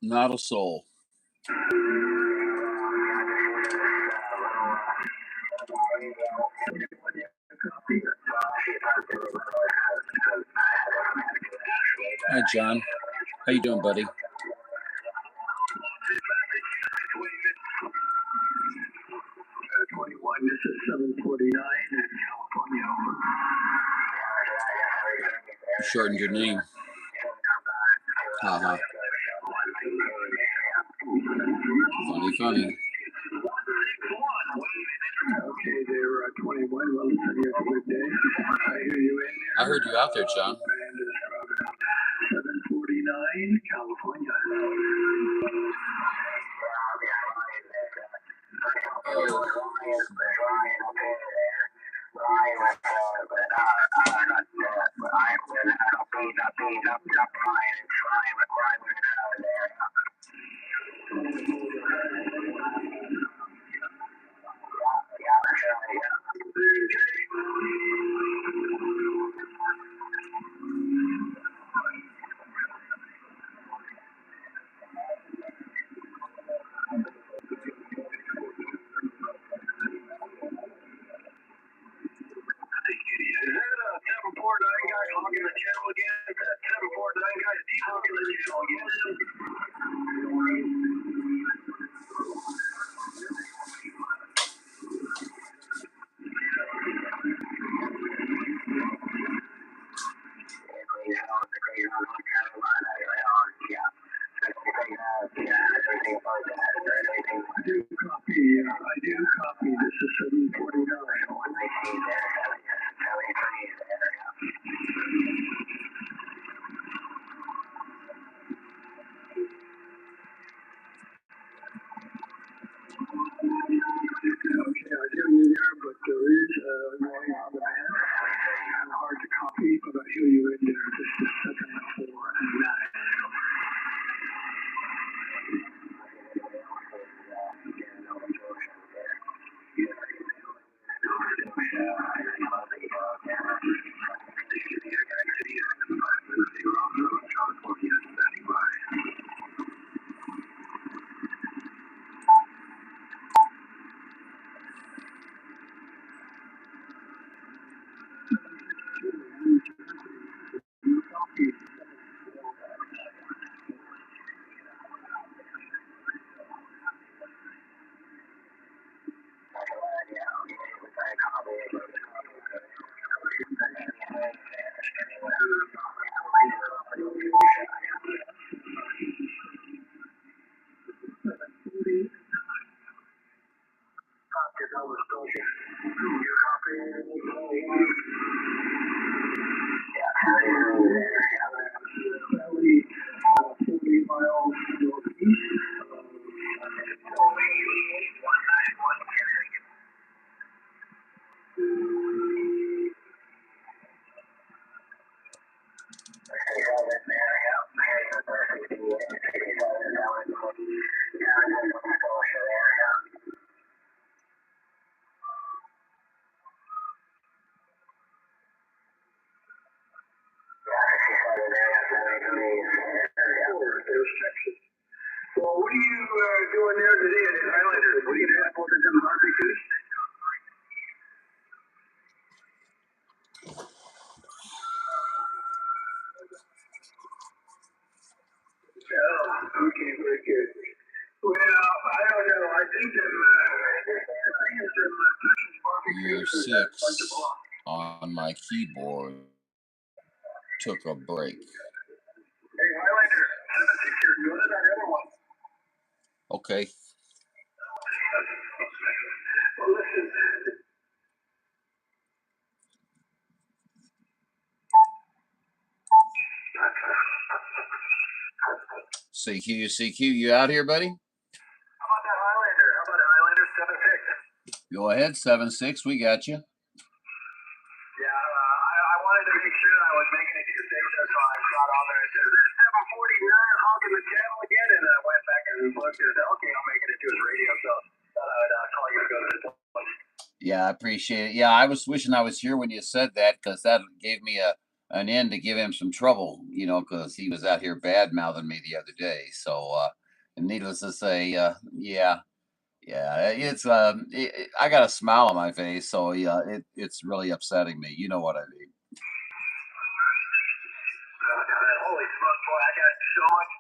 Not a soul. Hi, John. How you doing, buddy? 21, this is 749 in California. You shortened your name. Haha. Funny. Okay, they're 21. Well, listen, you have a good day. I hear you in there. I heard you out there, John. 749, California. Oh. I do copy. This is 749. Okay, I hear you there, but there is noise on the band. Kind of hard to copy, but I hear you in there. This is 749. Well, what are you doing there today at Highlander? What are you doing for the barbecue? Oh, okay, very good. Well, I don't know. I think Year 6 on my keyboard took a break. Hey, Highlander, 7-6 here. Go to that other one. Okay. Well, listen. CQ, you out here, buddy? How about that Highlander? How about a Highlander 7-6? Go ahead, 7-6. We got you. Yeah, I wanted to make sure I was making it to your station, so I got on there and said, "This is 749 hogging the channel again," and I went back and looked and said, "Okay, I'll make it to his radio." So thought I would call you and go to this one. Yeah, I appreciate it. Yeah, I was wishing I was here when you said that because that gave me an end to give him some trouble, you know, because he was out here bad mouthing me the other day. So, and needless to say, yeah, it's I got a smile on my face, so yeah, it's really upsetting me. You know what I mean? Holy smokes, boy! I got so much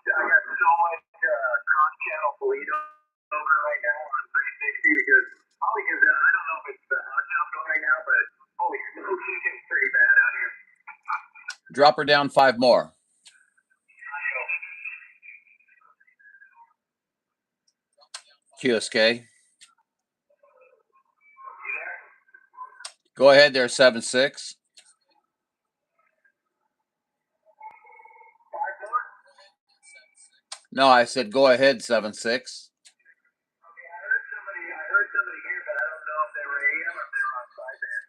cross-channel bleed over right now on 360 because probably because I don't know if it's the hot going right now, but holy smokes, it's pretty bad out here. Drop her down 5 more. QSK. Go ahead there, 7-6. No, I said go ahead, 7-6. Okay, I heard somebody here, but I don't know if they were AM or if they were on sideband.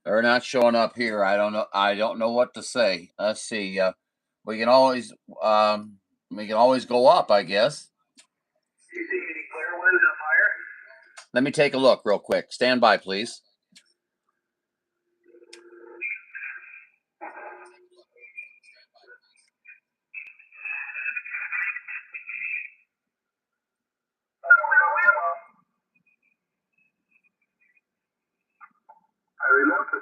They're not showing up here. I don't know. I don't know what to say. Let's see. We can always go up, I guess. Do you see any clear ones up higher? Let me take a look real quick. Stand by, please. I remember.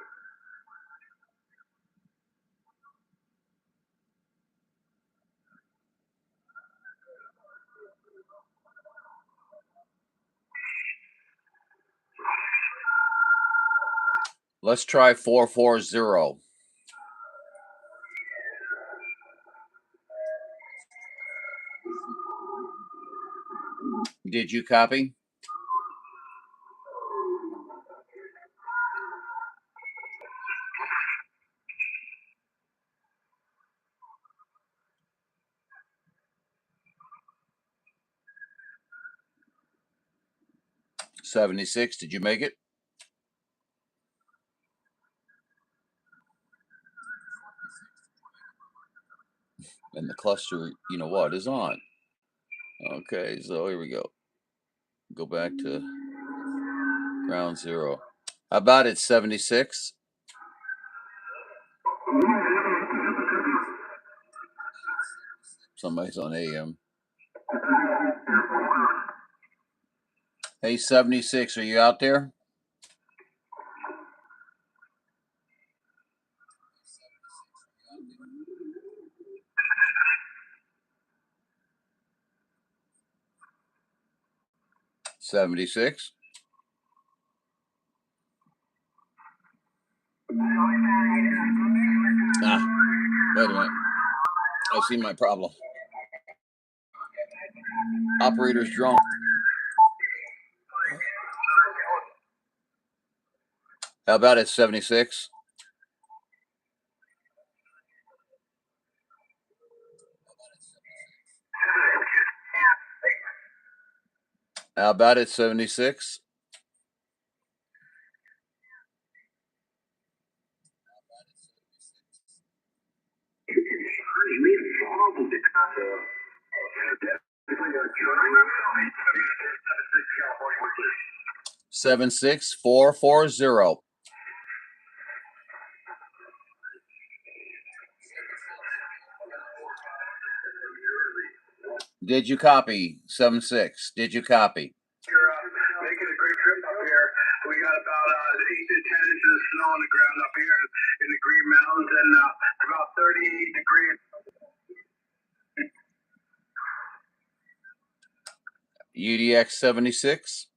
Let's try 440. Did you copy? $76. Did you make it? And the cluster, you know what, is on. Okay, so here we go. Go back to ground zero. How about it, 76? Somebody's on AM. Hey, 76, are you out there? $76. Ah, wait a minute. I see my problem. Operator's drunk. How about it, 76? How about it, 76? Seven 6-4-4-0. Did you copy? 7-6. Did you copy? You're making a great trip up here. We got about 8 to 10 inches of snow on the ground up here in the Green Mountains, and about 30 degrees. UDX 76.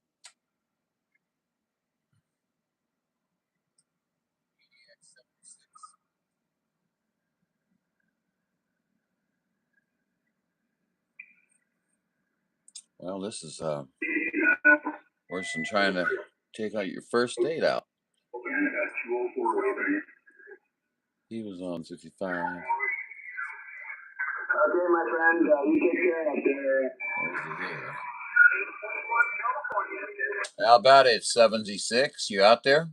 Well, this is worse than trying to take out your first date out. He was on 55. Okay, my friend, you take care out there. How about it, 76? You out there?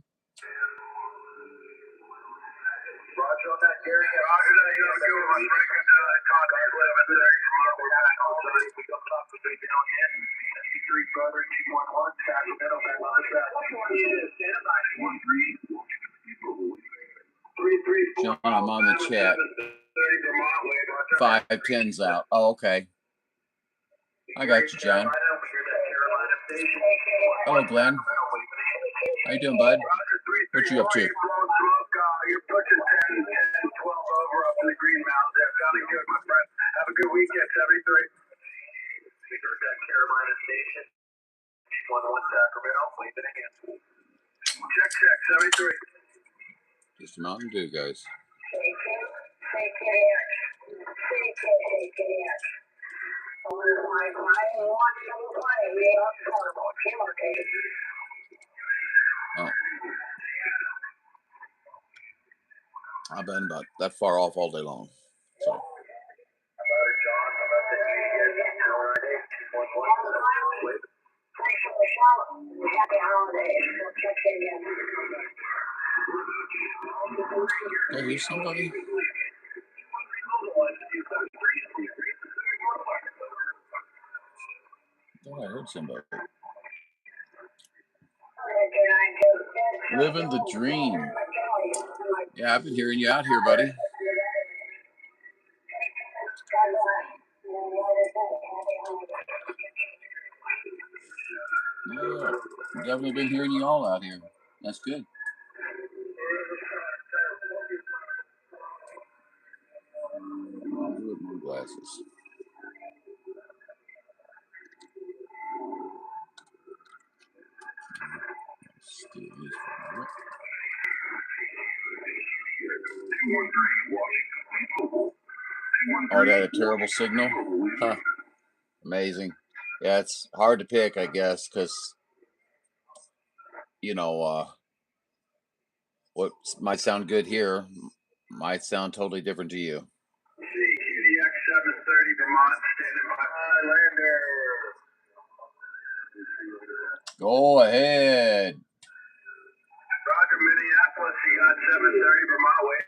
Roger on that, Gary. Roger that. You have a good one. Break into contact 11 there. We don't talk to people on yet. Street, brother, 211, Sacramento, back on the track. Stand by, 13. John, I'm on the chat. 510's out. Oh, okay. I got you, John. Hello, Glenn. How you doing, bud? What you up to? You're pushing 10, 12 over up in the Green Mountains there. Sounding good, my friend. Have a good weekend, 73. Carolina Station. 11 Sacramento. Wave it again. Check, 73. Just a Mountain Dew, guys. Oh. I've been about that far off all day long. So. Did I hear somebody? I thought I heard somebody. Living the dream. Yeah, I've been hearing you out here, buddy. Yeah, definitely been hearing you all out here. That's good. I'll do it with my glasses. Steal these for a minute. Oh, that a terrible signal? Huh. Amazing. Yeah, it's hard to pick, I guess, because, you know, what might sound good here might sound totally different to you. UDX 730 Vermont, standing by Highlander. Go ahead. Roger, Minneapolis, you got 730 Vermont, wait.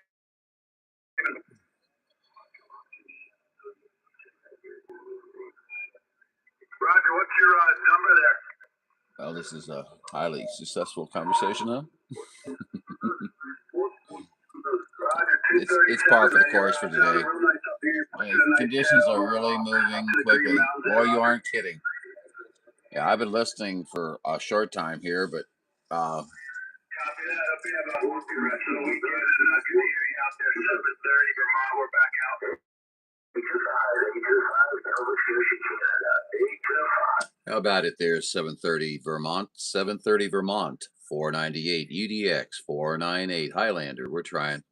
Roger, what's your number there? Well, this is a highly successful conversation, huh? It's par for the course for today. Conditions are really moving quickly. Boy, you aren't kidding. Yeah, I've been listening for a short time here, but how about it there, 730 Vermont, 730 Vermont, 498 UDX, 498 Highlander. We're trying.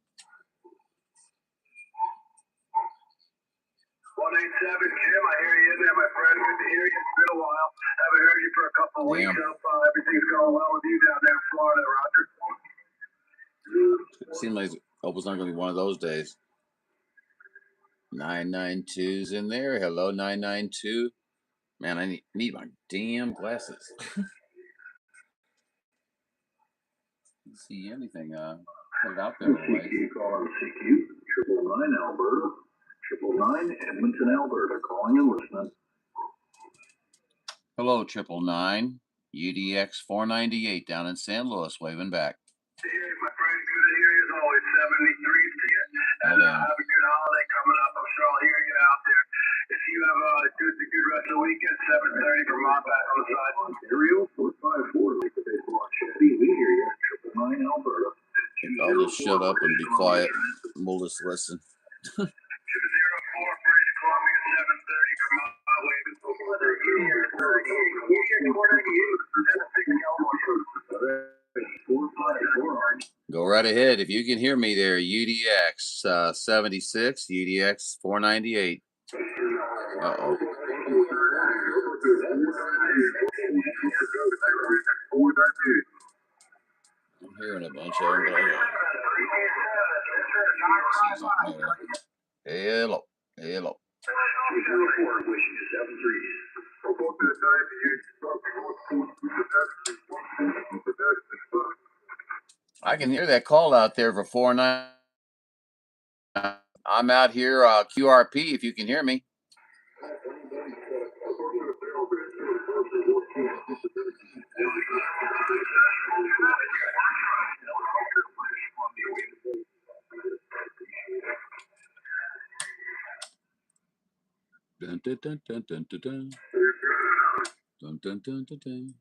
187, Jim, I hear you in there, my friend. Good to hear you. It's been a while. Haven't heard you for a couple of weeks. Hope everything's going well with you down there in Florida, Roger. It seems like hope it's not going to be one of those days. 992's in there. Hello, 992. Man, I need my damn glasses. Can't see anything. Put it out there. Call on CQ 999 Alberta. 999 Edmonton, Alberta. Calling and listening. Hello, 999 UDX 498 down in San Luis, waving back. Hey, my friend, good to hear you as always. 73 to you. And Hold on. have a good holiday coming up. I'm sure I'll hear you out there. If you have a good rest of the weekend, 730 Vermont back on the side. Ontario 454. Like the baseball Chevy. We hear you. 999 Alberta. I'll just shut up and be quiet. We'll just listen. 204 British Columbia 730 Vermont waving before they're here. Go right ahead. If you can hear me there, UDX 76, UDX 498. Uh-oh. I'm hearing a bunch of them. Hello. Hello. I can hear that call out there for 499. I'm out here, QRP, if you can hear me. Dun, dun, dun, dun, dun, dun, dun. Dun, dun, dun, dun, dun.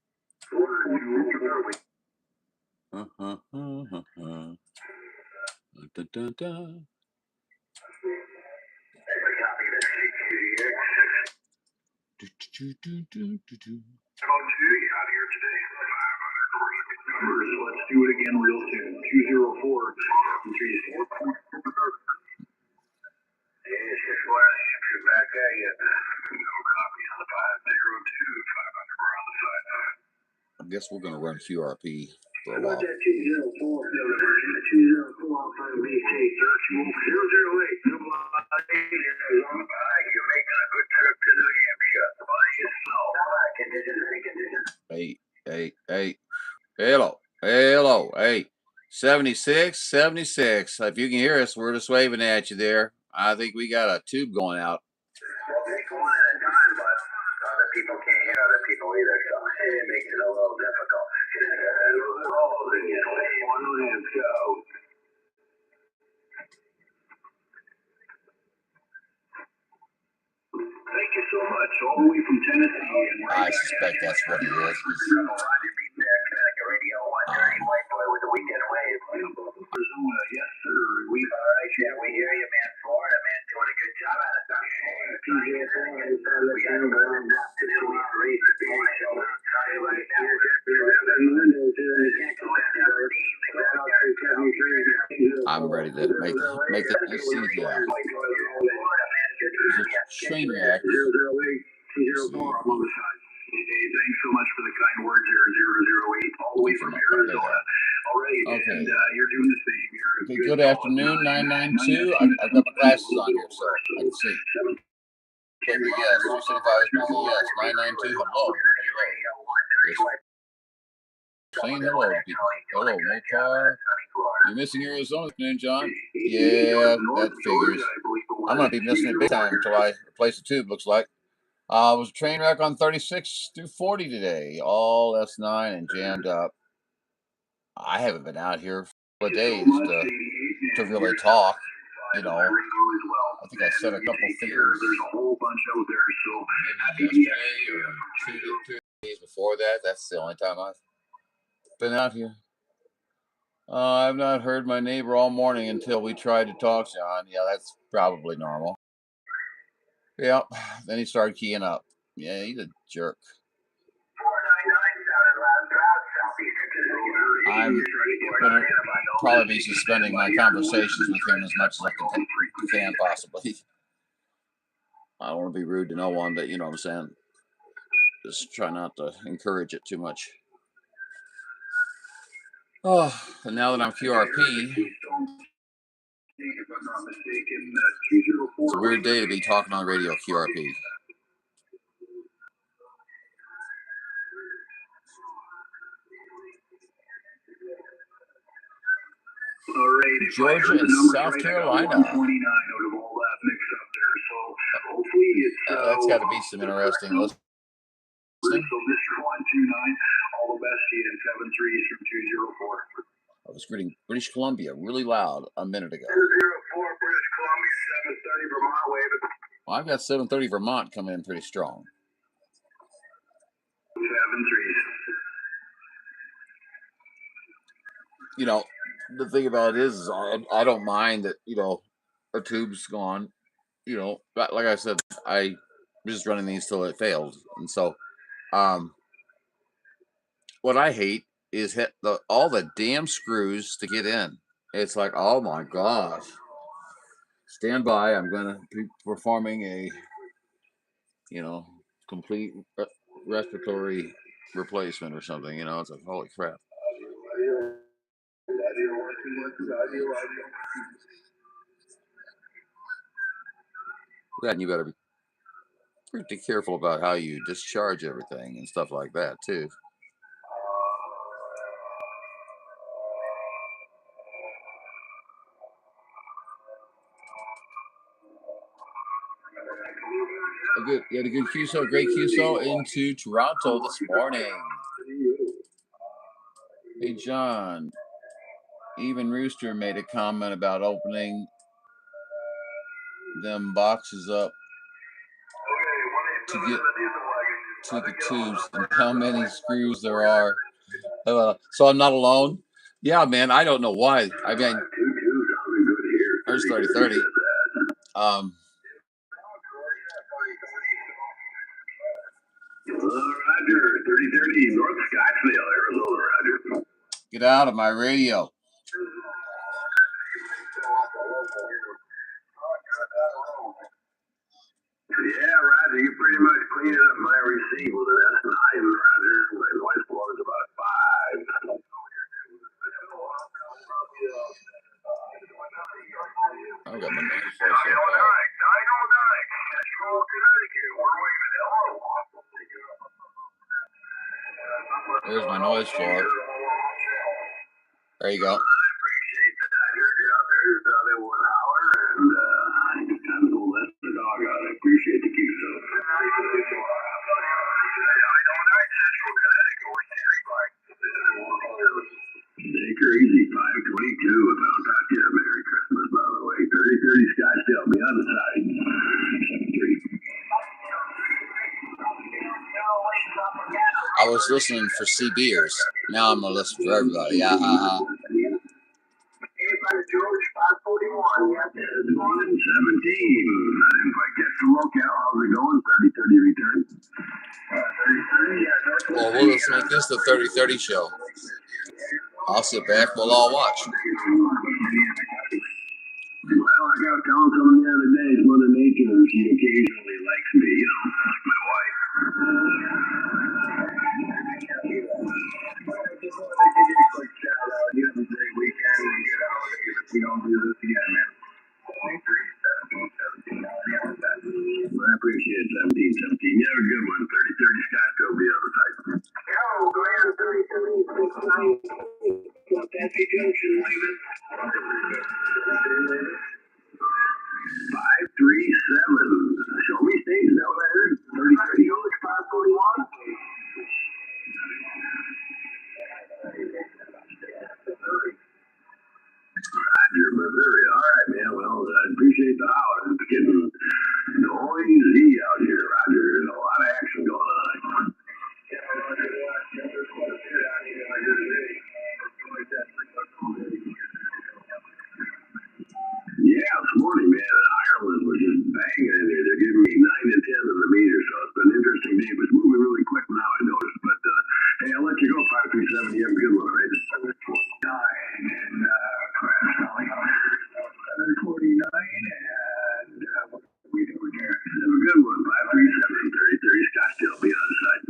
Dun, dun, dun. Do, do, do, do, do, do. Out here today. Let's do it again real soon. 204. Back at you. No copy on the 502. 500 on the side. I guess we're going to run QRP for a How about while. that 204? 204 off on VT. Search move 008. Double on the bike. You're making a good trip to New Hampshire. By yourself. Hey. Hello. Hey. 76. If you can hear us, we're just waving at you there. I think we got a tube going out. Well, take one at a time, but other people can't hear other people either, so it makes it a little difficult. Let's go. Thank you so much, all the way from Tennessee. I suspect that's what it is. Yes, sir. We hear you, man. Florida, man, doing a good job out of that. I'm ready to make it. Let's see here. There's a train wreck. Thanks so much for the kind words, 0008, all the way from Arizona. Okay. And you're doing the same. Okay, good afternoon, 992. I've got my glasses on here, so I can see. Yes, 275 yes, 992, hello. Saying hello to people. Hello, Mopar. You're missing Arizona afternoon, John? Yeah, that figures. I'm going to be missing it big time until I replace the tube, looks like. It was a train wreck on 36 through 40 today, all S9 and jammed up. I haven't been out here for days to really talk, you know. I think I said a couple figures maybe yesterday or two days before that. That's the only time I've been out here. I've not heard my neighbor all morning until we tried to talk, John. Yeah, that's probably normal. Yep. Then he started keying up. Yeah, he's a jerk. I'm going to probably be suspending my conversations with him as much as I can possibly. I don't want to be rude to no one, but you know what I'm saying. Just try not to encourage it too much. Oh, and now that I'm QRP, it's a weird day to be talking on radio QRP. Georgia and South Carolina. That's got to be some interesting listening. So Mr. 129, all the best to you in 7-3s from 204. I was reading British Columbia really loud a minute ago. 204 British Columbia, 730 Vermont waving. Well, I've got 730 Vermont coming in pretty strong. 7-3s. You know, the thing about it is I don't mind that, you know, a tube's gone. You know, like I said, I was just running these till it failed. And so, what I hate is all the damn screws to get in. It's like, oh my gosh. Stand by. I'm going to be performing a, you know, complete respiratory replacement or something. You know, it's like, holy crap. And you better be pretty careful about how you discharge everything and stuff like that, too. You had a good QSO, great QSO into Toronto this morning. Hey, John. Even Rooster made a comment about opening them boxes up to get to the tubes and how many screws there are. So I'm not alone. Yeah, man. I don't know why. I mean, there's 30-30. Roger, 3030 North Scottsdale, Arizona, Roger. Get out of my radio. Yeah, Roger, you pretty much cleaned up my receipt with an S9, Roger. My noise floor is about 5. I've got my noise floor so bad. There's my noise floor. There you go. I appreciate that. I heard you out there just out there 1 hour, and I just kind of go let the dog out. I appreciate the keep so. Take her easy, 522. If I don't talk to you, Merry Christmas, by the way. 3030 Scottsdale, be on the side. 73. I was listening for CBers. Now I'm gonna listen for everybody. Yeah, ha, ha. George, 541, yeah. 17. I didn't quite get the locale. How's it going? 3030 return. 3030, yeah. Well, we'll just make this the 30-30 show. I'll sit back. We'll all watch. Well, like I was telling someone the other day, it's Mother Nature, and she occasionally likes me, you know, like my wife. I just wanted to give you a quick shout out. You have a great weekend and get out of here if we don't do this again, man. 23, 17, 17. I appreciate it, 17, 17. You have a good one. 3030 Scottsdale, be on the side. Yo, Grand 3030 Happy Junction, Leland. 537. Show me stage. Is that what I heard? 3030 George, 541. Roger, Missouri. All right, man. Well, I appreciate the holler. It's getting noisy out here, Roger. There's a lot of action going on. Yeah, this morning, man, Ireland was just banging in there. They're giving me 9 and 10 on the meter, so it's been an interesting day. It's moving really quick now, I noticed. But, hey, I'll let you go, 537. You have a good one, right? 749 and, 749 and, what are we doing here? Have a good one, 537, 3030 Scottsdale. Be on the side.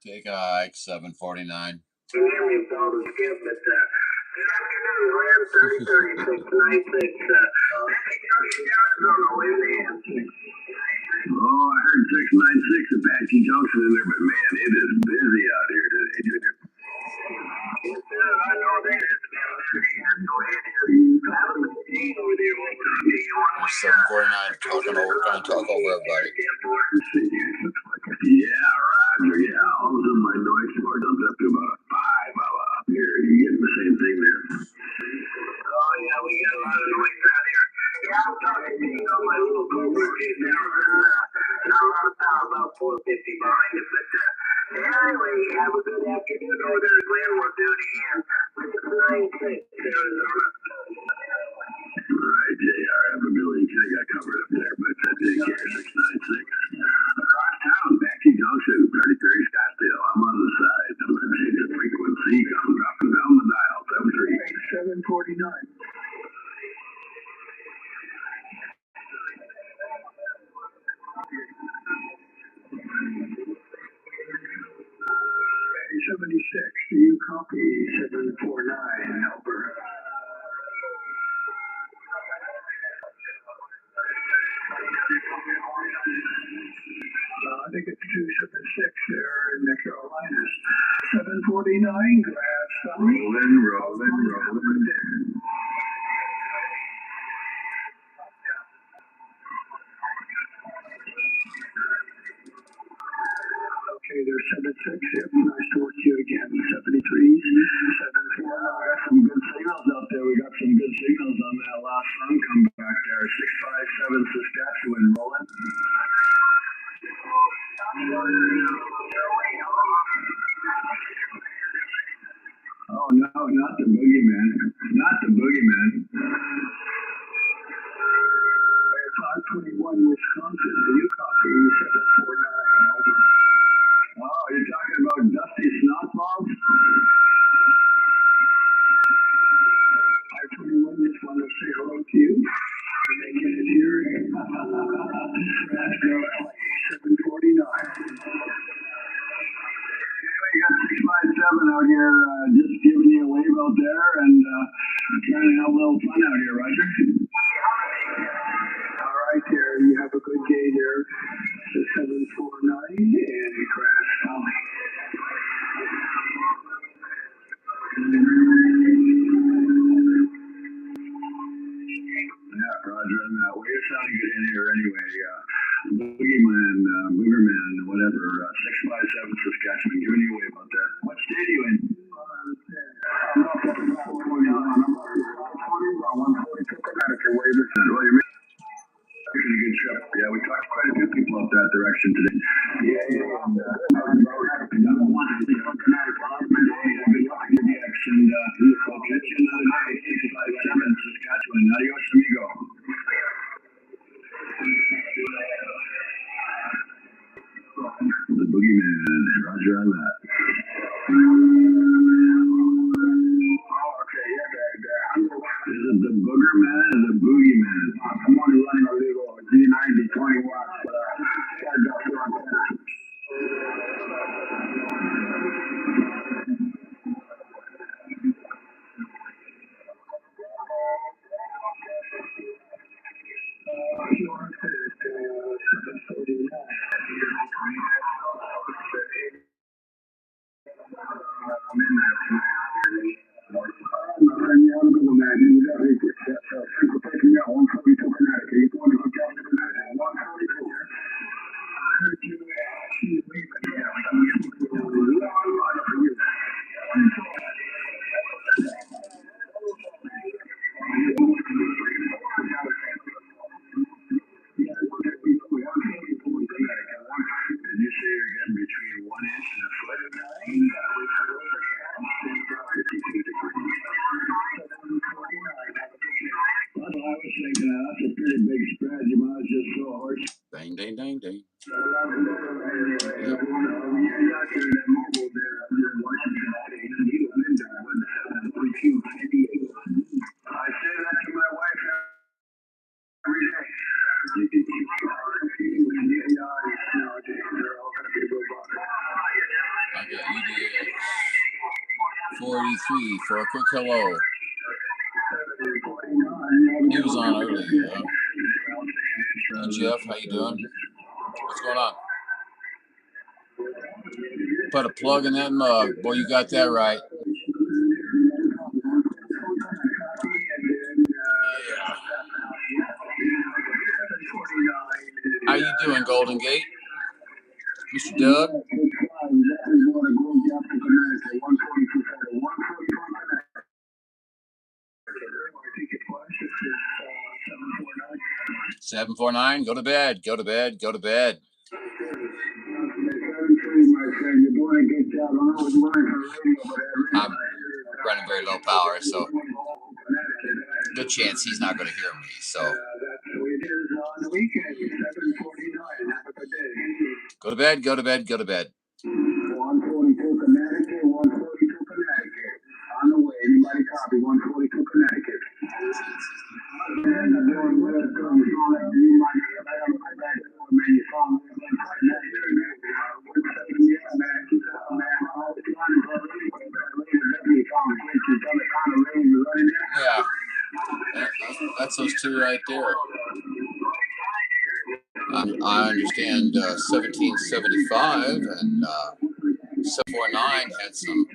Take a hike, 749. Oh, I heard 696 Apache Junction in there, but man, it is busy out here today, Junior. I know that. There's 749 trying to talk over everybody. Yeah, Roger. Yeah, all of a sudden my noise score jumps up to about a 5 up here. You getting the same thing there? Oh, yeah, we got a lot of noise out here. Yeah, I'm talking to you on my little Cobra kid now. Not a lot of power, about 450 behind it. But anyway, have a good afternoon over there at Landlord Duty and 696 Arizona. All right, JR, have a million. I got covered up there, but take care, 696. Across town, Apache Junction, 3030 Scottsdale. I'm on the side. I'm going to change the frequency. I'm dropping down the dial, 738. 749. Do you copy 749, helper? I think it's 276 there in the Carolinas. 749, grab some. Rolling. Okay, there's 76. Yep, nice to work you again. 73s, 74. We got some good signals out there. We got some good signals on that last phone come back there. 657 Saskatchewan rolling. wanted to say hello to you. Making it here. 749. Anyway, you got 657 out here, just giving you a wave out there and trying to have a little fun out here, Roger. All right, there. You have a good day there. 749 and crash. Yeah, Roger, and well, you're sounding good in here anyway. Boogeyman, Boogerman, whatever, 657 Saskatchewan, giving you a wave out there. What state are you in? I'm up at 140, I'm up at 142 Connecticut, wave it. Well, you're making a good trip. Yeah, we talked to quite a few people up that direction today. Yeah, and I'll catch you another night, 657 Saskatchewan. Adios, amigo. The Boogeyman, Roger on that. Oh, okay, yeah, is it the Boogerman or the Boogeyman? I'm only running a little G90 20 watts, but gotta go through on that. Dang, dang, dang, dang. I got UDX 43 for a quick hello. He was on earlier. Hey Jeff, how you doing? What's going on? Put a plug in that mug. Boy, you got that right. Yeah. How you doing, Golden Gate? Mr. Doug? Seven 4-9. Go to bed. Go to bed. Go to bed. I'm running very low power, so good chance he's not going to hear me. So go to bed. Go to bed. Go to bed. 142 Connecticut. 142 Connecticut. On the way. Anybody copy? 142 Connecticut. Yeah, that's those two right there. I understand 1775 and 749 had some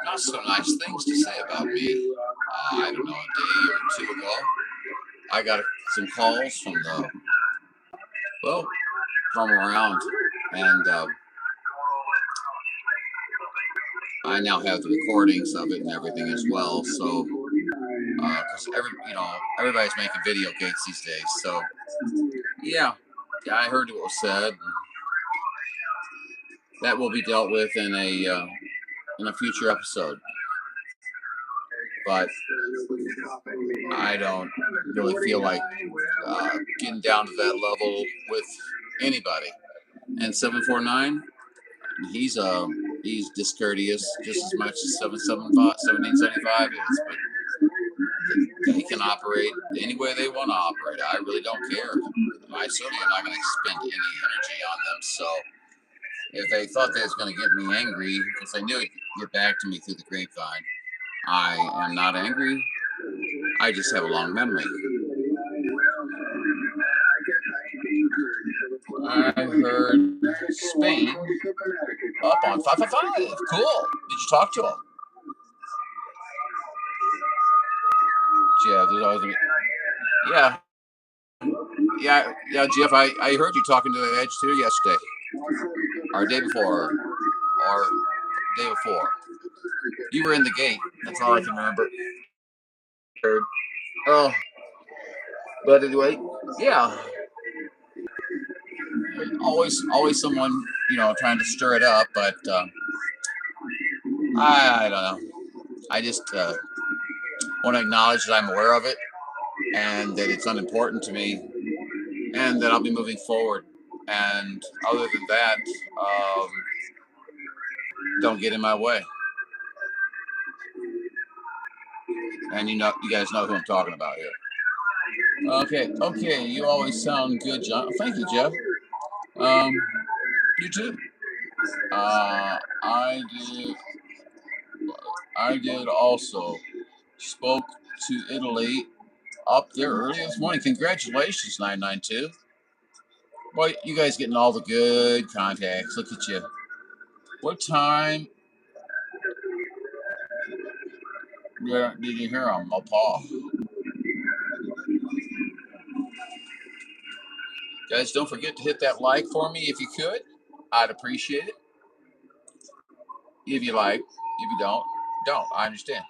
not so nice things to say about me. I don't know, a day or two ago. I got some calls from from around, and I now have the recordings of it and everything as well. So, because everybody's making video gates these days. So, yeah, I heard what was said. That will be dealt with in a future episode. But I don't really feel like getting down to that level with anybody. And 749, he's discourteous just as much as 1775 is, but he can can operate any way they want to operate. I really don't care. I certainly am not going to expend any energy on them. So if they thought they was going to get me angry, because they knew it'd get back to me through the grapevine, I am not angry. I just have a long memory. I heard Spain up on 555. Cool. Did you talk to him? Yeah, there's always yeah. Yeah, Jeff, I heard you talking to the Edge too yesterday. Or day before. Or day before. You were in the gate. That's all I can remember. Oh, but anyway, yeah. Always someone, trying to stir it up, but I don't know. I just want to acknowledge that I'm aware of it and that it's unimportant to me and that I'll be moving forward. And other than that, don't get in my way. And you guys know who I'm talking about here. Okay. You always sound good, John. Thank you, Jeff. You too. I did. I did also. Spoke to Italy up there early this morning. Congratulations, 992. Boy, you guys getting all the good contacts. Look at you. What time did you hear them, Paul? Guys, don't forget to hit that like for me if you could. I'd appreciate it. If you like. If you don't. I understand.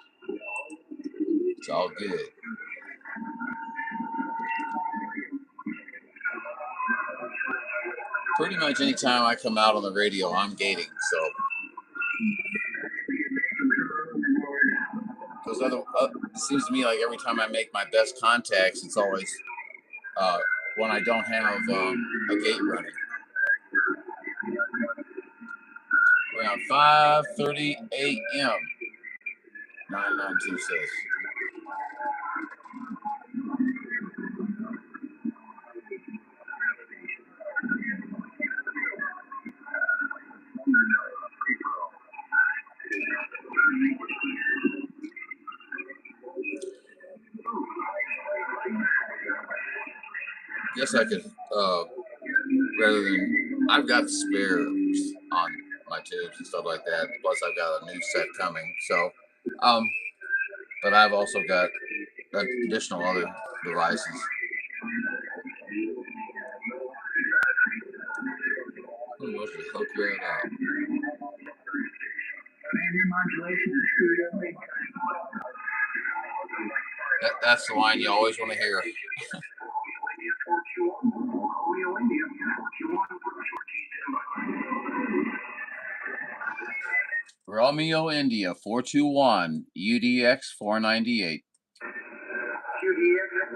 It's all good. Pretty much anytime I come out on the radio, I'm gating. So, because it seems to me like every time I make my best contacts, it's always when I don't have a gate running. Around 5:30 a.m. 992 says. Guess I could, rather than, I've got spares on my tubes and stuff like that. Plus, I've got a new set coming. So, but I've also got additional other devices. I'm supposed to hook that up. That's the line you always want to hear. Romeo India 421 UDX 498. UDX 198, I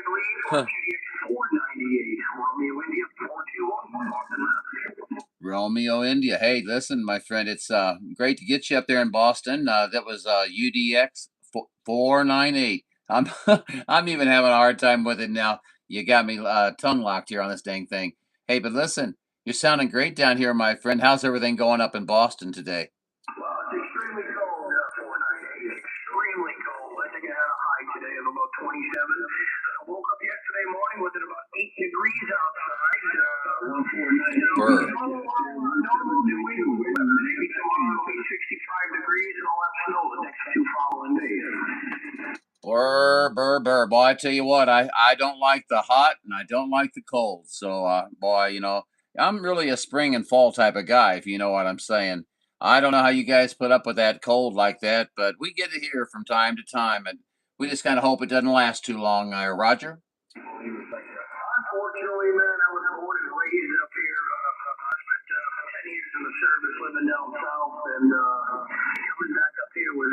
believe. Huh. UDX 498. Romeo India 421. Romeo India. Hey, listen, my friend, it's great to get you up there in Boston. That was UDX 498. I'm even having a hard time with it now. You got me tongue locked here on this dang thing. Hey, but listen, you're sounding great down here, my friend. How's everything going up in Boston today? Well, it's extremely cold, 498. Extremely cold. I think I had a high today of about 27. I woke up yesterday morning with it about 8 degrees outside. 149. Normal New England. Maybe tomorrow will be 65 degrees and I'll have snow the next 2 following days. Burr. Boy, I tell you what, I don't like the hot and I don't like the cold. So, boy, I'm really a spring and fall type of guy, if you know what I'm saying. I don't know how you guys put up with that cold like that, but we get it here from time to time, and we just kind of hope it doesn't last too long, Roger. Unfortunately, man, I was born and raised up here. I spent 10 years in the service living down south, and coming back up here was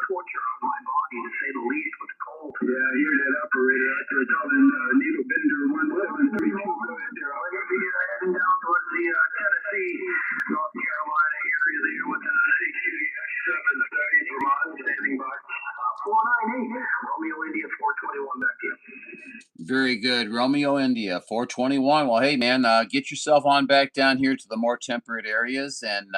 torture on my body, to say the least, with the cold. Yeah, you're that operator out there calling needle bender 1732. We're heading down towards the Tennessee, North Carolina area there with the 6UDX 730 Vermont standing by. 498, Romeo India 421 back to you. Very good. Romeo India 421. Well, hey man, get yourself on back down here to the more temperate areas and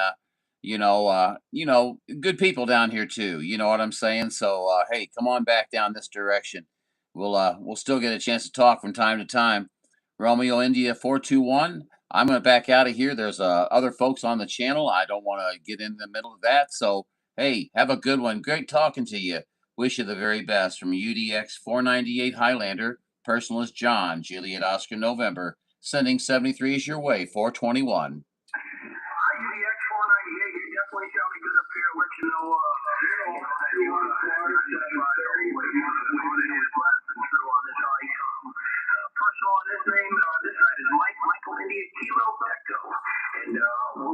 good people down here too. You know what I'm saying? So hey, come on back down this direction. We'll still get a chance to talk from time to time. Romeo India 421. I'm going to back out of here. There's other folks on the channel. I don't want to get in the middle of that. So, hey, have a good one. Great talking to you. Wish you the very best from UDX 498 Highlander. Personalist John, Juliet Oscar November, sending 73 is your way, 421. UDX 498, you definitely sounded good up here. Let you know, personal on this name, this side is Michael India Kilo Echo. And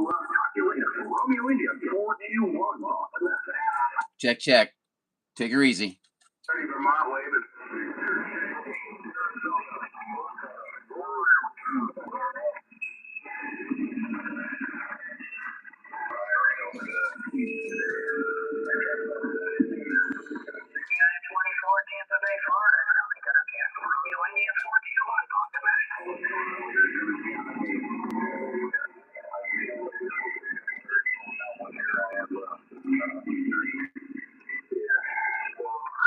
we'll talk to you later. Romeo India 421. Check, check. Take her easy. Vermont waving. Tampa Bay, Florida. Romeo India 421. Talk to back.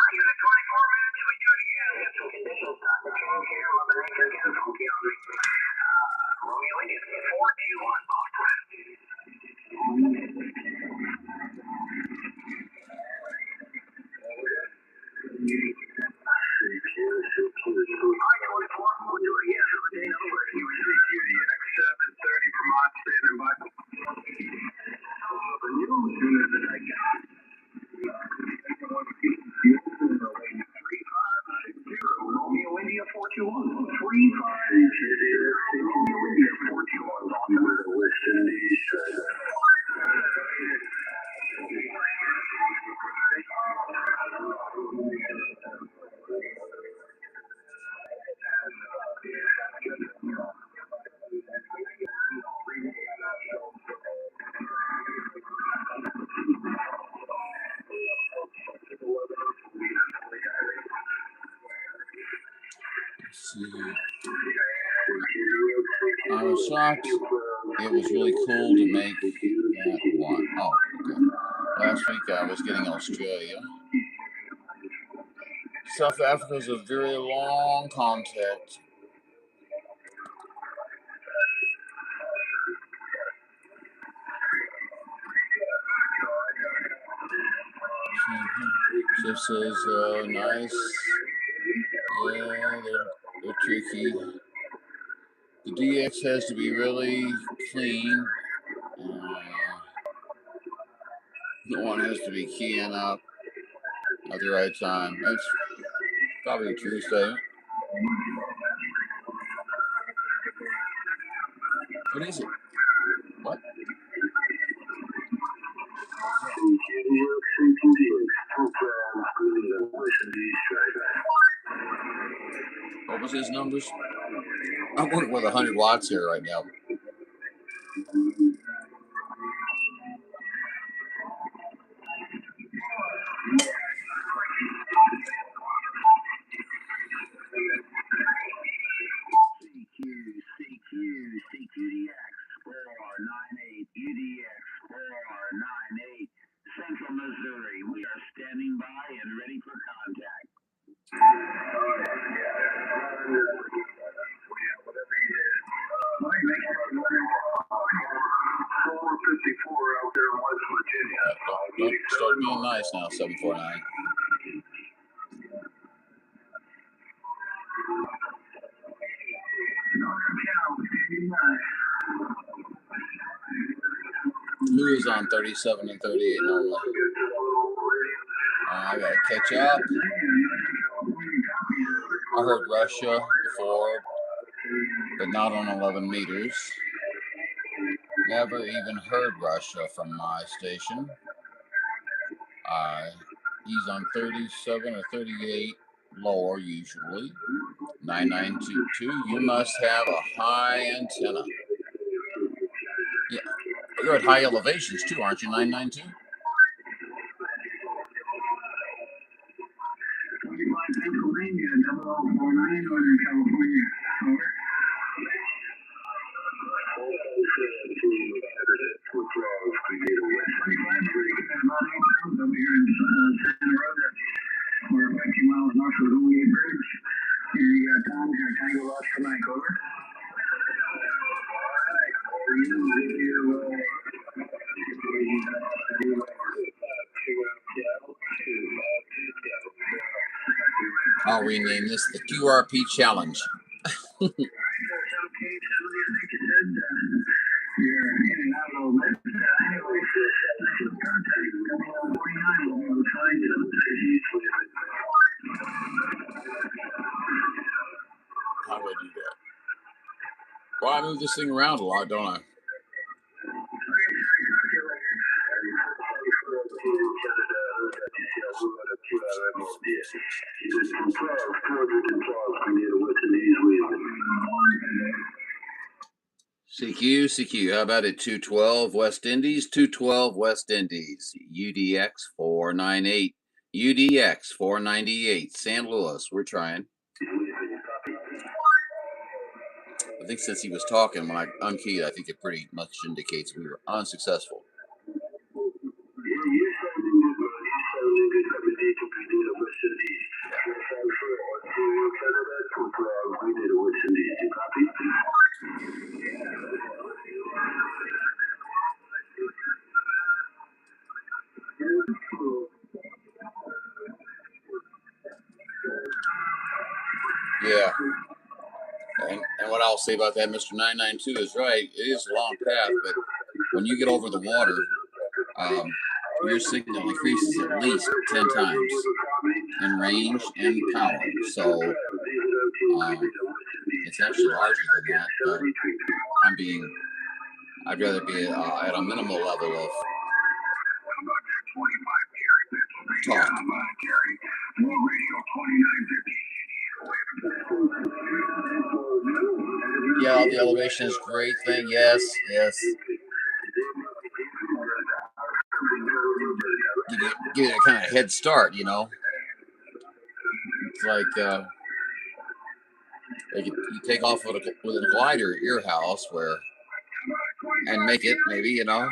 Unit 24 minutes, we do it again. Got some conditions starting to change here. Mother Nature getting funky on me. Romeo India 421. I was shocked. It was really cool to make that one. Oh, okay. Last week I was getting Australia. South Africa is a very long contact. This is nice. Yeah, they're tricky. The DX has to be really clean. The one has to be keying up at the right time. That's probably a true statement. What is it? What? What was his numbers? I'm working with 100 watts here right now. Central Missouri. We are standing by and ready for contact. 454 out there in West Virginia. Don't start being nice now, 749. Who is on 37 and 38 normally? I gotta catch up. I heard Russia before, but not on 11 meters. Never even heard Russia from my station. He's on 37 or 38 lower usually. 9922. You must have a high antenna. Yeah, you're at high elevations too, aren't you? 992. Pennsylvania, 0049, Northern California. Over. Over here in Santa Rosa. We're 15 miles north of the Golden Gate Bridge. Here you got Tom here, Tango Lost for Mike, over. I'll rename this the QRP Challenge. How do I do that? Well, I move this thing around a lot, don't I? CQ, how about it? 212 West Indies, 212 West Indies, UDX 498, UDX 498, St. Louis, we're trying. I think since he was talking, when I unkeyed, I think it pretty much indicates we were unsuccessful. Yeah. And what I'll say about that, Mr. 992 is right. It is a long path, but when you get over the water, your signal increases at least 10 times in range and power. So it's actually larger than that, but I'd rather be at a minimal level of talk. Yeah, the elevation is a great thing. Yes. Give it a kind of head start, you know. It's like you take off with a glider at your house and make it, maybe, you know.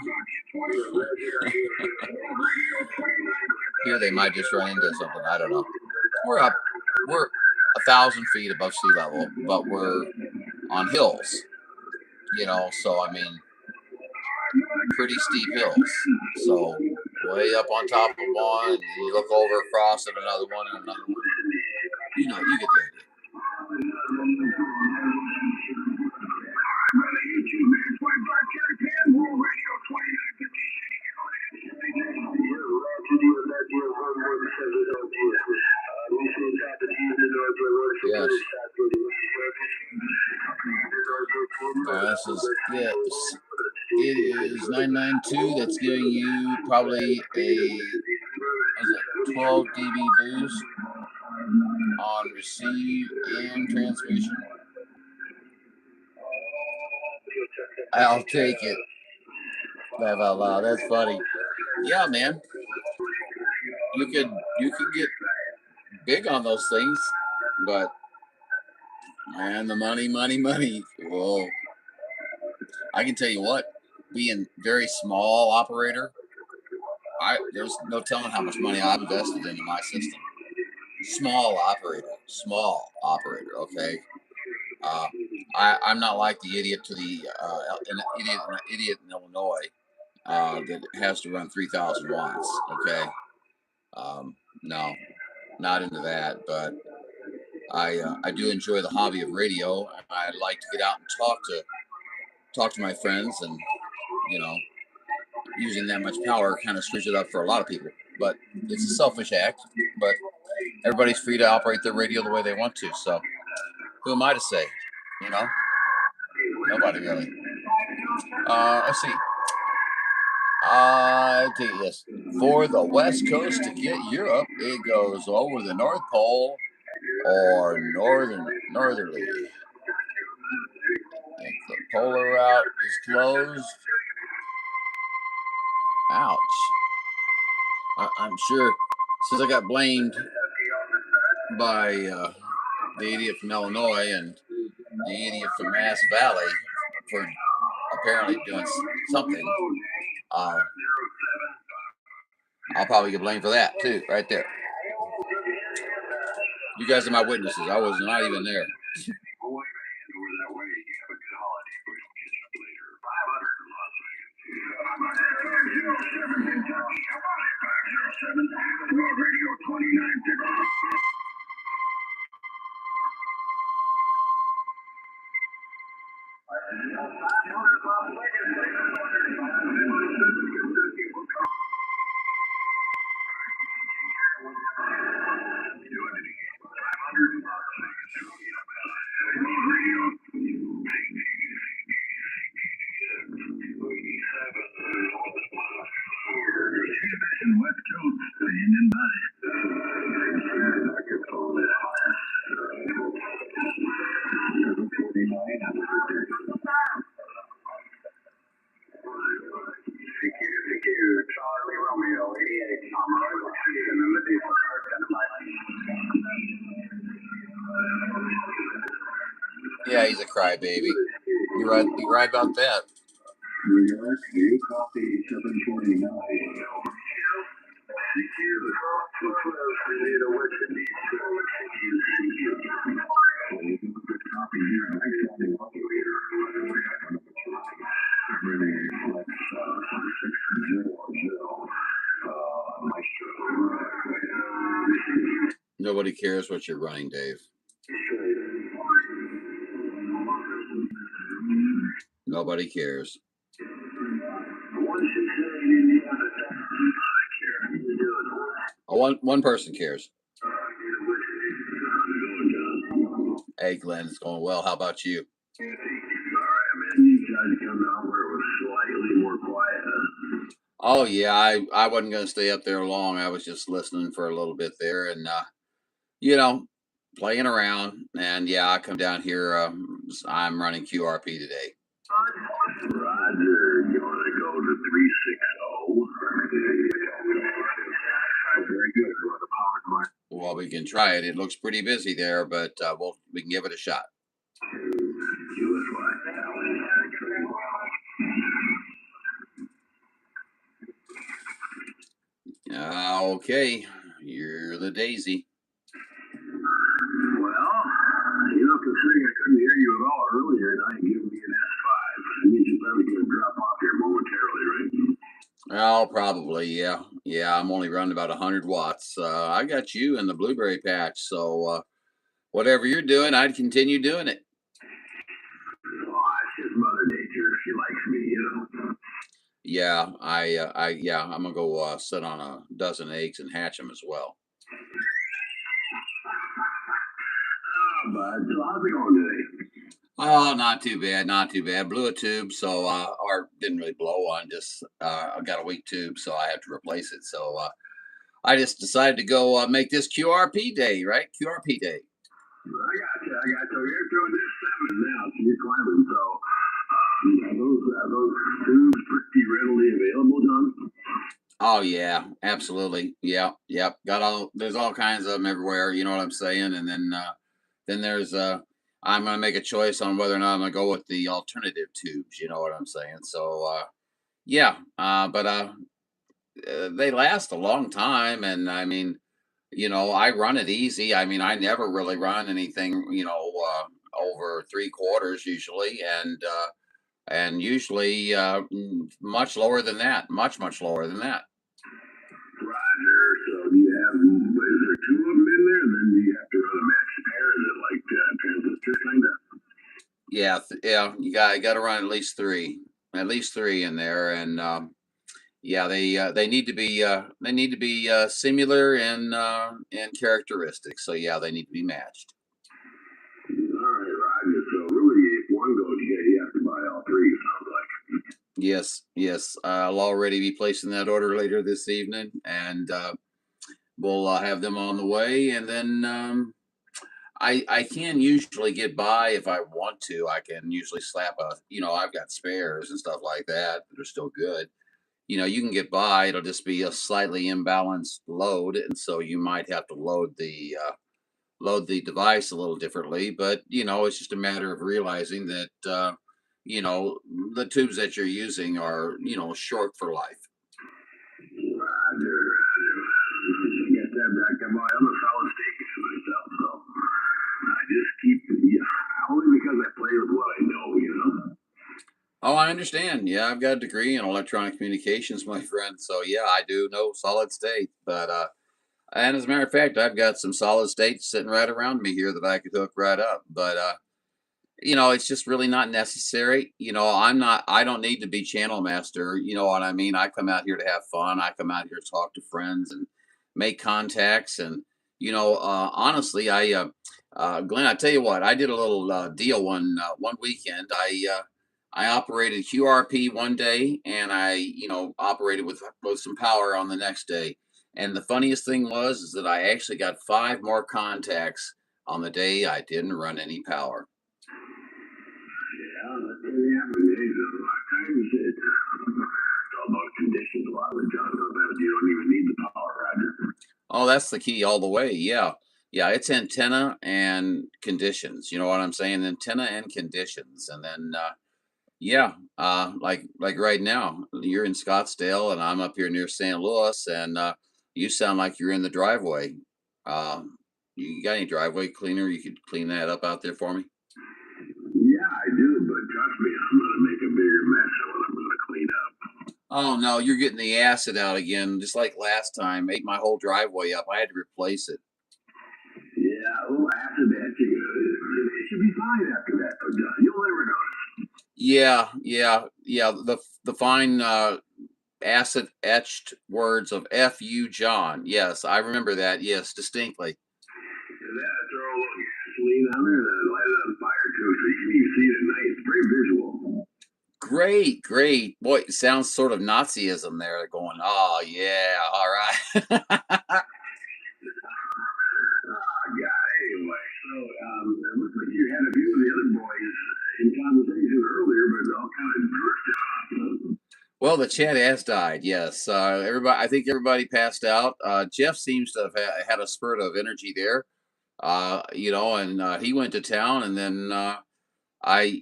Here they might just run into something. I don't know. We're 1,000 feet above sea level, but we're on hills, you know. So I mean, pretty steep hills. So way up on top of one, and you look over across at another one and another one. You know, you get the idea. Yes. This is it is 992. That's giving you probably a 12 dB boost on receive and transmission. I'll take it. Laugh out loud. That's funny. Yeah, man. You could get big on those things, but man, the money. Whoa. I can tell you what, being very small operator, there's no telling how much money I've invested into my system. Small operator. Okay. I'm not like the idiot idiot in Illinois that has to run 3,000 watts. Okay. No, not into that, but I do enjoy the hobby of radio. I like to get out and talk to my friends, and you know, using that much power kind of screws it up for a lot of people. But it's a selfish act. But everybody's free to operate their radio the way they want to. So who am I to say? You know, nobody really. Let's see. I think yes. For the West Coast to get Europe, it goes over the North Pole or northerly. If the polar route is closed, ouch. I'm sure since I got blamed by the idiot from Illinois and the idiot from Mass Valley for apparently doing something. Uh, I'll probably get blamed for that too, right there. You guys are my witnesses. I was not even there. Yeah, he's a crybaby. You're right. You're right about that. Nobody cares what you're running, Dave. Nobody cares. One person cares. Hey, Glenn, it's going well. How about you? Oh yeah, I wasn't going to stay up there long. I was just listening for a little bit there, and you know, playing around. And yeah, I come down here. I'm running QRP today. Roger, you want to go to 360? Very good. Well, we can try it. It looks pretty busy there, but we can give it a shot. Okay, you're the daisy. Well, considering I couldn't hear you at all earlier and I giving me an S5, that means you're probably going to drop off here momentarily, right? Oh, probably, yeah. Yeah, I'm only running about 100 watts. I got you in the blueberry patch, so whatever you're doing, I'd continue doing it. Oh, that's just Mother Nature. She likes me, Yeah, I'm gonna go sit on a dozen eggs and hatch them as well. Oh, bud, so how's it going today? Oh, not too bad, not too bad. Blew a tube, so or didn't really blow one. Just I got a weak tube, so I have to replace it. So I just decided to go make this QRP day, right? QRP day. I got you. So you're doing this 7 now, so you're climbing. So are those tubes pretty readily available, John? Oh yeah, absolutely. Yeah, yep. There's all kinds of them everywhere. You know what I'm saying? And then there's I'm gonna make a choice on whether or not I'm gonna go with the alternative tubes. You know what I'm saying? So yeah, but they last a long time, and I mean, I run it easy. I mean, I never really run anything, over 3/4 usually, and usually much lower than that, much lower than that. Roger. So do you have, is there 2 of them in there, and then do you have to run a match pair? Is it like transistor kind of? Yeah, yeah. You got to run at least three in there, and yeah, they need to be similar in characteristics. So yeah, they need to be matched. All right, Roger. So really, if one goes, you have to buy all 3. Sounds like. Yes, yes. I'll already be placing that order later this evening, and we'll have them on the way. And then I can usually get by if I want to. I can usually slap I've got spares and stuff like that that are still good. You can get by. It'll just be a slightly imbalanced load, and so you might have to load load the device a little differently. But it's just a matter of realizing that you know the tubes that you're using are short for life. Roger, Roger. Like I said, I'm a solid state guy myself, so I just keep, yeah, only because I play with what I know. Oh, I understand. Yeah, I've got a degree in electronic communications, my friend. So yeah, I do know solid state. But and as a matter of fact, I've got some solid states sitting right around me here that I could hook right up. But it's just really not necessary. I don't need to be channel master. You know what I mean? I come out here to have fun. I come out here to talk to friends and make contacts. And, honestly, Glenn, I tell you what, I did a little deal one weekend. I operated QRP one day and I, operated with some power on the next day. And the funniest thing was is that I actually got five more contacts on the day I didn't run any power. Yeah, that's what happened. A lot of times it's all about conditions. A lot of the jobs, sometimes you don't even need the power, Roger. Oh, that's the key all the way. Yeah. Yeah, it's antenna and conditions. You know what I'm saying? Antenna and conditions. And then yeah, like right now, you're in Scottsdale and I'm up here near St. Louis and you sound like you're in the driveway. You got any driveway cleaner? You could clean that up out there for me? Yeah, I do, but trust me, I'm going to make a bigger mess of what I'm going to clean up. Oh no, you're getting the acid out again, just like last time. Ate my whole driveway up. I had to replace it. Yeah, well, after that, it should be fine after that, though, John. You'll never notice. Yeah, yeah, yeah. The fine acid etched words of F you John. Yes, I remember that. Yes, distinctly. And then I throw a little gasoline on there and then light it on fire, too, so you can even see it at night. It's very visual. Great, great. Boy, it sounds sort of Nazism there going, oh yeah, all right. Oh, God, anyway, so it looks like you had a few of the other boys in conversation earlier, but it all kind of drifted off. Well, the chat has died. Yes, everybody. I think everybody passed out. Jeff seems to have had a spurt of energy there. And he went to town, and then I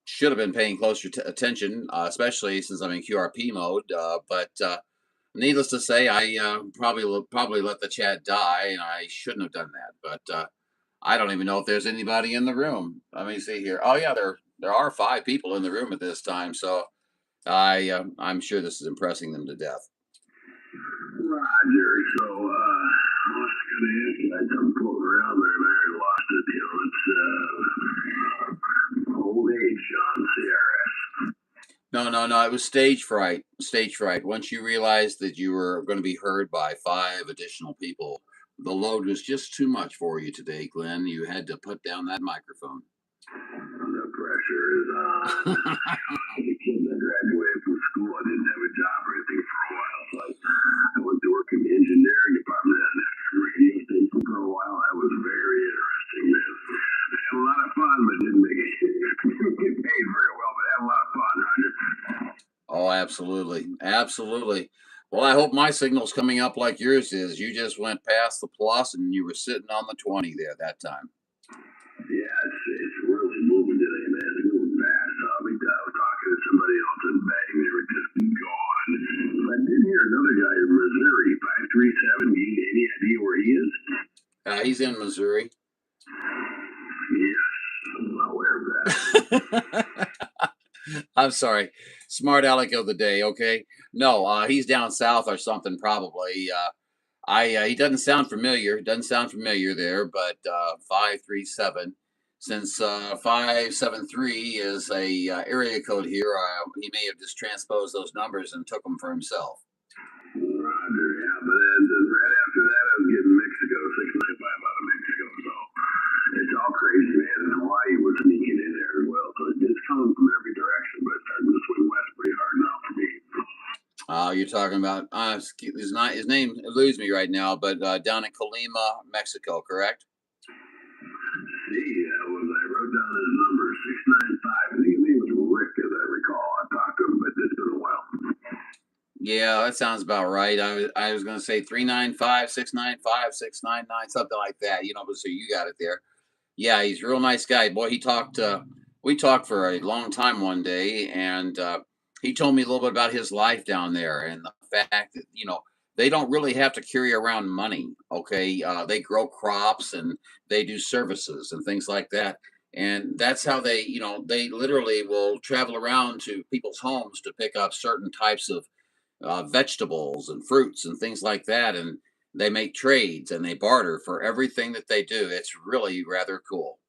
should have been paying closer attention, especially since I'm in QRP mode. But needless to say, I probably let the chat die, and I shouldn't have done that. But I don't even know if there's anybody in the room. Let me see here. Oh yeah, there are five people in the room at this time. So I'm sure this is impressing them to death. Roger, so, I was going to ask you, I come floating around there and I lost it, it's, old age, John, CRS. No, no, no. It was stage fright. Stage fright. Once you realized that you were going to be heard by five additional people, the load was just too much for you today, Glenn. You had to put down that microphone. The pressure is on. As a kid, I graduated from school. I didn't have a job or anything for a while, so I went to work in the engineering department at a radio station for a while. That was very interesting, man. I had a lot of fun, but didn't get paid very well, but I had a lot of fun, Roger. Oh, absolutely. Absolutely. Well, I hope my signal's coming up like yours is. You just went past the plus and you were sitting on the 20 there that time. Yeah, it's really moving today, man. It's moving fast. I was talking to somebody else and bang, they were just gone. I did hear another guy in Missouri, 537. Any idea where he is? He's in Missouri. Yes, I'm not aware of that. I'm sorry. Smart aleck of the day, okay? No, he's down south or something probably. He doesn't sound familiar. Doesn't sound familiar there, but 537. Since 573 is a area code here, he may have just transposed those numbers and took them for himself. Roger, yeah, but then right after that, I was getting Mexico, 695 out of Mexico. So it's all crazy, man. And Hawaii was sneaking in there as well. So it's coming from every direction, but it's starting to swing west pretty hard now for me. You're talking about his name eludes me right now, but down in Colima, Mexico, correct? See, I wrote down his number, 695. I think his name was Rick, as I recall. I talked to him, but it's been a while. Yeah, that sounds about right. I was gonna say 395 695 699 something like that. But so you got it there. Yeah, he's a real nice guy. Boy, we talked for a long time one day, and he told me a little bit about his life down there and the fact that, they don't really have to carry around money. Okay. They grow crops and they do services and things like that. And that's how they literally will travel around to people's homes to pick up certain types of vegetables and fruits and things like that. And they make trades and they barter for everything that they do. It's really rather cool.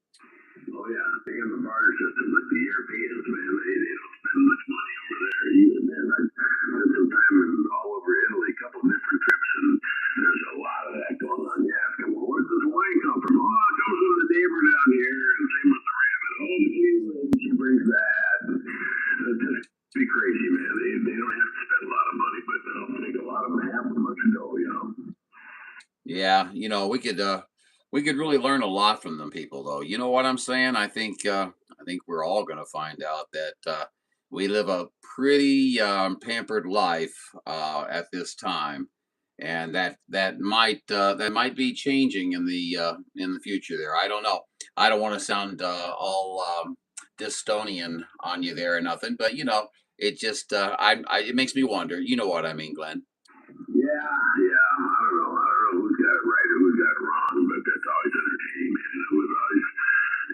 Oh yeah, they have a barter system like the Europeans, man. They don't spend much money over there either, man. I spent some time all over Italy, a couple of different trips, and there's a lot of that going on. You ask them, well, where does this wine come from? Oh, it comes from the neighbor down here, and same with the rabbit. Oh, she brings that. It's just be crazy, man. They don't have to spend a lot of money, but I don't think a lot of them have much dough. Yeah, we could really learn a lot from them people though. You know what I'm saying? I think we're all going to find out that we live a pretty pampered life at this time, and that might be changing in the future there. I don't know. I don't want to sound all Dystonian on you there or nothing, but it just it makes me wonder. You know what I mean, Glenn? Yeah, yeah. I don't know who's got it right or who's got it wrong, but that's always entertaining, man. It was always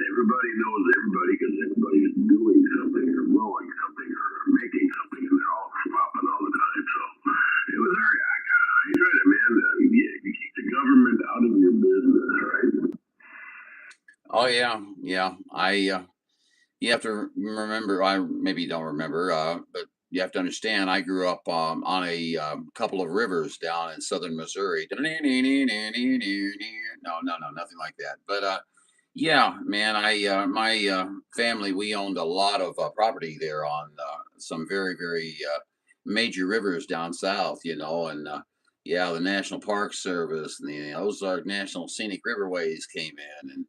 everybody knows everybody because everybody's doing something or growing something or making something, and they're all swapping all the time. So it was very. I enjoyed it, man. You keep the government out of your business, right? Oh yeah, yeah. You have to remember. I maybe you don't remember, but you have to understand. I grew up on a couple of rivers down in southern Missouri. No, no, no, nothing like that. But yeah, man, my family we owned a lot of property there on some very very major rivers down south. And yeah, the National Park Service and the Ozark National Scenic Riverways came in, and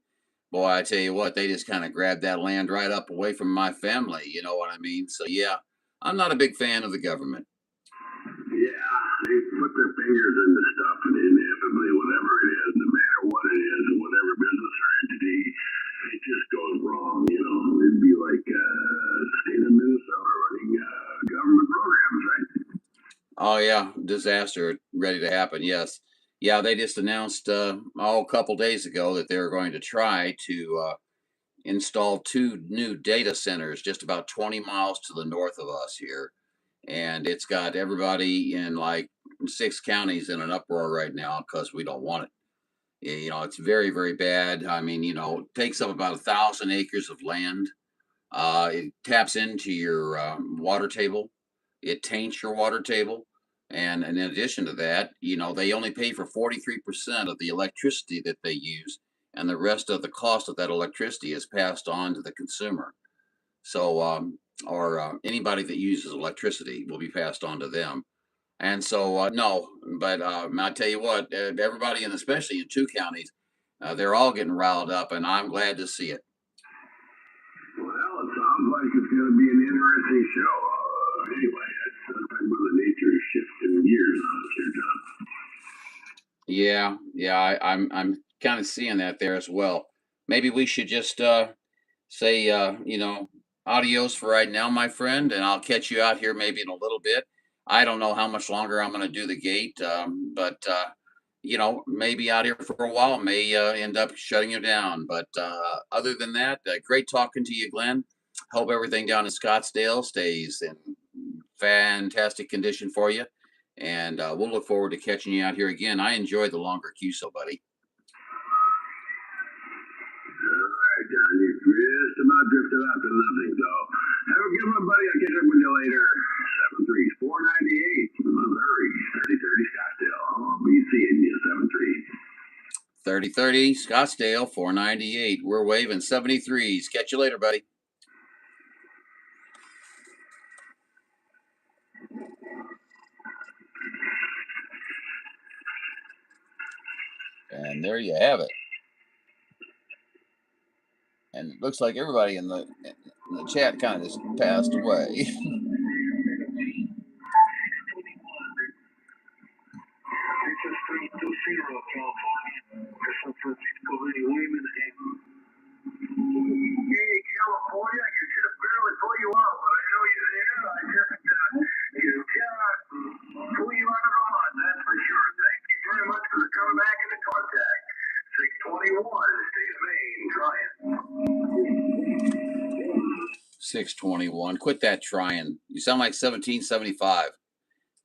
boy, I tell you what, they just kind of grabbed that land right up away from my family. You know what I mean? So yeah, I'm not a big fan of the government. Yeah, they put their fingers into stuff, and inevitably, whatever it is, no matter what it is, and whatever business or entity, it just goes wrong. It'd be like state of Minnesota running government programs, right? Oh yeah, disaster ready to happen. Yes, yeah, they just announced a couple days ago that they were going to try to install two new data centers just about 20 miles to the north of us here, and it's got everybody in like six counties in an uproar right now because we don't want it. It's very very bad. I mean, it takes up about 1,000 acres of land. It taps into your water table. It taints your water table. And in addition to that, they only pay for 43% of the electricity that they use. And the rest of the cost of that electricity is passed on to the consumer. So, or anybody that uses electricity will be passed on to them. And so, no, but I tell you what, everybody, and especially in two counties, they're all getting riled up, and I'm glad to see it. Well, it sounds like it's going to be an interesting show. Anyway, sometimes Mother Nature is shifting gears on us here, John. Yeah, I'm kind of seeing that there as well. Maybe we should just say, adios for right now, my friend, and I'll catch you out here maybe in a little bit. I don't know how much longer I'm going to do the gate, but maybe out here for a while may end up shutting you down. But other than that, great talking to you, Glenn. Hope everything down in Scottsdale stays in fantastic condition for you. And we'll look forward to catching you out here again. I enjoyed the longer QSO, buddy. All right, John, you just about drifted out to nothing. So have a good one, buddy. I'll catch up with you later. 73498, Missouri, 3030 Scottsdale. I'll be seeing you, 73. 3030 Scottsdale, 498. We're waving 73s. Catch you later, buddy. And there you have it. And it looks like everybody in the chat kind of just passed away. 621. Quit that trying. You sound like 1775.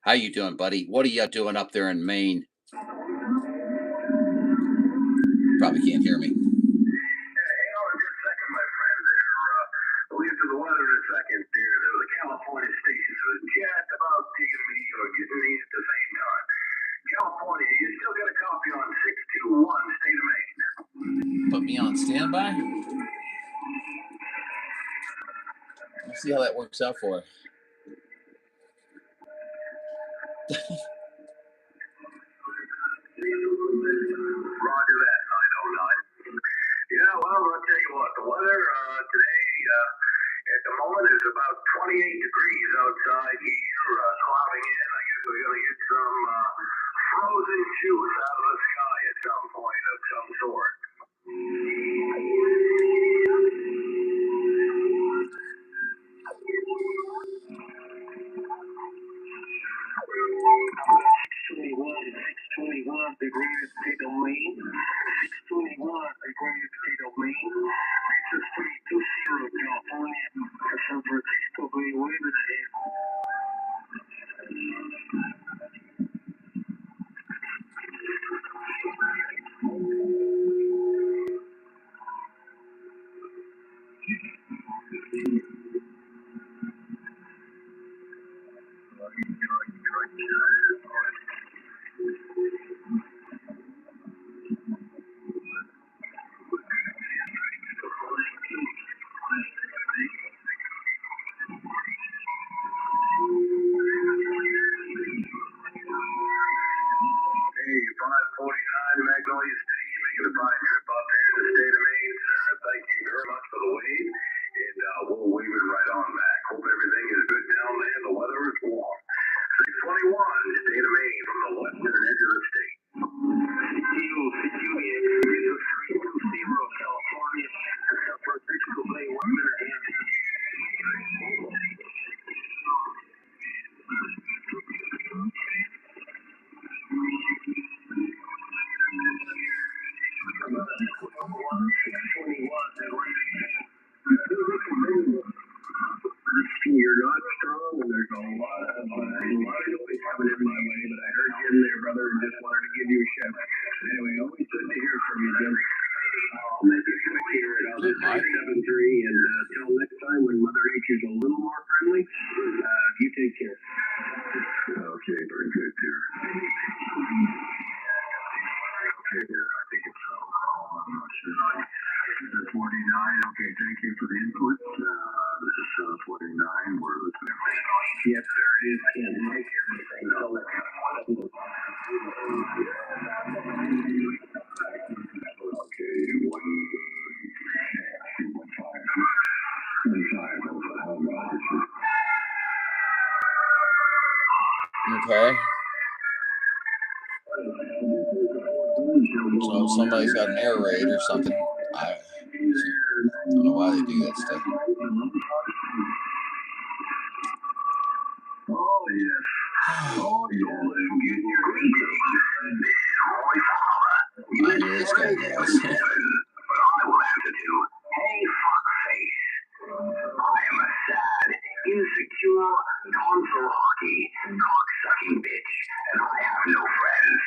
How you doing, buddy? What are you doing up there in Maine? Probably can't hear me. Hang on just a second, my friend. We'll get to the weather in a second. There was a California station that was just about digging me or getting me at the same time. California, you still got a copy on 621, state of Maine. Put me on standby. We'll see how that works out for her. Roger that, 909. Yeah, well, I'll tell you what, the weather today at the moment is about 28 degrees outside here, clouding in. I guess we're going to get some frozen juice out of the sky at some point of some sort. Degrees state of Maine. 621 degrees state of Maine. Reaches 320 California. San Francisco Bay waving ahead. You're not strong, and there's a lot of noise coming in my way, but I heard you in there, brother, and just wanted to give you a shout. Anyway, always good to hear from you, Jim. I'll make it quick here at 673, and till next time when Mother H is a little more friendly, you take care. Okay, very good, dear. Okay, dear, I think it's I'm not sure. This is 49. Okay, thank you for the input. This is 49. We're listening. Yes, sir, it is. Can't make everything. Okay, 115. Okay. So somebody's got an air raid or something. I don't know why they do that stuff. Oh, yes. Oh, I hear this guy goes. Hey, fuckface. I am a sad, insecure, tonsil hockey, cock-sucking bitch, and I have no friends.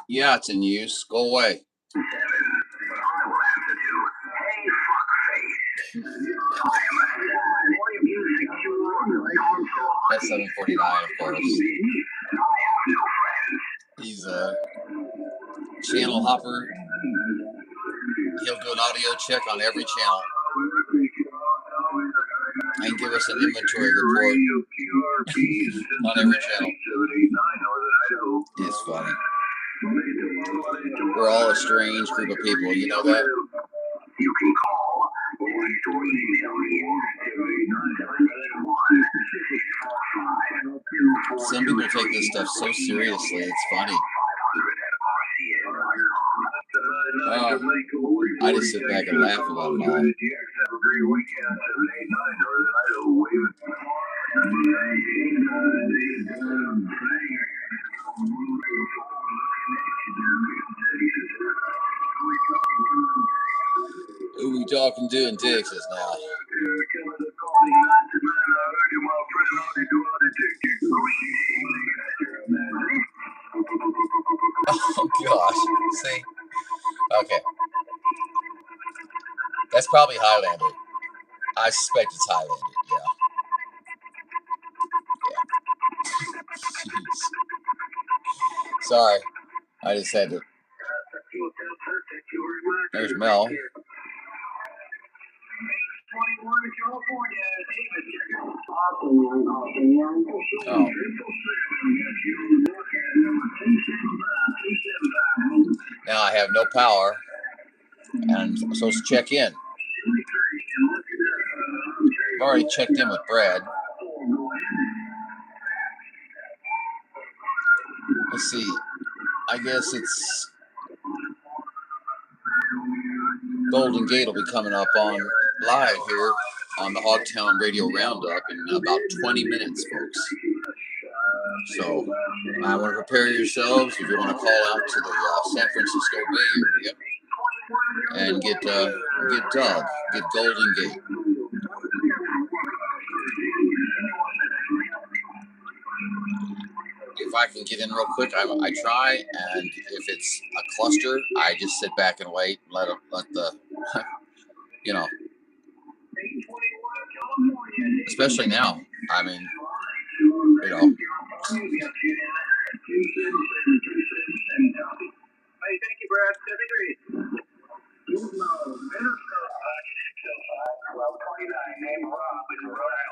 Yeah, it's in use. Go away. That's 749, of course. He's a channel hopper. He'll do an audio check on every channel and give us an inventory report on every channel. It's funny. We're all a strange group of people. You know that? You can call or email me. Some people take this stuff so seriously, it's funny. I just sit back and laugh about it all. talking to in Texas now. Oh gosh. See? Okay. That's probably Highlander. I suspect it's Highlander. Yeah. Jeez. Sorry. I just had to. There's Mel. Oh. Now I have no power, and I'm supposed to check in. I've already checked in with Brad. Let's see. I guess it's Golden Gate will be coming up on live here on the Hogtown Radio Roundup in about 20 minutes, folks. So I want to prepare yourselves if you want to call out to the San Francisco Bay Area and get Doug, get Golden Gate. If I can get in real quick, I try, and if it's a cluster, I just sit back and wait and let the, you know, especially now. I mean, you know. Hey, thank you, Brad. 73. 1229, name Rob in Rhode Island.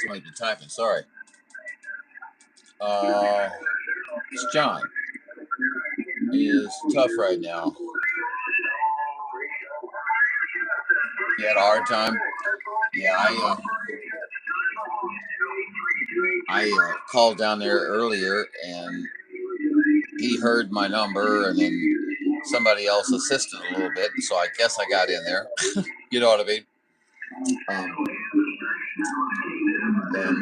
Somebody been typing. Sorry. It's John. He is tough right now. He had a hard time. Yeah, I called down there earlier, and he heard my number, and then somebody else assisted a little bit, and so I guess I got in there. You know what I mean? Then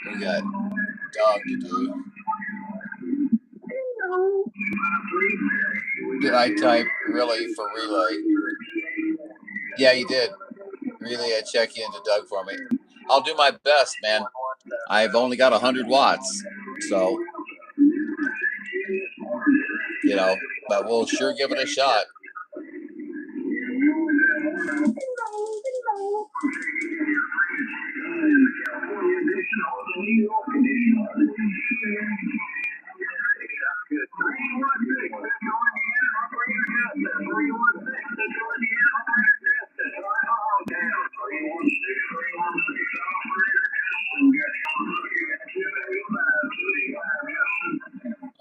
we got Doug to do. Did I type really for relay? Yeah, you did. Relay a check in to Doug for me. I'll do my best, man. I've only got 100 watts, so, you know, but we'll sure give it a shot.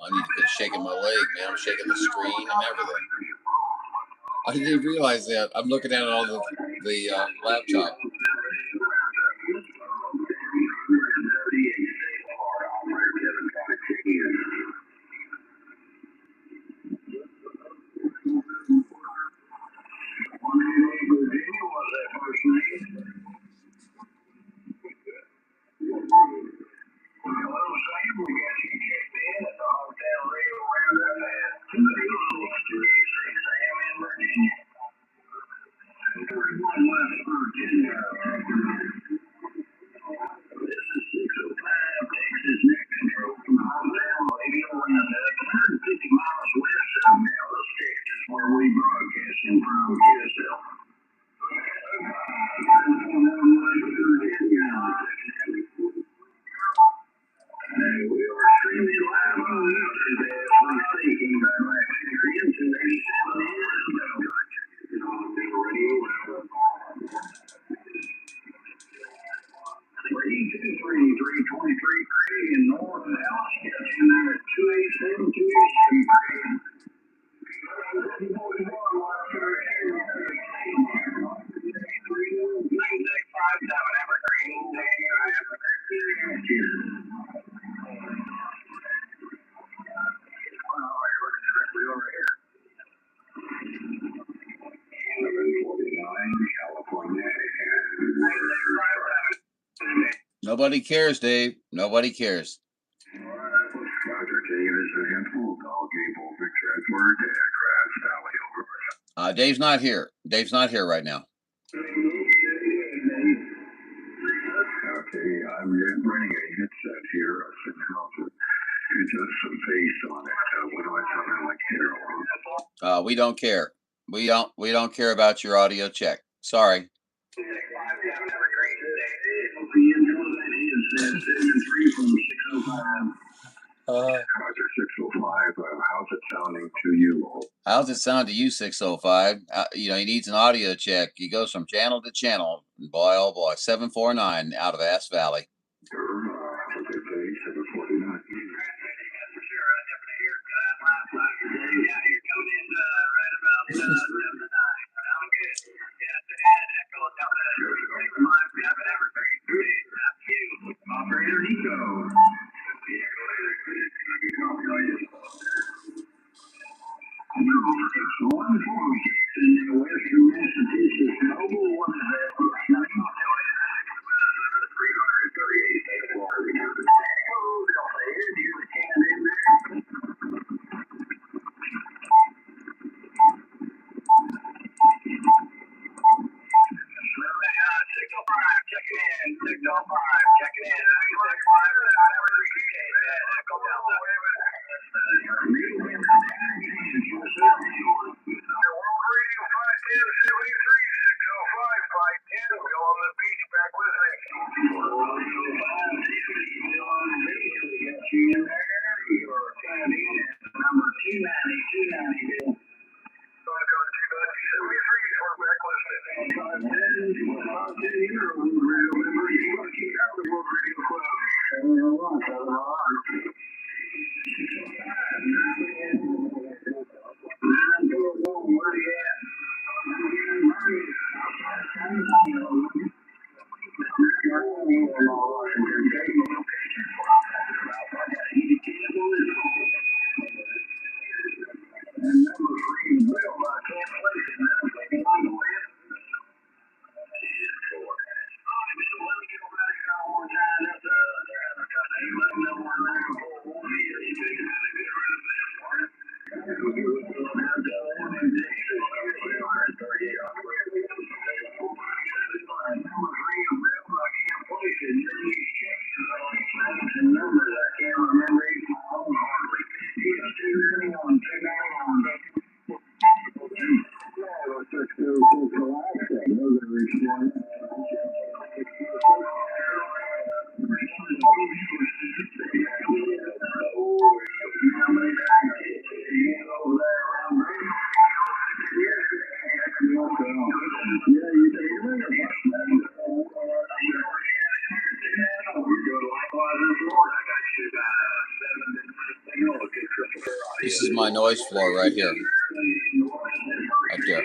I need to quit shaking my leg, man. I'm shaking the screen and everything. I didn't even realize that. I'm looking at it on the laptop. Nobody cares, Dave. Nobody cares. Dave's not here. Dave's not here right now. Okay, I'm running a headset here. I said how to adjust some face on it. What do I sound like here? We don't care. We don't care about your audio check. Sorry. Roger 605. How's it sounding to you? How's it sound to you, 605? He needs an audio check. He goes from channel to channel. Boy, oh boy, 749 out of Ass Valley. This is my noise floor right here. Right there.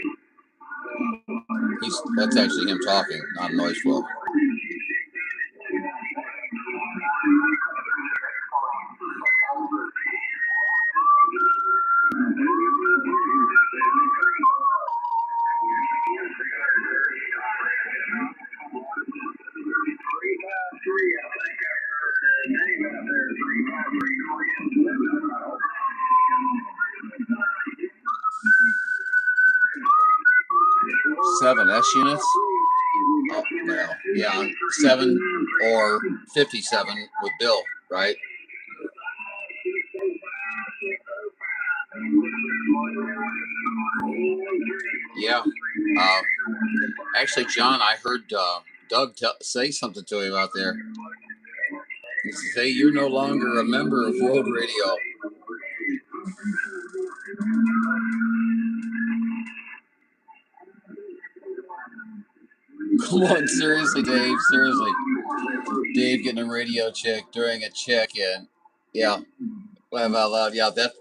That's actually him talking, not a noise floor. on S units. Oh, well, yeah, 7 or 57 with Bill, right? Yeah. Actually, John, I heard Doug say something to him out there. He says, "Hey, you're no longer a member of Road Radio." Come on, seriously, Dave. Seriously, Dave getting a radio check during a check-in. Yeah, laugh out loud. Yeah, that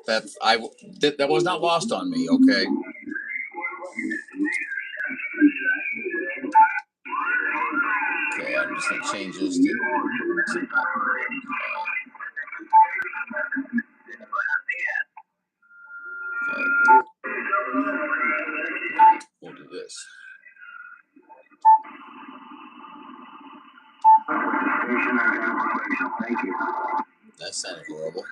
was not lost on me. Okay. Okay, I'm just gonna change this to. Okay. We'll do this. That sounded horrible.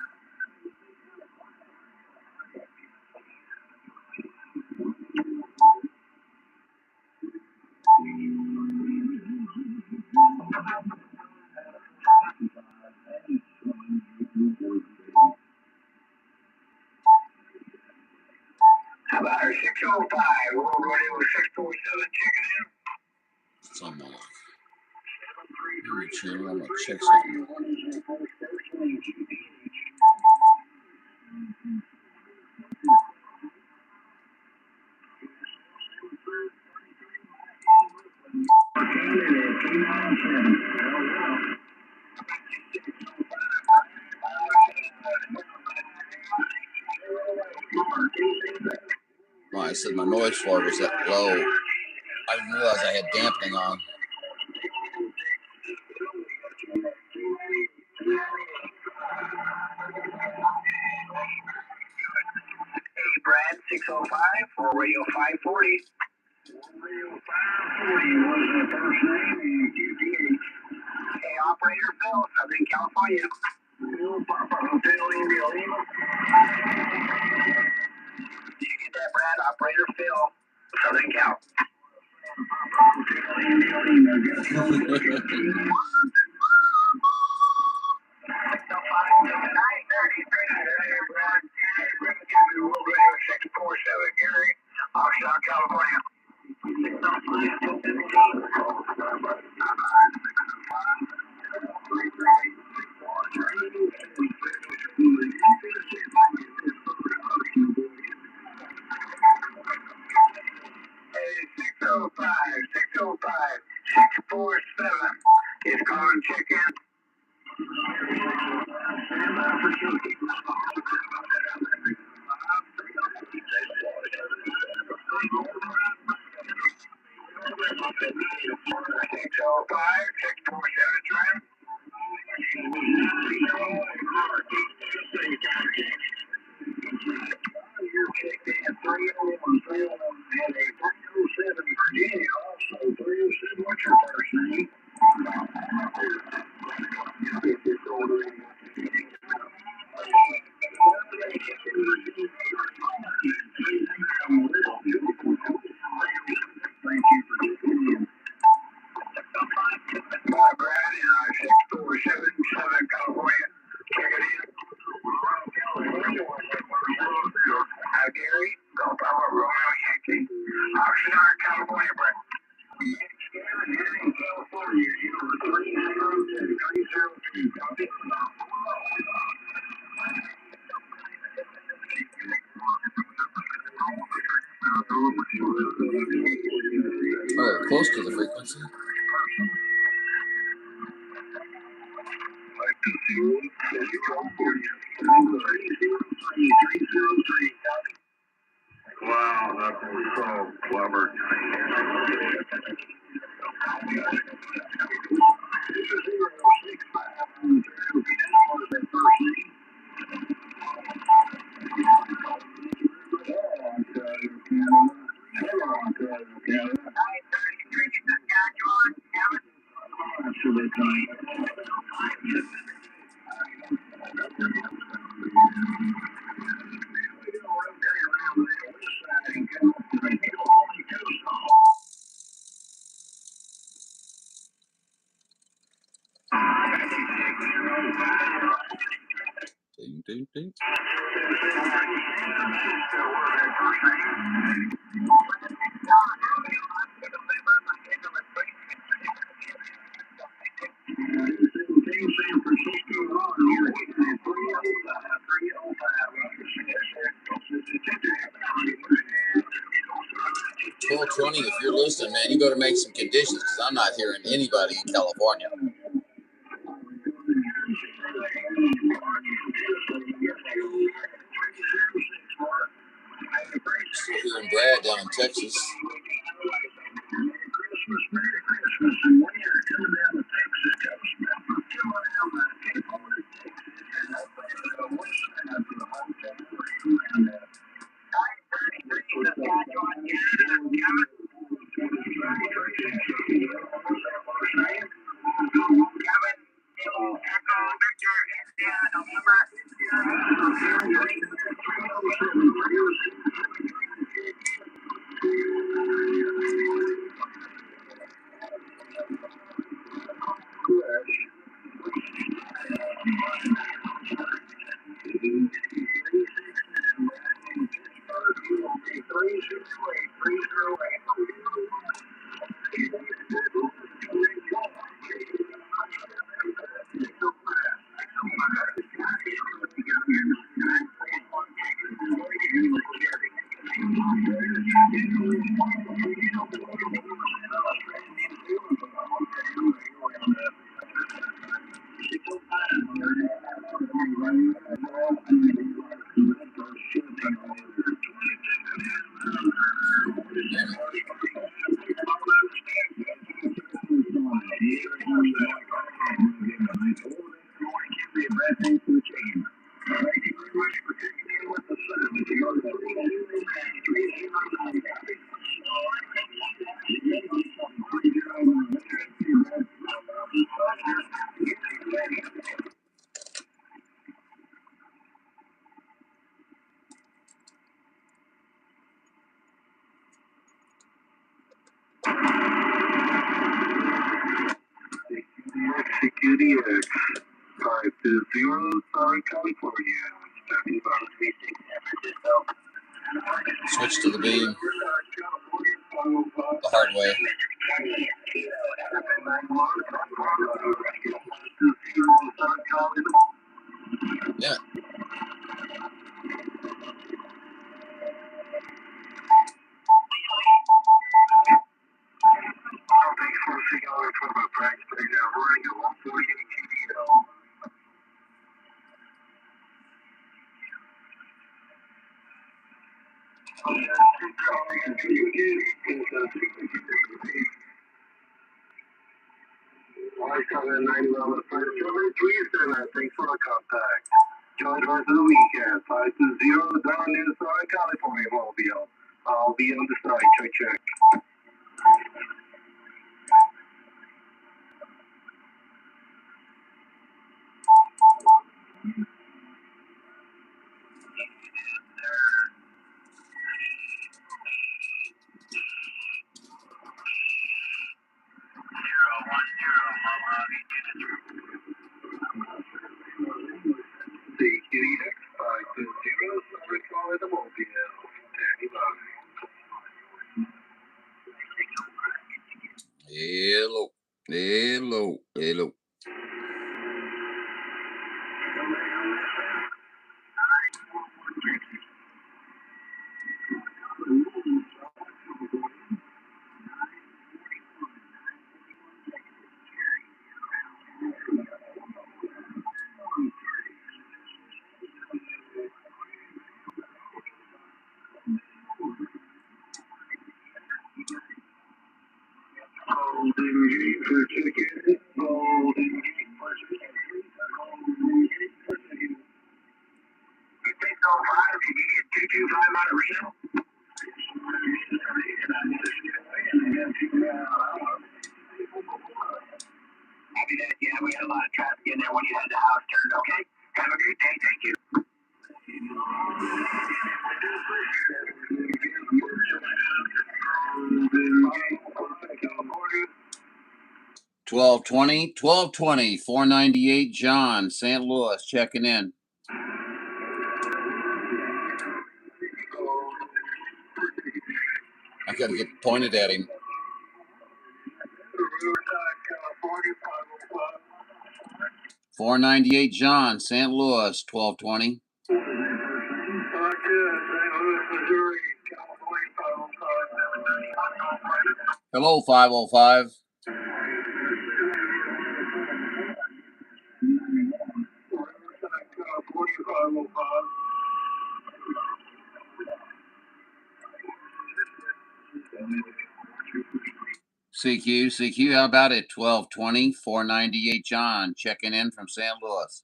How about our 605, World Radio 647, checking in? It's on my channel. I'm gonna check something. Well, I said my noise floor was that low. I didn't realize I had dampening on. Hey, Brad, 605, World Radio 540. Radio 540 was the first name in QTH. Hey, Operator Phil, Southern California. Phil, Papa Hotel, India Lima. Did you get that, Brad? Operator Phil, Southern Cal. Papa Hotel, India Lima. Gary, Oxnard, California. Hey, 605, 605, 647. It's calling check-in. Virginia, also 307. What's your first name? Thank you for tuning in. Brad, 6477 California. Check it in. Gary, go Papa Romeo Yankee. Oxnard, California, Brad. California, 302. Oh, close to the frequency. Wow, that was so clever. $12.20. If you're listening, man, you better make some conditions because I'm not hearing anybody in California. Still hearing Brad down in Texas. Security X 520, Southern California. Switch to the beam. The hard way. Yeah. Thanks for seeing our from practice right now. Running at 148 TDL. Thanks for the contact. Join the rest of the weekend. 520 down in Southern California, Mobile. I'll be on the side. Check. Hello. Hello. Hello. Yeah, we had a lot of traffic in there when you had the house turned. Okay, have a great day. Thank you. 1220, 498, John, St. Louis, checking in. I got to get pointed at him. Riverside, California, 505. 498 John, St. Louis, 1220. St. Louis, Missouri, California, 505. Hello, 505. Riverside, California, 505. CQ, how about it? 1220, 498 John, checking in from St. Louis.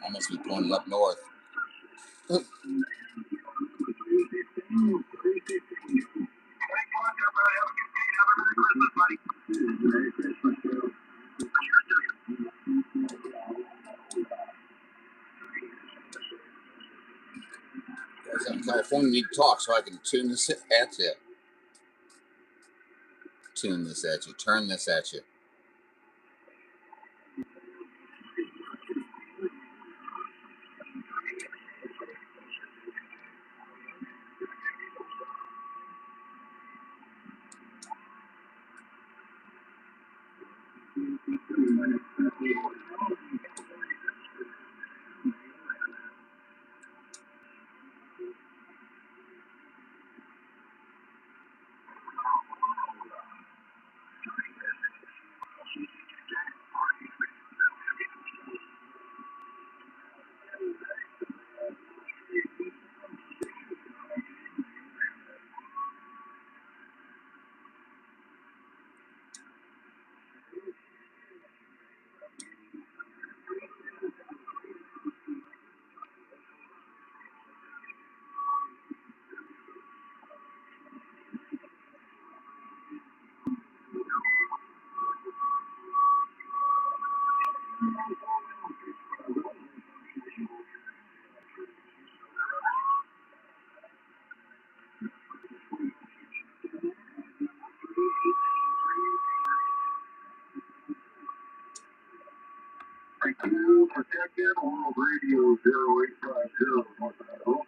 I must be pointed up north. Guys out in California need to talk so I can tune this at you. Tune this at you. Turn this at you. Thank you for checking on radio 0850.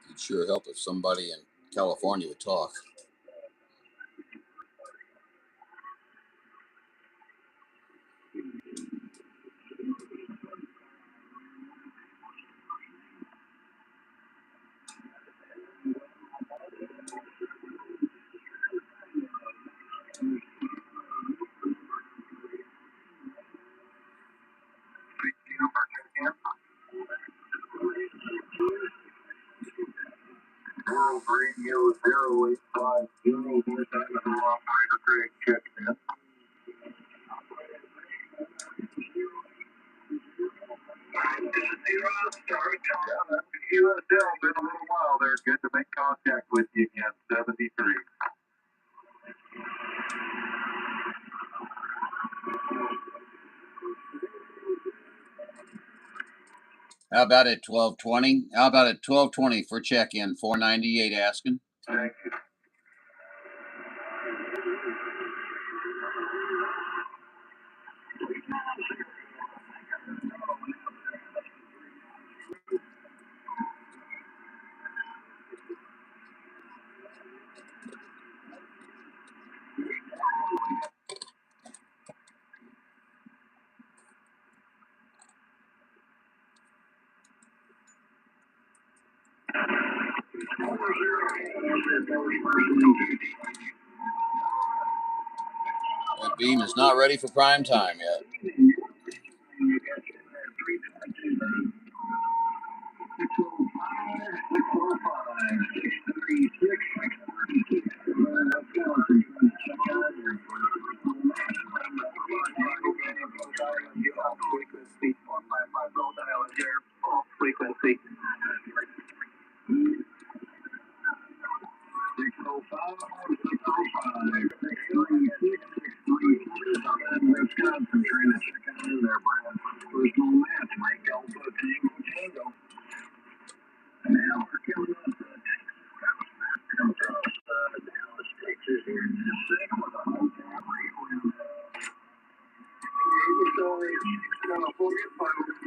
It'd sure help if somebody in California would talk. World Radio 0850. Operator Greg checking in. USL, been a little while there. Good to make contact with you again. 73. How about it, 1220? How about it, 1220 for check-in, 498 asking? Thank you. That beam is not ready for prime time yet. Frequency. Concentrate and check in there, Brad. Personal match, Mike Alpha, Tango, Tango. And now we're coming up to come across Dallas, Texas here in just a second with a home tap rewind. It's only 6:45.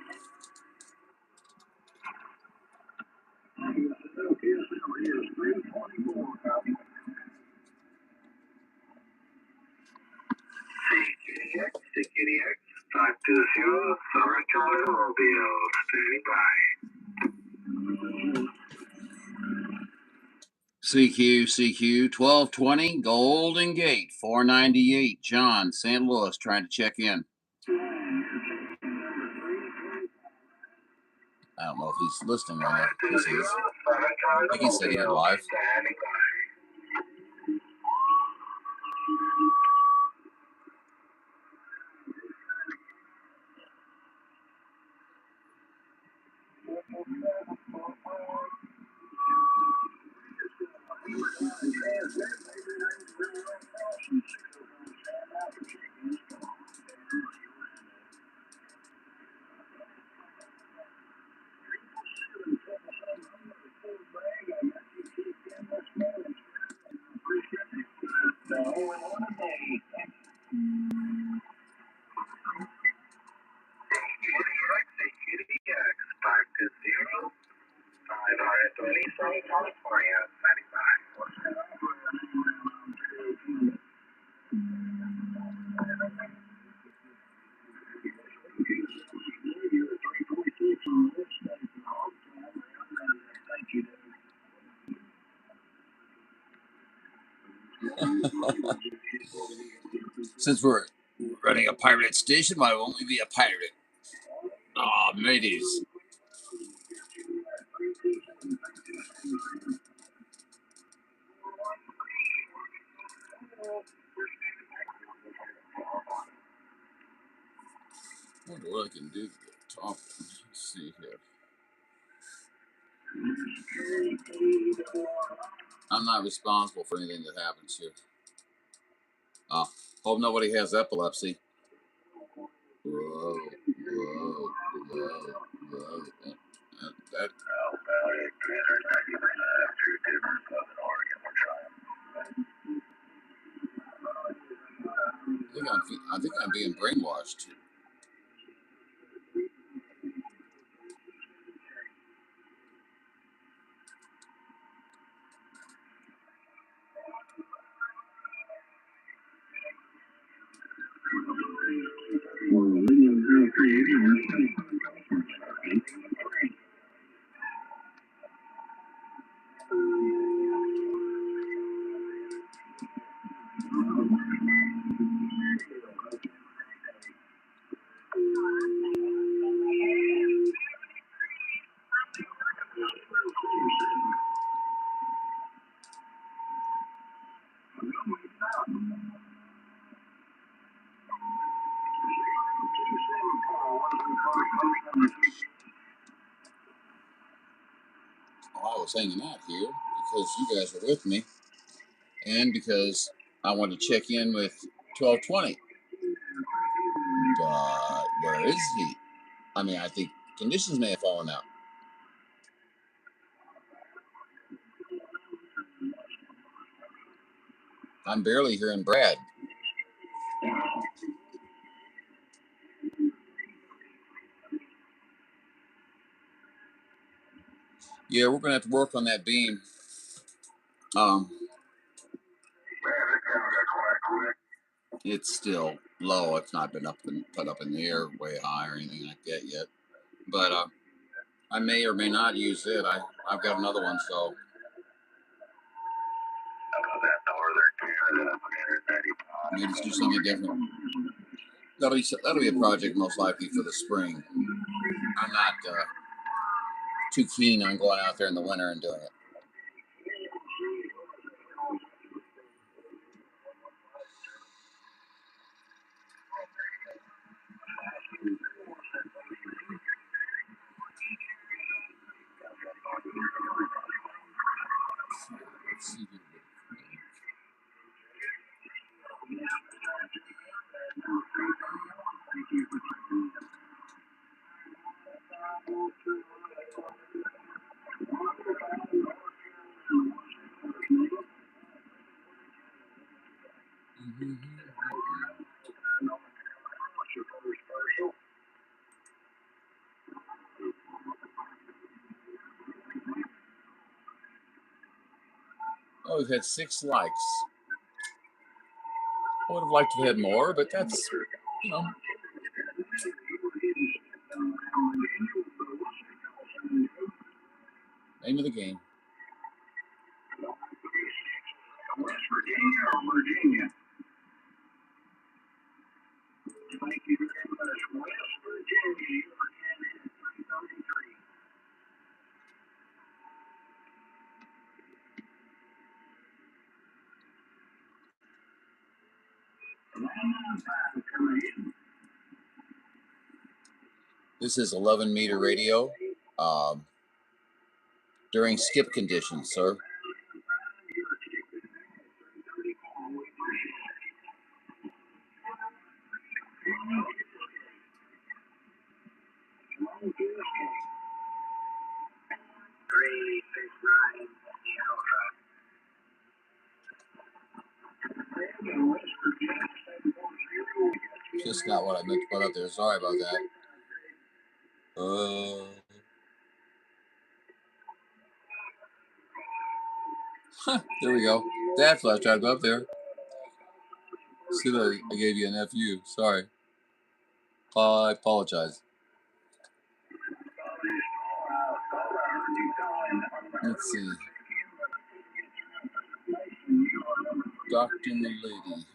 CKDX, 520, Summer Charter Mobile, standing by. CQ 1220 Golden Gate 498 John St. Louis trying to check in. I don't know if he's listening right now. Yes, he is. I think he said he had live. Since we're running a pirate station, why won't we be a pirate? Ah, oh, mateys. I wonder what I can do to the top. Let's see here. I'm not responsible for anything that happens here. Hope nobody has epilepsy. Whoa. That. I think I'm being brainwashed. I was hanging out here because you guys were with me and because I wanted to check in with 1220. But where is he? I mean, I think conditions may have fallen out. I'm barely hearing Brad. Yeah, we're gonna have to work on that beam. It's still low. It's not been put up in the air way high or anything like that yet. But I may or may not use it. I've got another one, so. Maybe just do something different. That'll be a project most likely for the spring. I'm not too keen on going out there in the winter and doing it. Oh, we've had 6 likes. I would have liked to have had more, but that's, you know, name of the game. West Virginia or Virginia? Thank you very much. West Virginia, you are 10 minutes, 3:33. This is 11-meter radio during skip conditions, sir. Just not what I meant to put up there. Sorry about that. There we go. That's what I tried to put up there. See that I gave you an FU. Sorry. I apologize. Let's see. Dr. Milady.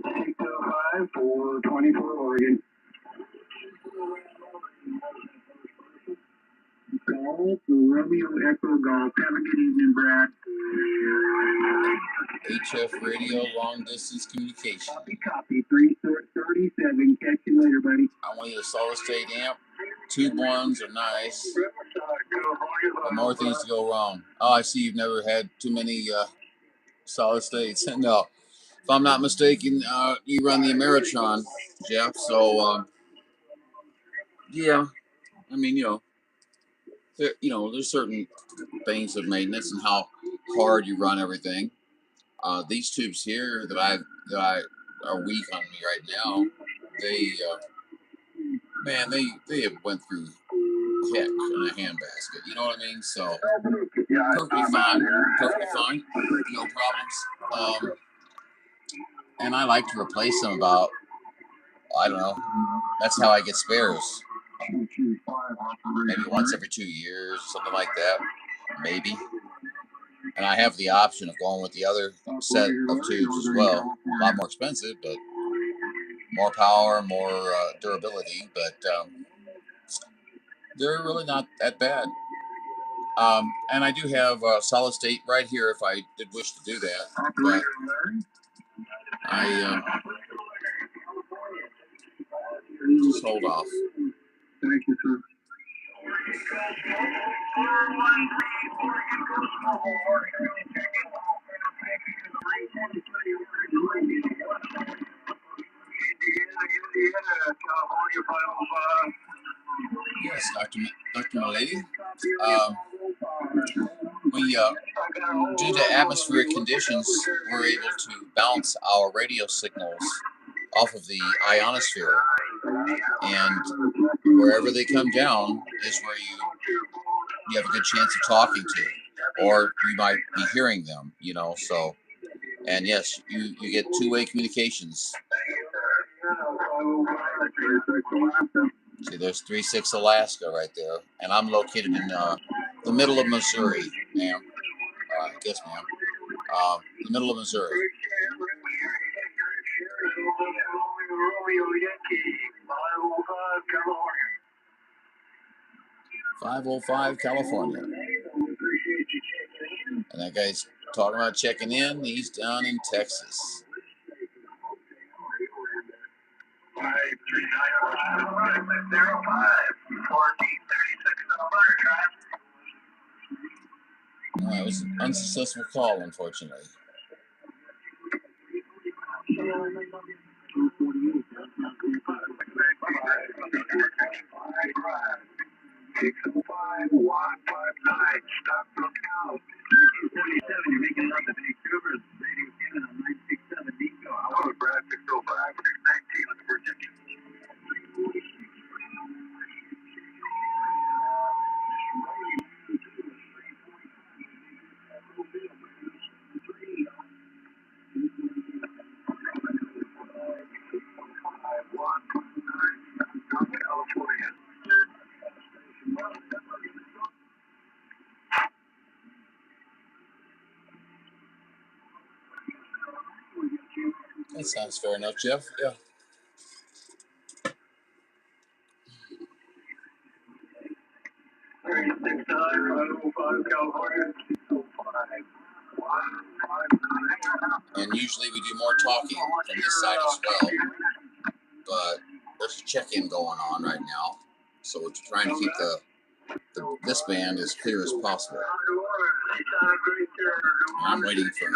605 for 24 Oregon. Golf, Romeo Echo Golf. Have a good evening, Brad. HF radio, long distance communication. Copy. 337. Catch you later, buddy. I want you a solid state amp. Tube ones are nice. But more things to go wrong. Oh, I see you've never had too many solid states. No. If I'm not mistaken, you run the Ameritron, Jeff. So, yeah. I mean, there's certain things of maintenance and how hard you run everything. These tubes here that I are weak on me right now, they have went through heck in a handbasket. You know what I mean? So perfectly fine, no problems. And I like to replace them about, I don't know. That's how I get spares. Maybe once every 2 years, something like that. Maybe. And I have the option of going with the other set of tubes as well. A lot more expensive, but more power, more durability. But they're really not that bad. And I do have solid state right here if I did wish to do that. But I just hold off. Thank you, sir. Yes, Dr. Milady. We, due to atmospheric conditions, we're able to bounce our radio signals off of the ionosphere, and wherever they come down is where you have a good chance of talking to, or you might be hearing them. So, and yes, you get two-way communications. See, there's 36 Alaska right there, and I'm located in the middle of Missouri, ma'am. Yes, ma'am. The middle of Missouri. 505 California. And that guy's talking about checking in. He's down in Texas. It was an unsuccessful call, unfortunately. That sounds fair enough, Jeff. Yeah. 369, California, 205. And usually we do more talking from this side as well, but there's a check-in going on right now, so we're trying to keep this band as clear as possible. And I'm waiting for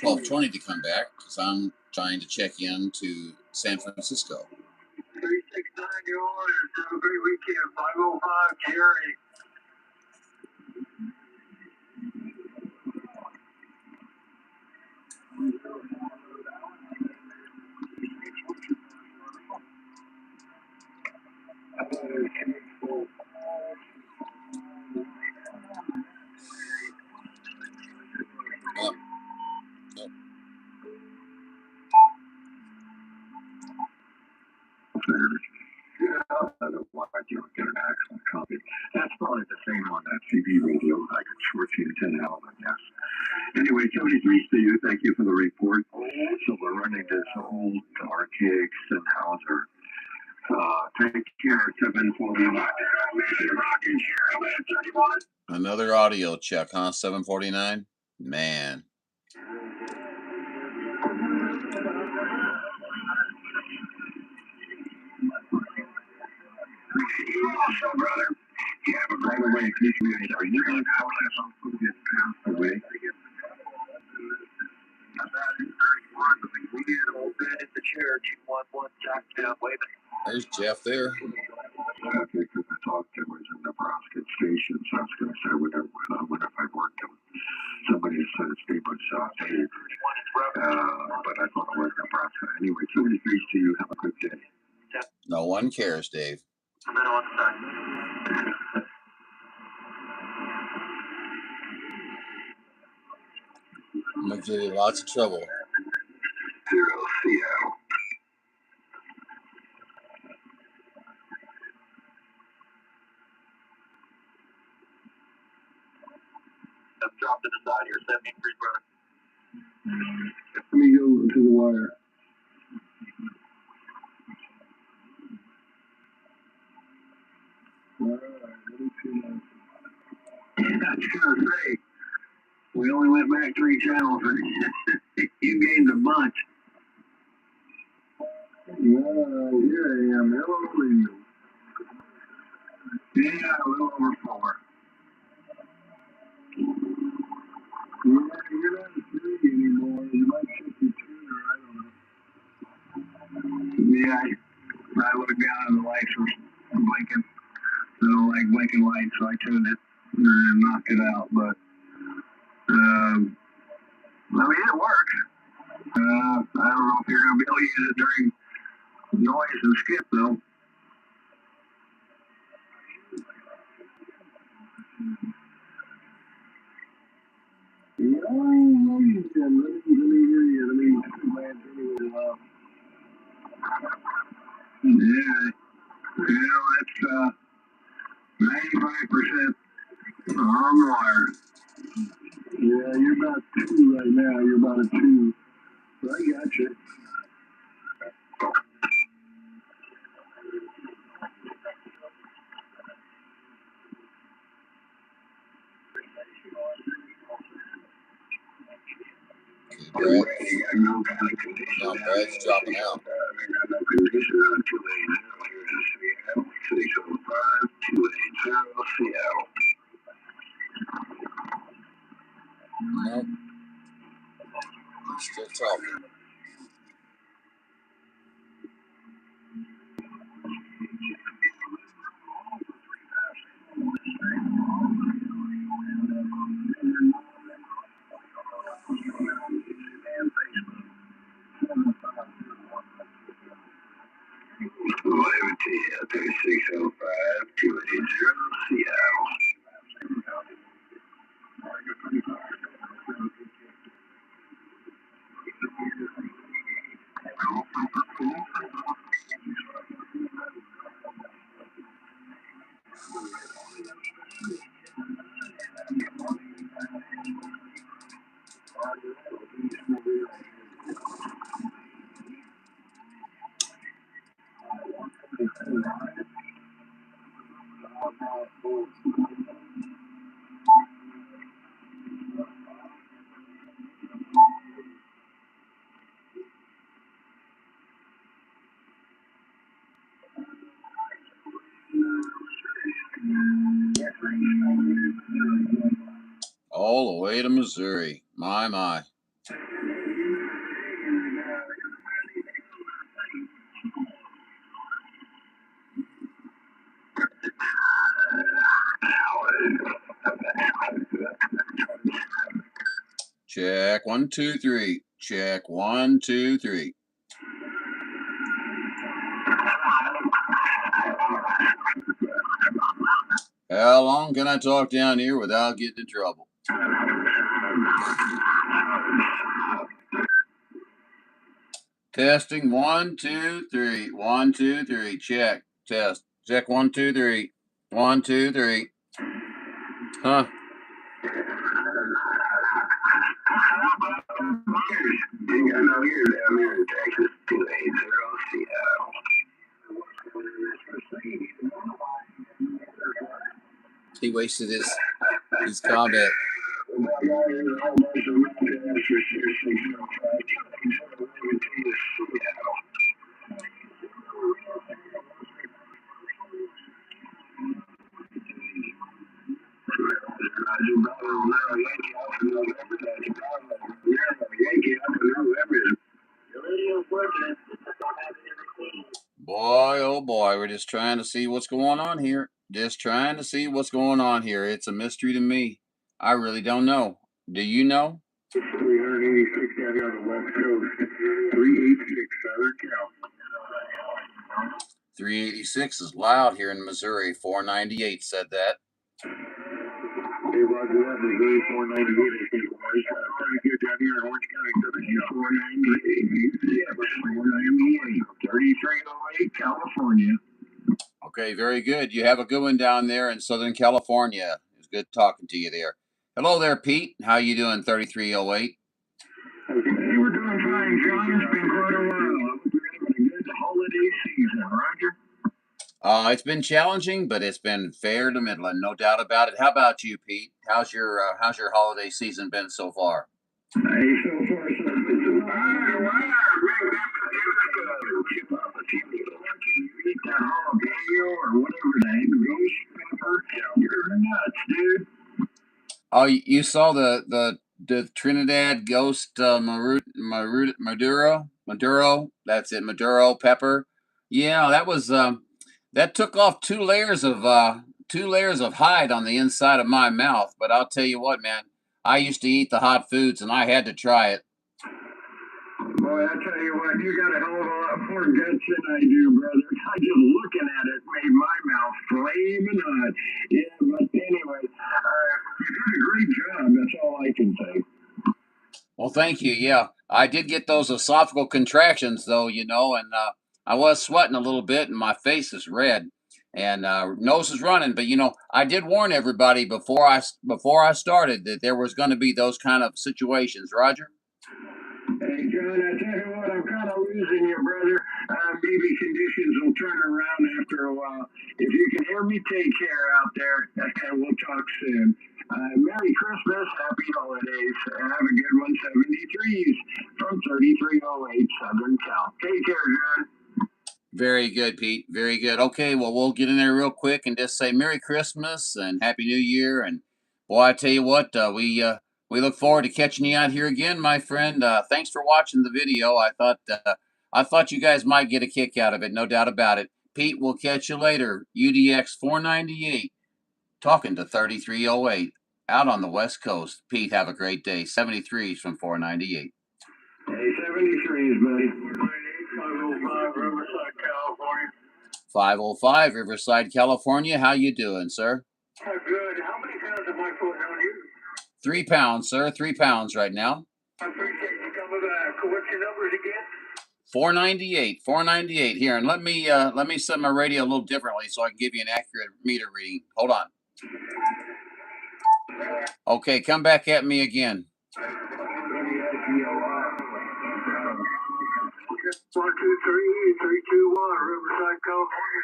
1220 to come back because I'm trying to check in to San Francisco. 369, your orders. Have a great weekend. 505, Jerry. Yep. Yep. I don't want you to get an excellent copy. That's probably the same on that CB radio. I could short you 10 element, yes. Anyway, 73 to you. Thank you for the report. So we're running this old archaic Sennheiser. Take care, 741. Another audio check, huh? 749? Man. Also, brother, yeah, but by the way, please realize, are you going to have some who gets passed away? We did old bed at the church, 1-1 Jacktown, waving. There's Jeff there. Okay, because I talked to was in Nebraska station, so I was going to say whenever I worked him. Somebody said his name was Dave, but I thought it was Nebraska. Anyway, 73 to you. Have a good day. No one cares, Dave. I'm in on the side. I'm going to give you lots of trouble. 0 Seattle. I've dropped to the side here, 73 brother. Let me go to the wire. Alright, let me see that. I was gonna say, we only went back 3 channels and you gained a bunch. Well, here I am. Hello, you. Yeah, a little over 4. Yeah, you're not a 3 anymore. You might shift your tuner, I don't know. Yeah, I looked down and the lights were blinking. So, like blinking lights, so I tuned it and knocked it out. But, I mean, it works. I don't know if you're going to be able to use it during noise and skip, though. Yeah, let me hear you. Let me see my anyway. Yeah, that's 95% on the wire. Yeah, you're about 2 right now. You're about a 2. So I got you. Brad. No, Brad's dropping out. Nope. He's still talking. All the way to Missouri. My. Check 1, 2, 3. Check 1, 2, 3. How long can I talk down here without getting in trouble? Testing 1, 2, 3. 1, 2, 3. Check. Test. Check 1, 2, 3. 1, 2, 3. Huh? He wasted his comment. Boy, oh boy, we're just trying to see what's going on here. Just trying to see what's going on here. It's a mystery to me. I really don't know. Do you know? 386 down here on the west coast. 386 Southern Cal. 386 is loud here in Missouri. 498 said that. Hey, Roger, that Missouri 498, I think it was. Pretty good down here in Orange County, Southern Cal. 498. Yeah, 498. 3308, California. Okay, very good. You have a good one down there in Southern California. It's good talking to you there. Hello there, Pete. How you doing, 3308? Hey, we're doing fine, John. It's been quite a while. We're having a good holiday season, Roger. It's been challenging, but it's been fair to Midland, no doubt about it. How about you, Pete? How's your holiday season been so far? Hey, so far, so good. Or whatever the heck goes pepper. You're nuts, dude. Oh, you saw the Trinidad Ghost Maduro. That's it, Maduro pepper. Yeah, that was that took off 2 layers of hide on the inside of my mouth. But I'll tell you what, man, I used to eat the hot foods, and I had to try it. Boy, I tell you what, you got a hell of a lot more guts than I do, brother. I just looking at it made my mouth flaming hot. Yeah, but anyway, you did a great job. That's all I can say. Well, thank you. Yeah, I did get those esophageal contractions, though, and I was sweating a little bit, and my face is red, and nose is running. But I did warn everybody before I started that there was going to be those kind of situations. Roger. Hey, John, I tell you what, I'm kind of losing you, brother. Maybe conditions will turn around after a while. If you can hear me, take care out there. We'll talk soon. Merry Christmas, happy holidays, and have a good one. 73s from 3308 Southern Cal. Take care, John. Very good, Pete. Very good. Okay, well, we'll get in there real quick and just say Merry Christmas and Happy New Year. And boy, I tell you what, we look forward to catching you out here again, my friend. Thanks for watching the video. I thought you guys might get a kick out of it, no doubt about it. Pete, we'll catch you later. UDX 498, talking to 3308 out on the West Coast. Pete, have a great day. 73s from 498. Hey, 73s, buddy. 505 Riverside, California. 505 Riverside, California. How you doing, sir? Good. How many pounds am I putting on you? 3 pounds, sir. 3 pounds right now. I appreciate you coming back. What's your numbers again? 498. 498 here, and let me set my radio a little differently so I can give you an accurate meter reading. Hold on. Okay, come back at me again. 1, 2, 3, 3, 2, 1, Riverside, California.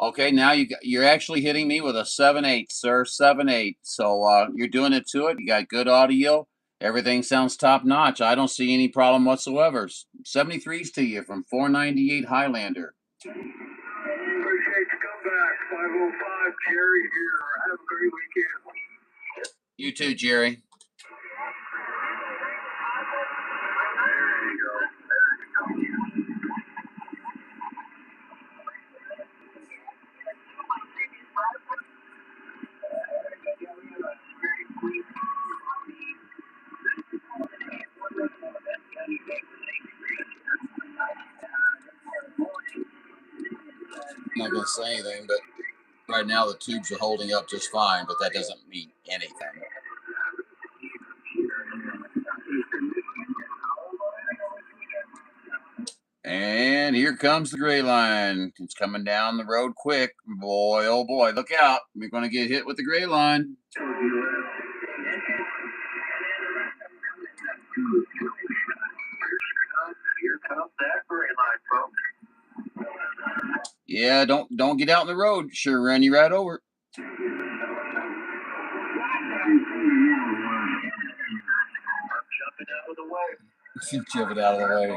Okay, now you're actually hitting me with a 7/8, sir. 7/8. So you're doing it to it. You got good audio. Everything sounds top notch. I don't see any problem whatsoever. 73s to you from 498 Highlander. Appreciate the comeback. 505 Jerry here. Have a great weekend. You too, Jerry. There you go. There you go. I'm not going to say anything, but right now the tubes are holding up just fine, but that doesn't mean anything. And here comes the gray line. It's coming down the road quick. Boy, oh boy, look out. We're going to get hit with the gray line. Here comes that gray line, folks. Yeah, don't get out in the road. Sure, run you right over. Jumping out of the way. Jumping out of the way.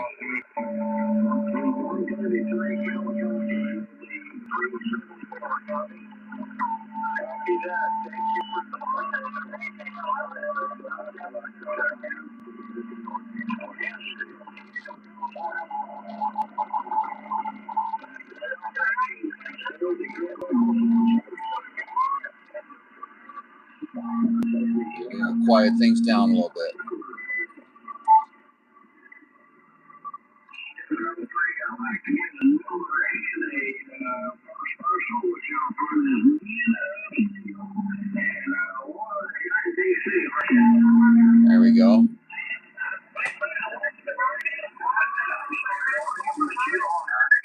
Quiet things down a little bit. There we go.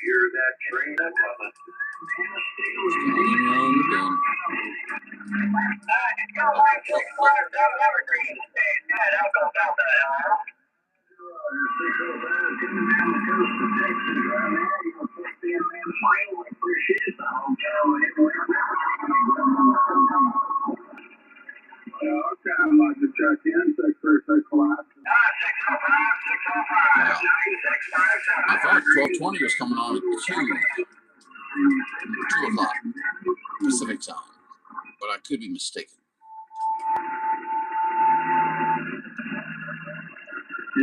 Hear that train coming. I thought 1220 was coming on at 2 o'clock Pacific time, but I could be mistaken.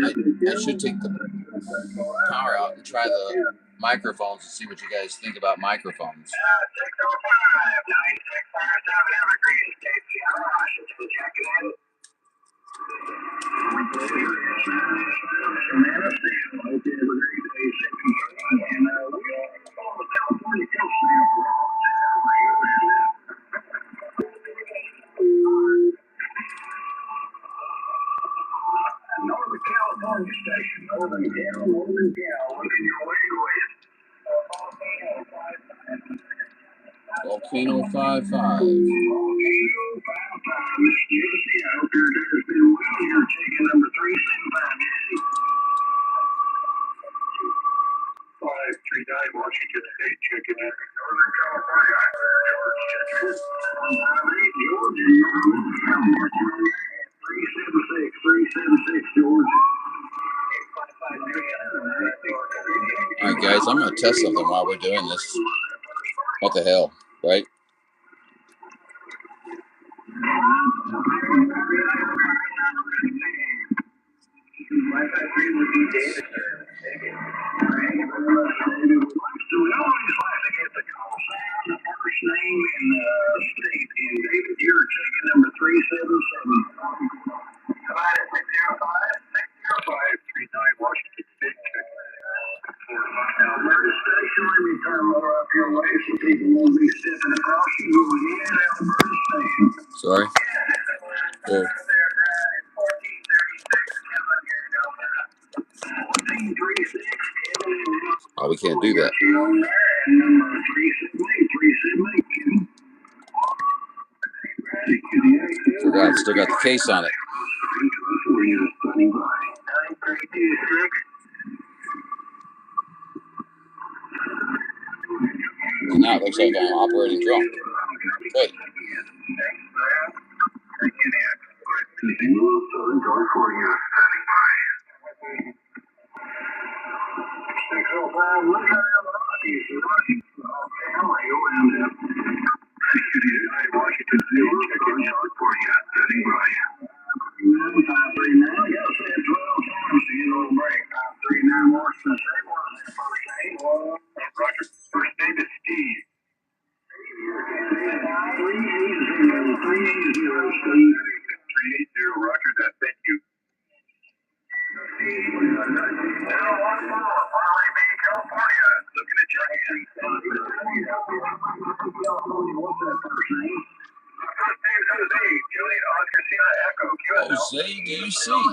I should take the power out and try the microphones and see what you guys think about microphones. 5-5. Washington State checking in. Northern California. George checking in. 376, George. All right, guys, I'm going to test something while we're doing this. What the hell, right? Sorry. Oh. Oh, we can't do that. Forgot, still got the case on it. And now it looks like I'm operating drunk. Great. First name is Steve. 380, Roger that. Thank you. California. Looking at your hand. What's that first name? First name is Jose. Juliet Oscar Sierra Echo. Jose, do you see?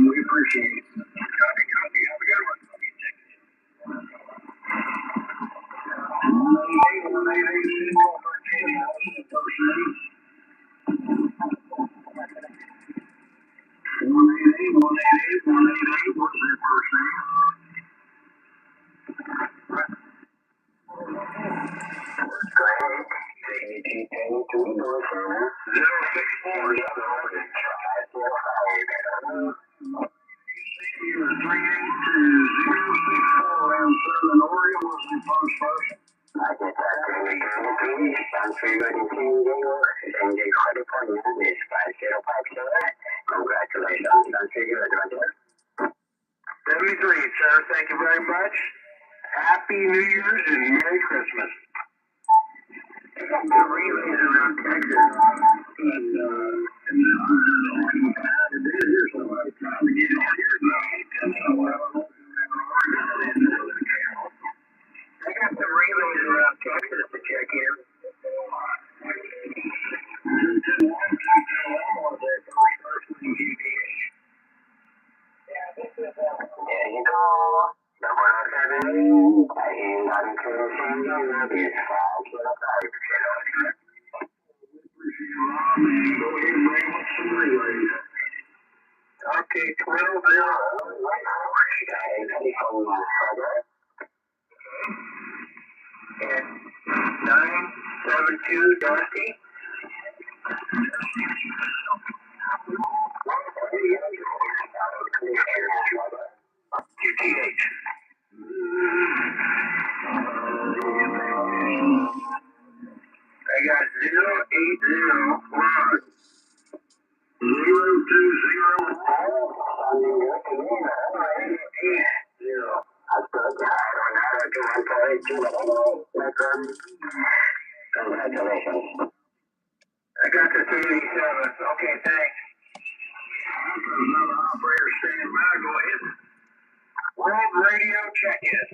We appreciate it. Copy. Have a good one. 188, what's their first name? 73, sir. Thank you very much. Happy New Year's and Merry Christmas. The relays around Texas, I got some relays around Texas to check in. Okay, 12 and 972 Dusty. QTH. I got 080 Congratulations. I got the 387. Okay, thanks. Another operator standing by. Go ahead. World Radio check-in.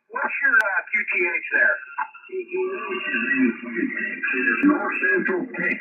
What's your QTH there? North Central Texas.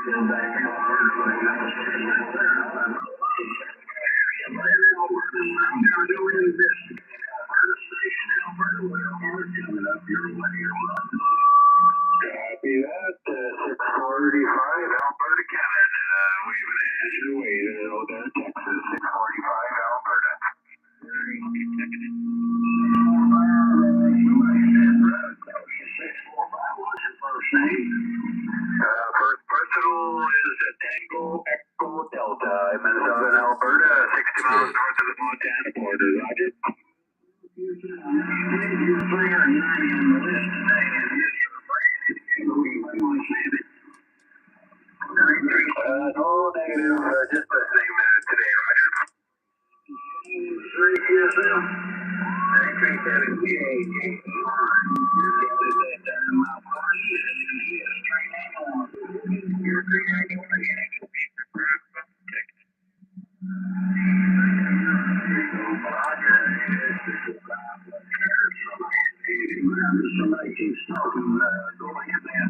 Copy that. 645 Alberta, Canada. We've been asked to wait in Odessa, Texas. 645 Alberta. What's your first name? First personal is Tango Echo Delta in Minnesota and Alberta, 60 miles north of the Montana border. Roger. You're 390 on the list today, and this is a brand new no negative, just the same today, Roger. 3 QSM. 937 You're 391 again. Somebody keeps talking, go ahead, man.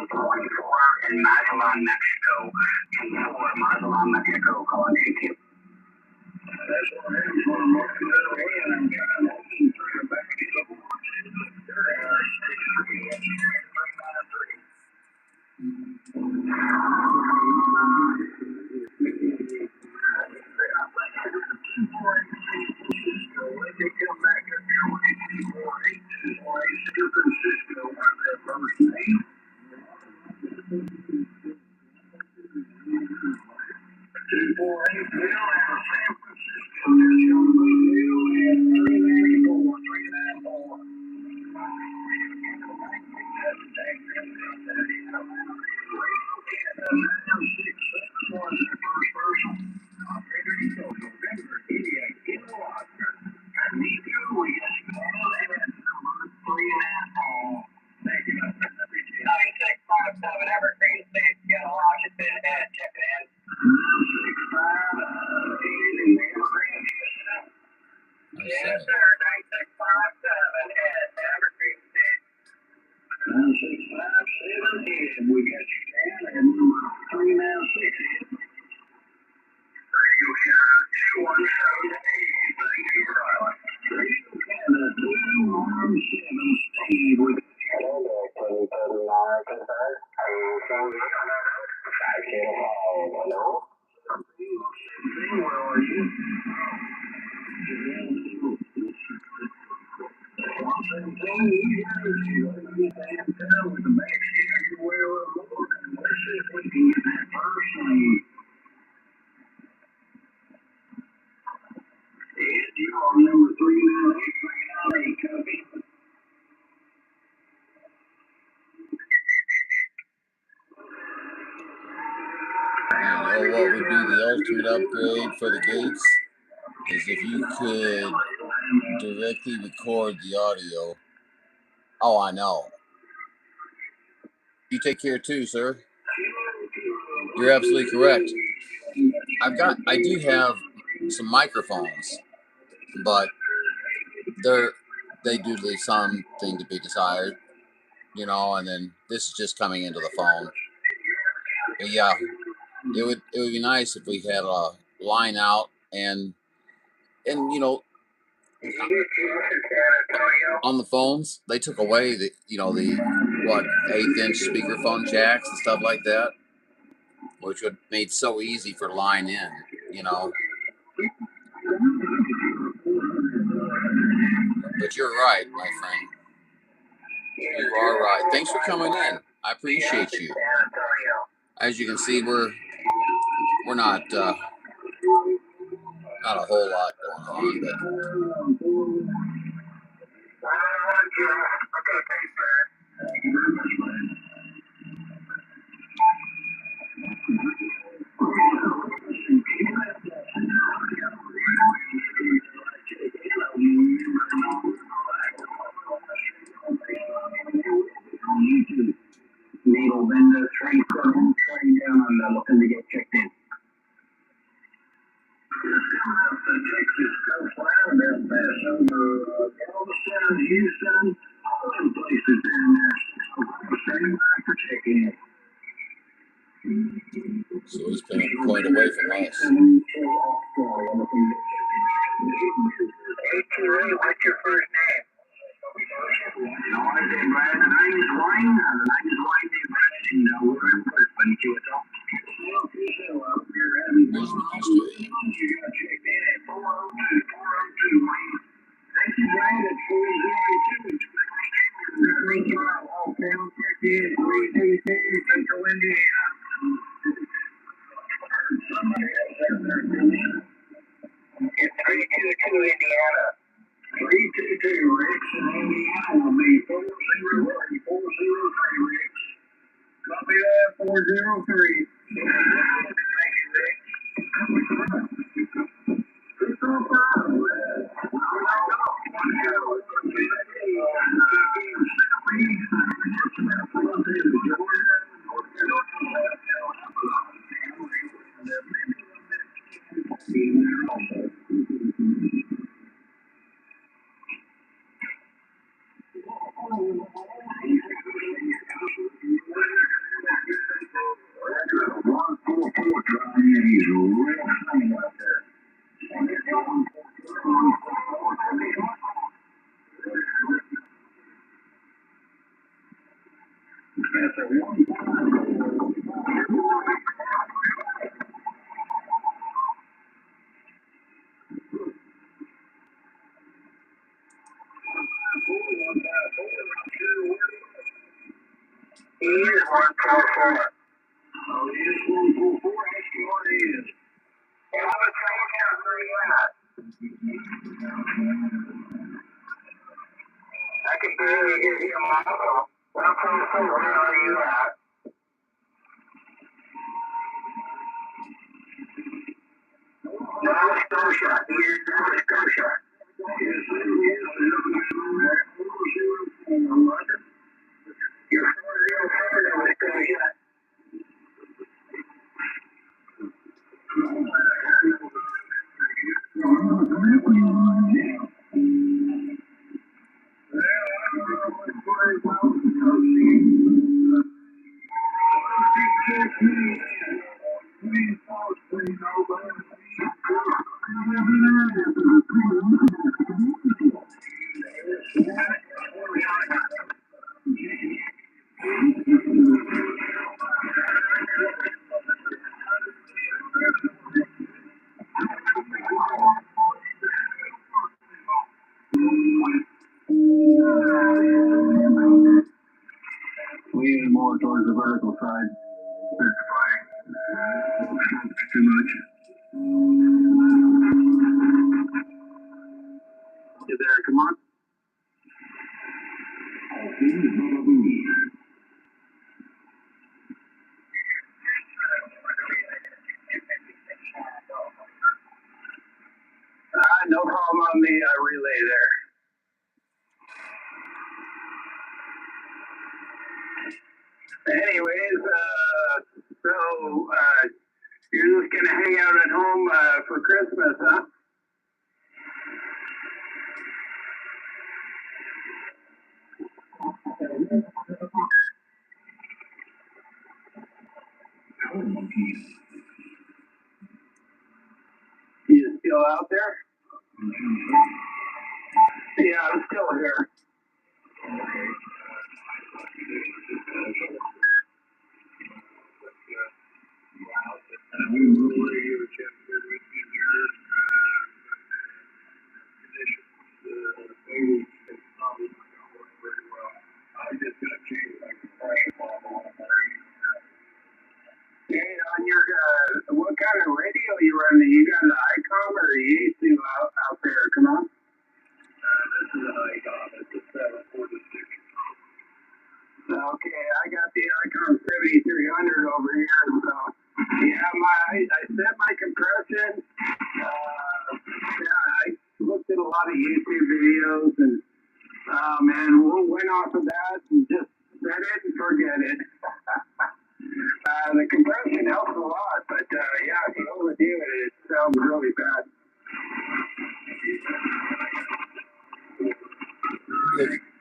Triple nickel. In Mazatlan, Mexico. 24 Mazatlan, Mexico. Calling AQ. That's what I'm going to mark it that way, and I'm trying to bring it back to the board. What would be the ultimate upgrade for the gates is if you could directly record the audio. Oh, I know. You take care too, sir. You're absolutely correct. I do have some microphones, but they do leave something to be desired, you know. And then this is just coming into the phone. But yeah, it would be nice if we had a line out and you know, on the phones they took away the 1/8 inch speakerphone jacks and stuff like that. which would made so easy for line in, you know. But you're right, my friend. You are right. Thanks for coming in. I appreciate you. As you can see, we're not a whole lot going on, but Needle Bender 37, train down and looking to get checked in. Coming up the Texas coastline, they're passing over Galveston, Houston, all them places down there. So standing by for check-in. so he's been point away from us. Hey, what's your first name? No, I said, Brad, the name is Wayne. The name is Wayne D. Brad, and we're in first, but you what's up? There's my Australia. You got checked in at 402, Wayne. Thank you, Brad, at 402. Thank you, all down, checked in, 322, Central Indiana. Somebody else there, it's 322, Indiana. 322, Rex in Indiana will be 403, Rex. Copy that, 403. Thank you, Rex. He's real funny out there. He is 144. Oh, he is 144. Ask him what it is. And I'm going to tell you where he at. I can barely hear him also. 144, where are you at? Nova Scotia. He is Nova Scotia. Yes, you're 404, Nova Scotia. Leaning more towards the vertical side. There's too much. You there, come on. No problem on the relay there. Anyways, so you're just gonna hang out at home for Christmas, huh? You still out there? Yeah, I'm still here. On your, what kind of radio you running? You got an icon or a Yaesu out there? Come on. This is an icon. It's a 746. Okay, I got the icon 7300 over here. So, yeah, I set my compression. Yeah, I looked at a lot of YouTube videos and, man, we went off of that and just set it and forget it. The compression helps a lot, but yeah, if you overdo it, it sounds really bad.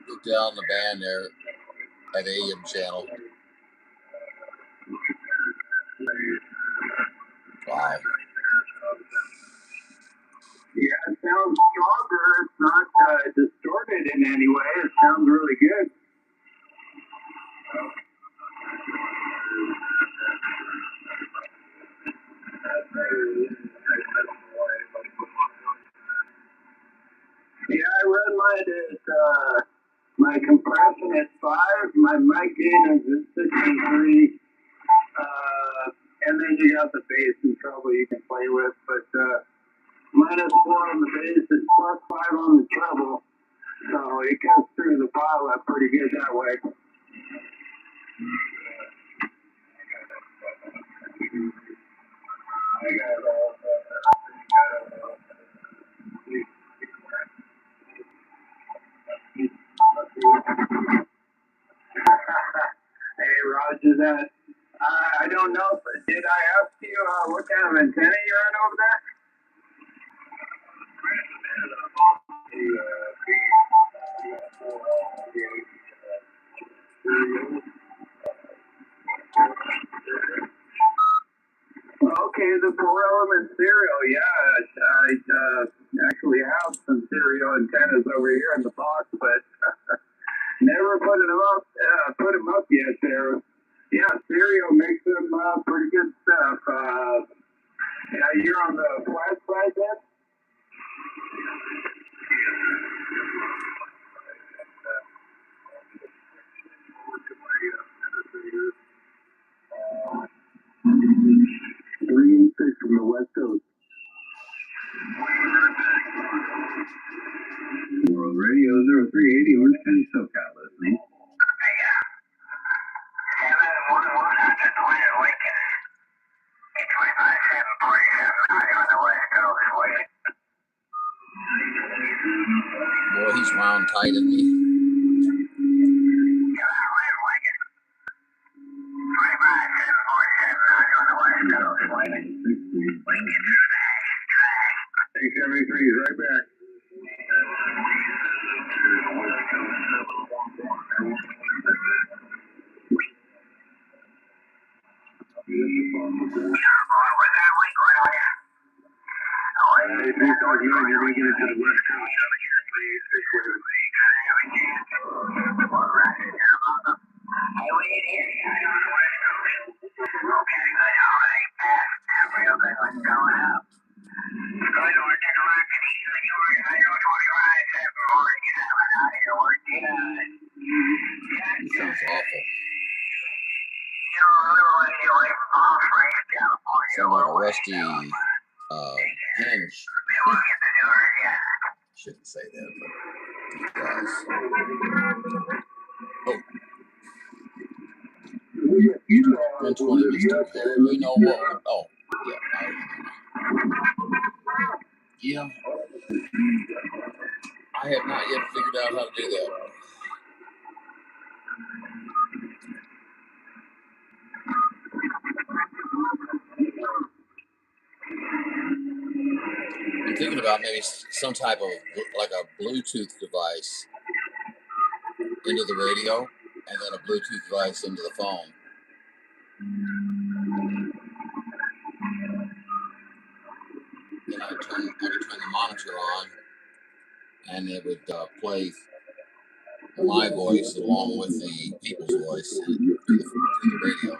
Look down the band there at AM channel. Wow. Yeah, it sounds stronger. It's not distorted in any way. It sounds really good. Yeah, I run mine at my compression at 5. My mic gain is at 63. And then you got the bass and treble you can play with. But minus 4 on the bass and plus 5 on the treble. So it cuts through the pile up pretty good that way. I got it all. Hey, Roger that. I don't know, but did I ask you what kind of antenna you run over there? Okay, the 4-element serial. Yeah, I actually have some serial antennas over here in the box, but never put them up yet. There. Yeah, stereo makes them pretty good stuff. Yeah, you're on the flat side then? Three 6 from the West Coast. World Radio 0380, Orange County, SoCal listening. Boy, he's wound tight at me. Hey, 73 is right back. Sounds awful. Sound like a rusty hinge. Shouldn't say that, but it does. Oh. 120 is too cold. We know what. Oh, yeah. I have not yet figured out how to do that. I'm thinking about maybe some type of like a Bluetooth device into the radio, and then a Bluetooth device into the phone. Then I would turn the monitor on, and it would play my voice along with the people's voice through the radio.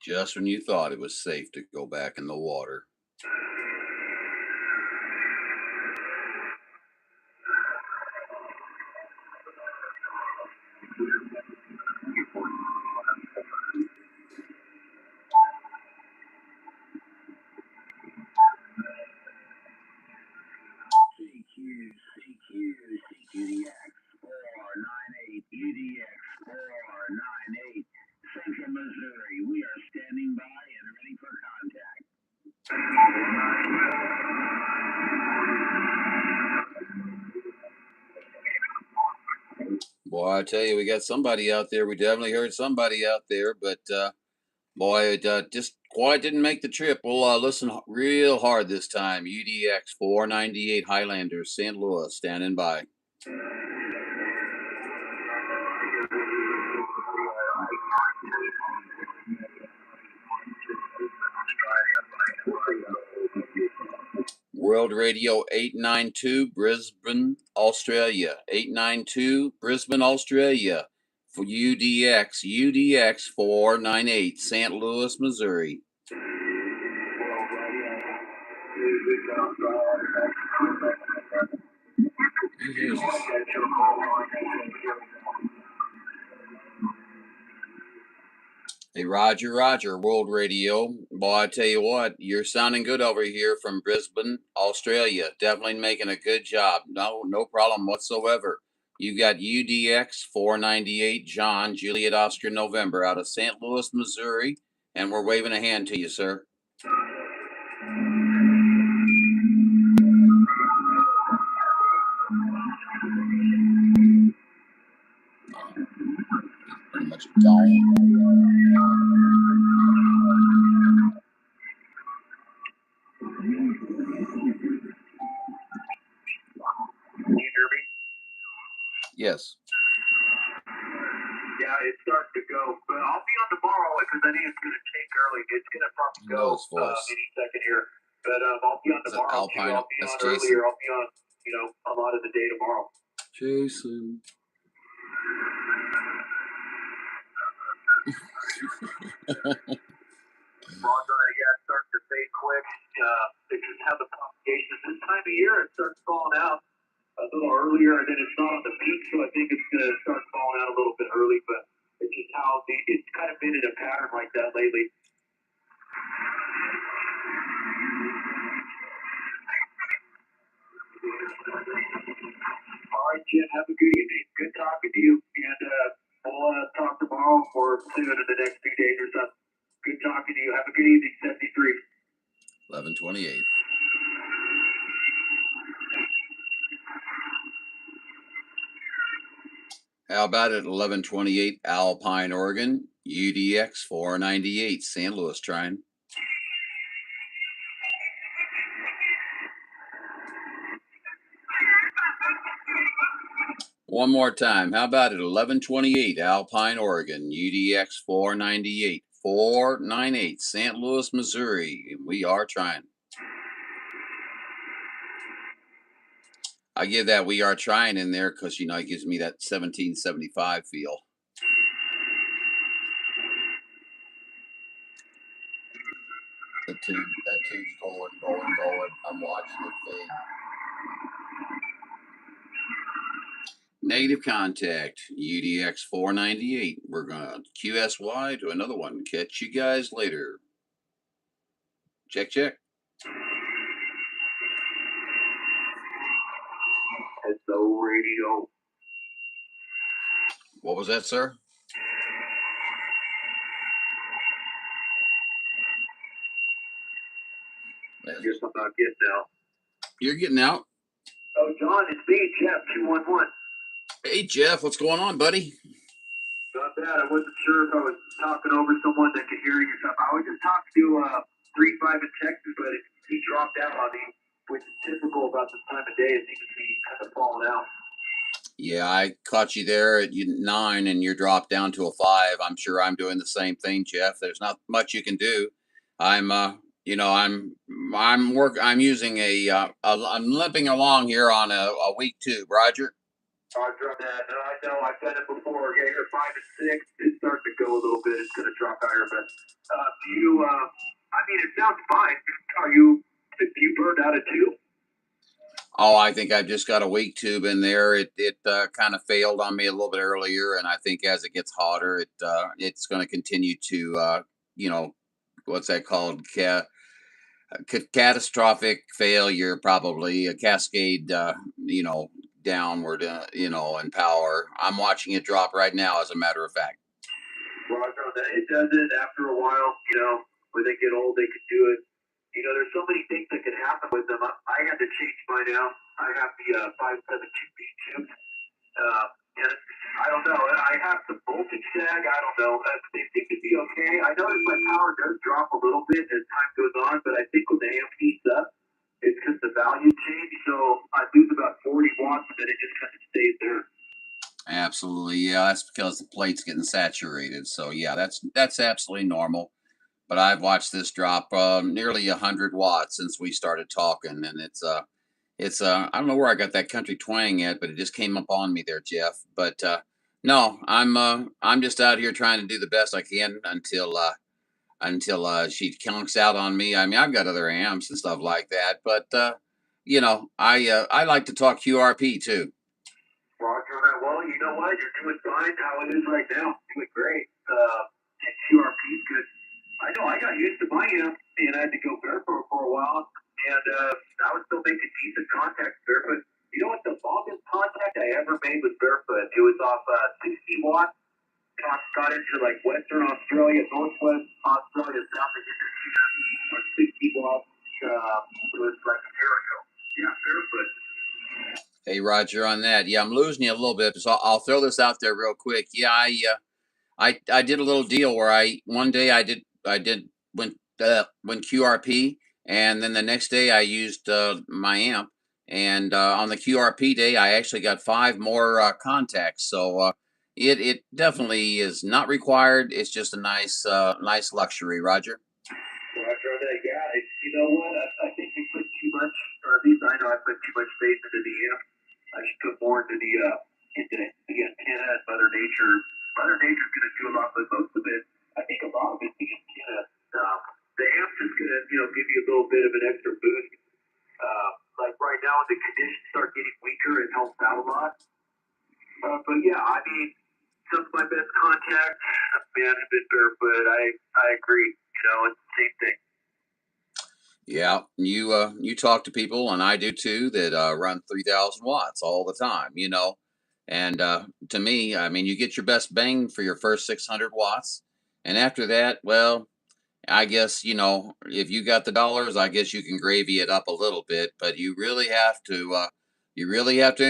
Just when you thought it was safe to go back in the water. CQ, UDX 498, Central Missouri. We are standing by and ready for contact. Boy, I tell you, we got somebody out there. We definitely heard somebody out there, but boy, it just quite didn't make the trip. We'll listen real hard this time. UDX 498 Highlander, St. Louis, standing by. World Radio 892, Brisbane, Australia. 892, Brisbane, Australia. For UDX 498, St. Louis, Missouri. Hey, Roger, Roger, World Radio. Boy, I tell you what, you're sounding good over here from Brisbane, Australia. Definitely making a good job. No problem whatsoever. You got UDX 498, John, Juliet, Oscar, November, out of St. Louis, Missouri, and we're waving a hand to you, sir. Pretty much gone. Can you hear me? Yes. Yeah, it starts to go, but I'll be on tomorrow because I think it's going to take early. It's going to probably go any second here, but I'll be on tomorrow too. I'll be on earlier. I'll be on, a lot of the day tomorrow. Jason. Yeah, it starts to fade quick. They just have the propagations. This time of year, it starts falling out a little earlier, and then it's not on the peak, so I think it's going to start falling out a little bit early, but it's just how it's kind of been in a pattern like that lately. All right, Jim, have a good evening. Good talking to you, and we'll talk tomorrow or soon in the next few days or something. Good talking to you. Have a good evening, 73. 1128. How about it, 1128 Alpine, Oregon, UDX 498, St. Louis, trying. One more time. How about it, 1128 Alpine, Oregon, UDX 498, 498, St. Louis, Missouri. We are trying. I give that "we are trying" in there because, it gives me that 1775 feel. That tube's going. I'm watching it fade. Negative contact, UDX 498. We're going to QSY to another one. Catch you guys later. Check. Hello, radio. What was that, sir? I guess I'm not getting out. You're getting out. Oh, John, it's me, Jeff, 211. Hey, Jeff, what's going on, buddy? Not bad. I wasn't sure if I was talking over someone that could hear you or something. I was just talking to 35 in Texas, but he dropped out on me, which is typical about this time of day. It seems to be kind of falling out. Yeah, I caught you there at 9 and you're dropped down to a 5. I'm sure I'm doing the same thing, Jeff. There's not much you can do. I'm using I'm limping along here on a weak tube, Roger. Roger on that. No, I know. I've done it before. Yeah, you're 5 and 6. It's starting to go a little bit. It's going to drop higher, but do you? I mean, it sounds fine. Are you? Do you burned out a tube? Oh, I think I've just got a weak tube in there. It kind of failed on me a little bit earlier, and I think as it gets hotter, it's going to continue to you know what's that called? Catastrophic failure, probably a cascade. Downward. In power. I'm watching it drop right now. As a matter of fact. Roger on that. It does it after a while. When they get old, they can do it. There's so many things that can happen with them. I had to change mine out. I have the 572B tube. And I don't know. I have some voltage sag. I don't know. They seem to be okay. I notice my power does drop a little bit as time goes on, but I think when the amp heats up, it's because the value change. So I lose about 40 watts, and then it just kind of stays there. Absolutely, yeah. That's because the plate's getting saturated. So yeah, that's absolutely normal. But I've watched this drop nearly 100 watts since we started talking, and it's I don't know where I got that country twang at, but it just came up on me there, Jeff. But no, I'm just out here trying to do the best I can until she conks out on me. I mean, I've got other amps and stuff like that, but I like to talk QRP too. Roger that. Well, you know what? You're doing fine how it is right now. Doing great. And QRP is good. I know I got used to my amp and I had to go barefoot for a while, and I was still making decent contacts barefoot. You know what? The longest contact I ever made was barefoot. It was off 60 watts. Got into like Western Australia, Northwest Australia, South Indonesia, or 60 watts. It was like a year ago. Yeah, barefoot. Hey, Roger, on that. Yeah, I'm losing you a little bit, so I'll throw this out there real quick. Yeah, I did a little deal where I one day I did went QRP, and then the next day I used my amp, and on the QRP day I actually got five more contacts. So it definitely is not required. It's just a nice luxury, Roger. Roger that. Yeah, you know what? I think we put too much, or at least I know I put too much faith into the amp. I should put more into the antenna and Mother Nature. Mother Nature's going to do a lot, but most of it, I think a lot of it's the antenna. The amp's just going to, give you a little bit of an extra boost. Like right now, the conditions start getting weaker, it helps out a lot. But yeah, I mean, some of my best contacts, man, have been barefoot. I agree. It's the same thing. Yeah, you talk to people, and I do too, that run 3,000 watts all the time. And to me, I mean, you get your best bang for your first 600 watts, and after that, well, I guess if you got the dollars, I guess you can gravy it up a little bit, but you really have to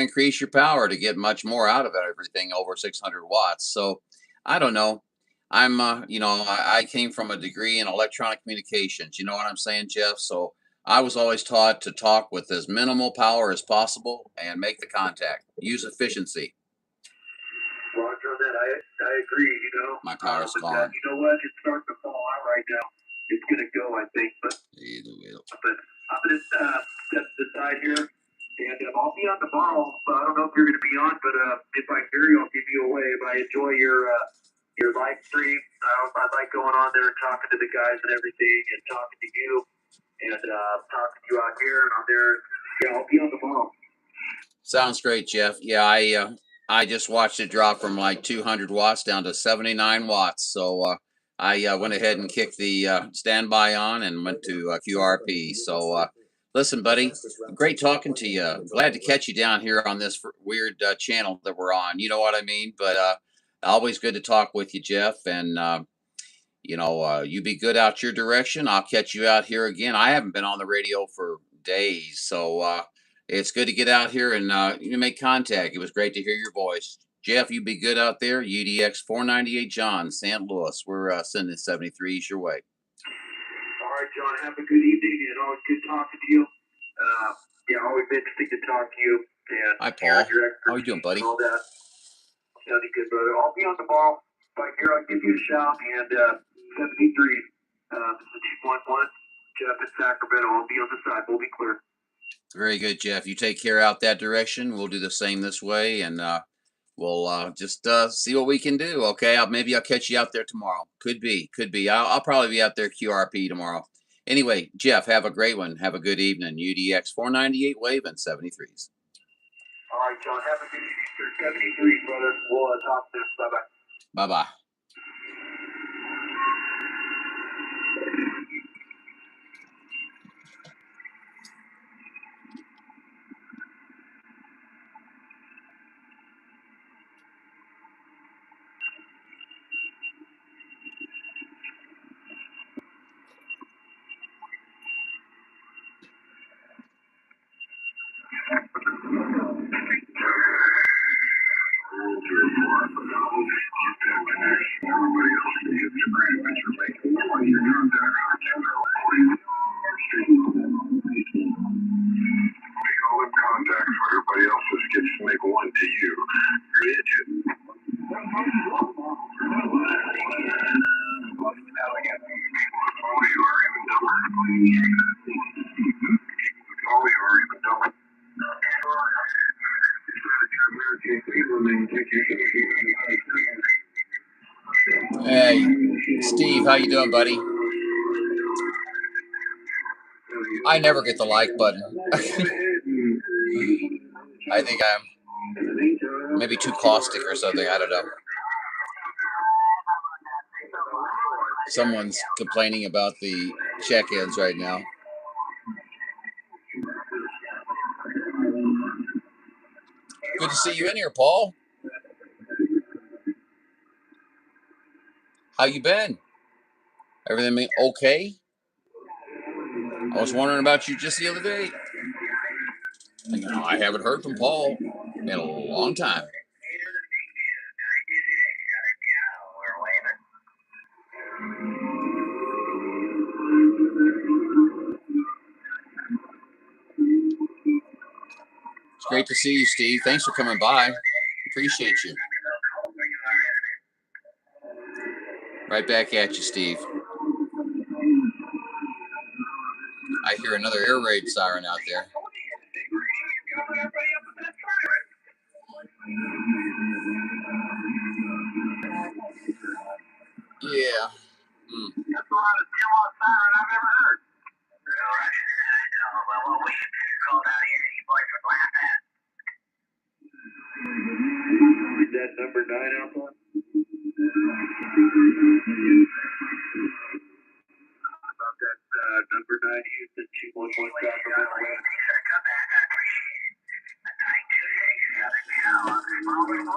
increase your power to get much more out of everything over 600 watts. So I don't know. I came from a degree in electronic communications. You know what I'm saying, Jeff? So I was always taught to talk with as minimal power as possible and make the contact. Use efficiency. Roger on that. I agree. My power's But gone. you know what? It's starting to fall out right now. It's gonna go, I think. But I'm gonna step to the side here, and I'll be on tomorrow. I don't know if you're gonna be on, but if I hear you, I'll give you a wave. I enjoy your live stream. I like going on there and talking to the guys and everything, and talking to you, and talking to you out here and on there. Yeah, I'll be on tomorrow. Sounds great, Jeff. Yeah, I just watched it drop from like 200 watts down to 79 watts. So I went ahead and kicked the standby on and went to QRP. So listen, buddy, great talking to you. Glad to catch you down here on this weird channel that we're on. You know what I mean? But always good to talk with you, Jeff. And you be good out your direction. I'll catch you out here again. I haven't been on the radio for days, so it's good to get out here and make contact. It was great to hear your voice, Jeff. You be good out there. UDX 498 John, St. Louis. We're sending 73s your way. All right, John. Have a good evening, and always good talking to you. Yeah, always interesting to talk to you. And hi, Paul. How you doing, buddy? All that. Sounding good, brother. I'll be on the ball. Right here, I'll give you a shout. And 73, this is 211. Jeff in Sacramento. I'll be on the side. We'll be clear. Very good, Jeff. You take care out that direction. We'll do the same this way, and we'll just see what we can do. Okay, maybe I'll catch you out there tomorrow. Could be, could be. I'll probably be out there QRP tomorrow. Anyway, Jeff, have a great one. Have a good evening. UDX 498 wave and 73s. All right, John. Have a good evening, 73, brother. We'll talk soon. Bye-bye. Bye-bye. Contact for everybody else just gets to make one to you. You're an idiot. All you are even dumber. All you are even dumber. Hey, Steve, how you doing, buddy? I never get the like button. I think I'm maybe too caustic or something. I don't know. Someone's complaining about the check-ins right now. Good to see you in here, Paul. How you been? Everything okay? I was wondering about you just the other day. I haven't heard from Paul in a long time. It's great to see you, Steve. Thanks for coming by. Appreciate you. Right back at you, Steve. I hear another air raid siren out there. Yeah. That's the loudest siren I've ever heard. Well, we called out here. You boys would laugh at. Is that number 9 out there? About that number 9 Houston 211 Sacramento. Come back, I appreciate it. 926 Southern Cal, Mobile.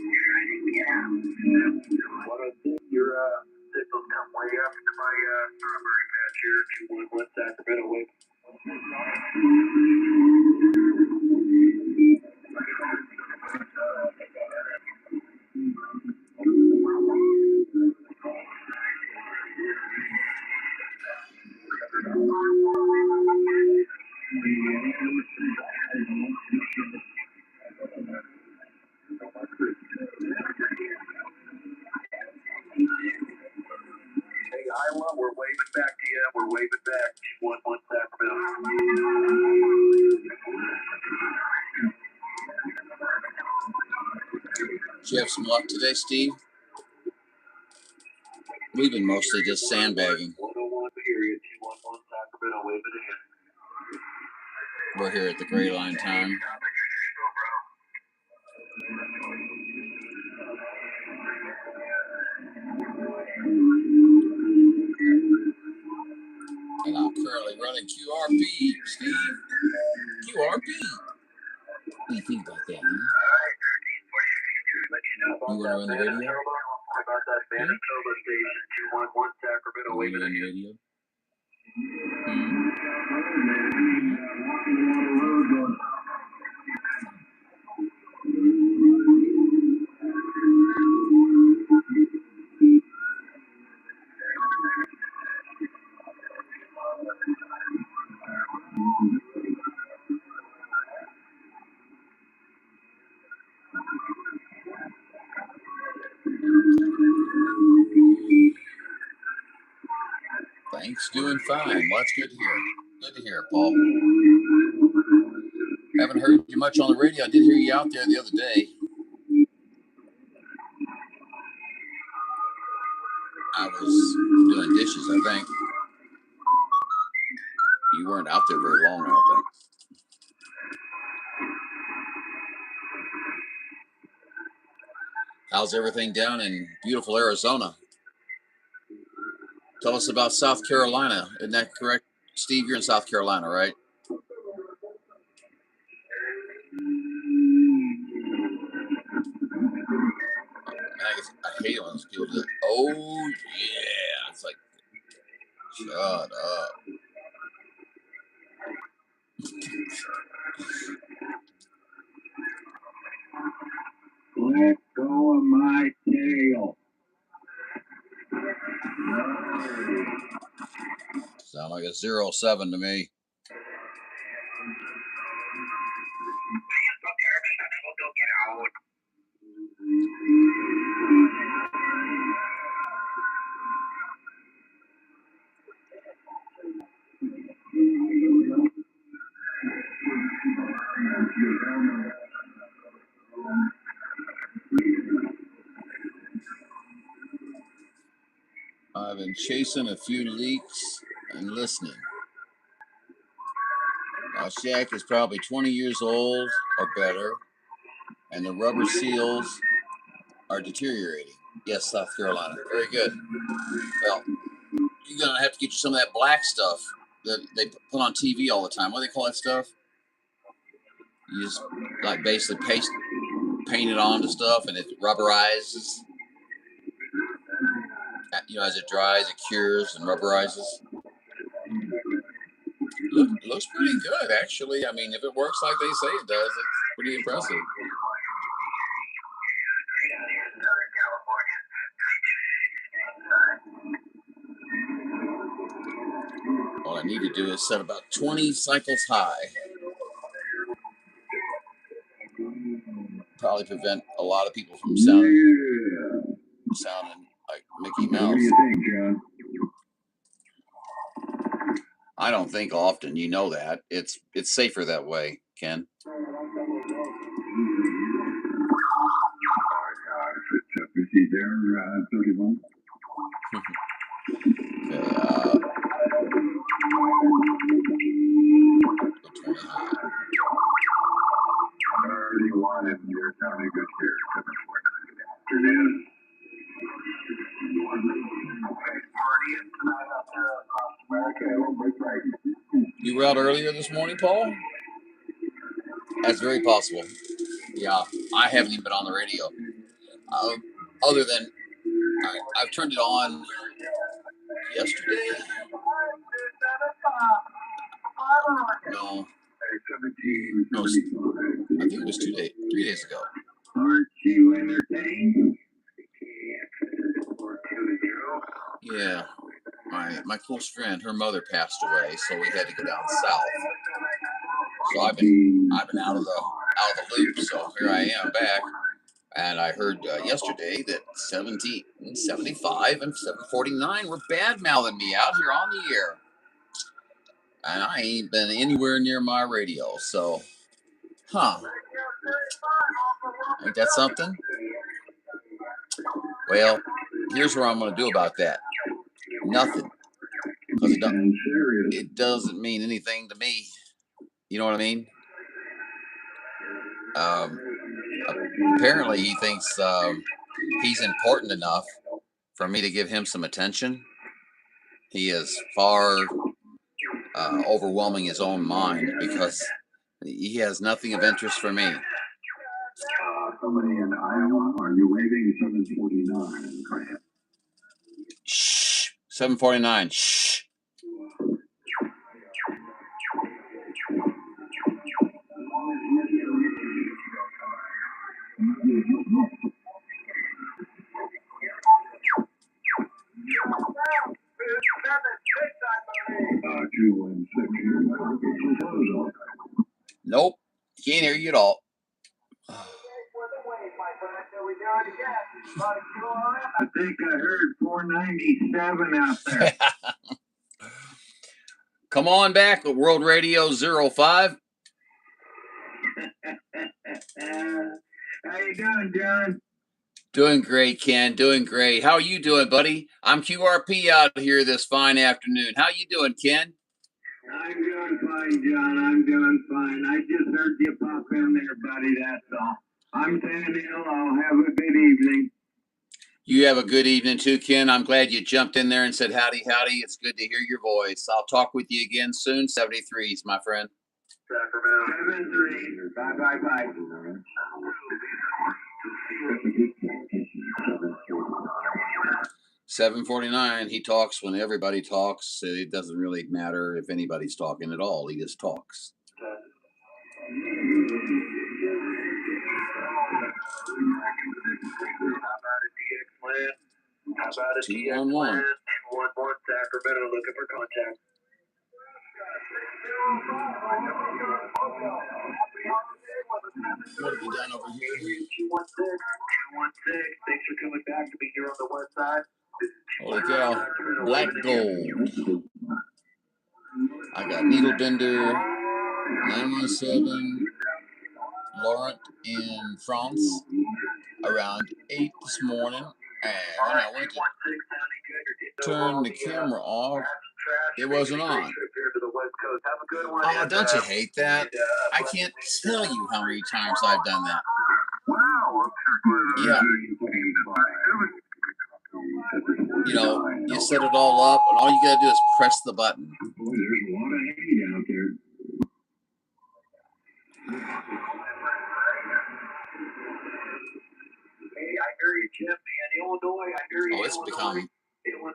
You're trying to get out. What I think your signals come way up to my strawberry patch here, 211 Sacramento way. Hey, Iowa, we're waving back to you. We're waving back. 211 Sacramento. Did you have some luck today, Steve? We've been mostly just sandbagging. 101 period. 211 Sacramento. Waving again. We're here at the Gray Line time. And I'm currently running QRP, Steve. QRP. What do you think about that, huh? You want to run the radio? How about that Manitoba station, 211 Sacramento, You want to waving run the again. radio? Thanks, doing fine. Well, that's good to hear. Good to hear, Paul. Haven't heard you much on the radio. I did hear you out there the other day. I was doing dishes, I think. You weren't out there very long, I don't think. How's everything down in beautiful Arizona? Tell us about South Carolina. Isn't that correct? Steve, you're in South Carolina, right? I hate it when those people do that. Oh, yeah. It's like, shut up. Let go of my tail. Sound like a 07 to me. I've been chasing a few leaks and listening. Now, Shack is probably 20 years old or better, and the rubber seals are deteriorating. Yes, South Carolina. Very good. Well, you're going to have to get you some of that black stuff that they put on TV all the time. What do they call that stuff? You just, like, basically paint it onto stuff, and it rubberizes. You know, as it dries, it cures and rubberizes. Looks pretty good, actually. I mean, if it works like they say it does, it's pretty impressive. All I need to do is set about 20 cycles high. Probably prevent a lot of people from sounding like Mickey Mouse. What do you think, John? I don't think often. You know that. It's safer that way, Ken. Is he there, 31? Okay, 20 high. 31, and you're sounding good here. 749. You were out earlier this morning, Paul? That's very possible. Yeah, I haven't even been on the radio. Other than I've turned it on yesterday. No, I think it was 3 days ago. Aren't you entertained? Yeah, my close friend, her mother passed away, so we had to go down south. So I've been out of the loop. So here I am back, and I heard yesterday that 75 and 749 were bad mouthing me out here on the air, and I ain't been anywhere near my radio. So, ain't that something? Well, here's what I'm going to do about that. Nothing. Because it doesn't mean anything to me. You know what I mean? Apparently, he thinks he's important enough for me to give him some attention. He is far overwhelming his own mind because he has nothing of interest for me. Somebody in Iowa, are you waving 749? Shh. 749. Shh. Nope. Can't hear you at all. I think I heard 497 out there. Come on back, World Radio 05. you doing, John? Doing great, Ken. Doing great. How are you doing, buddy? I'm QRP out here this fine afternoon. How you doing, Ken? I'm doing fine, John. I'm doing fine. I just heard you pop in there, buddy. That's all. I'm saying hello. Have a good evening. You have a good evening too, Ken. I'm glad you jumped in there and said howdy, howdy. It's good to hear your voice. I'll talk with you again soon. 73s, my friend. Sacramento. 7-3. Bye, bye, bye. 749. He talks when everybody talks. It doesn't really matter if anybody's talking at all. He just talks. How about a 211. 211 Sacramento looking for contact. What have you done over here? 216. Thanks for coming back to be here on the west side. Holy cow. Black gold. I got needle bender 917 Laurent in France around 8 this morning, and I went to turn the camera off. It wasn't on. Oh, don't you hate that? I can't tell you how many times I've done that. Yeah. You know, you set it all up, and all you gotta do is press the button. Oh, it's become,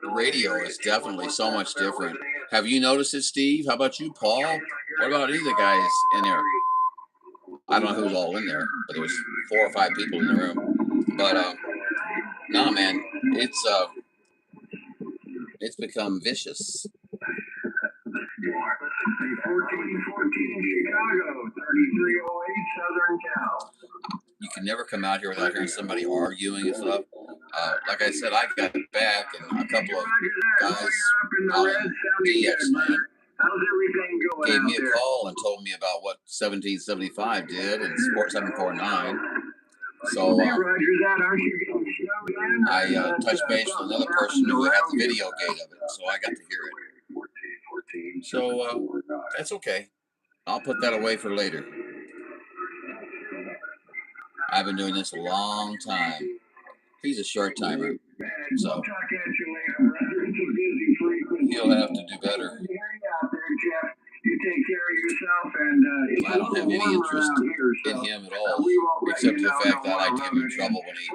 the radio is definitely so much different. Have you noticed it, Steve? How about you, Paul? What about any of the guys in there? I don't know who's all in there, but there was 4 or 5 people in the room. But no, man, it's become vicious. 1414 Chicago, 3308 Southern Cal. You can never come out here without hearing somebody arguing and stuff. Like I said, I got back, and a couple of guys out in DX land gave me a call and told me about what 1775 did and Sport 749. So I touched base with another person who had the video gate of it, so I got to hear it. So that's okay. I'll put that away for later. I've been doing this a long time. He's a short timer, so he'll have to do better. You take care of yourself, and I don't have any interest in him at all, except the fact that I like to give him trouble when he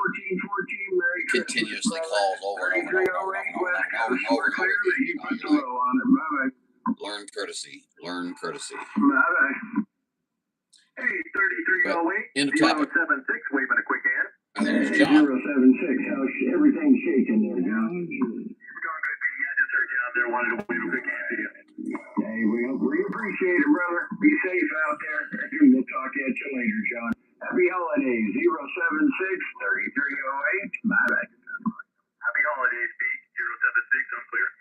continuously calls over and over and over and over and over again. Learn courtesy. Learn courtesy. Hey, 3308. End of topic. 076, waving a quick hand. There's John. 076. How's everything shaking there, John? It's going good, B. I just heard you out there. Wanted to wave a quick hand to you. Hey, we appreciate it, brother. Be safe out there. We'll talk at you later, John. Happy holidays. 076-3308. Bye-bye. Happy holidays, B. 076. I'm clear.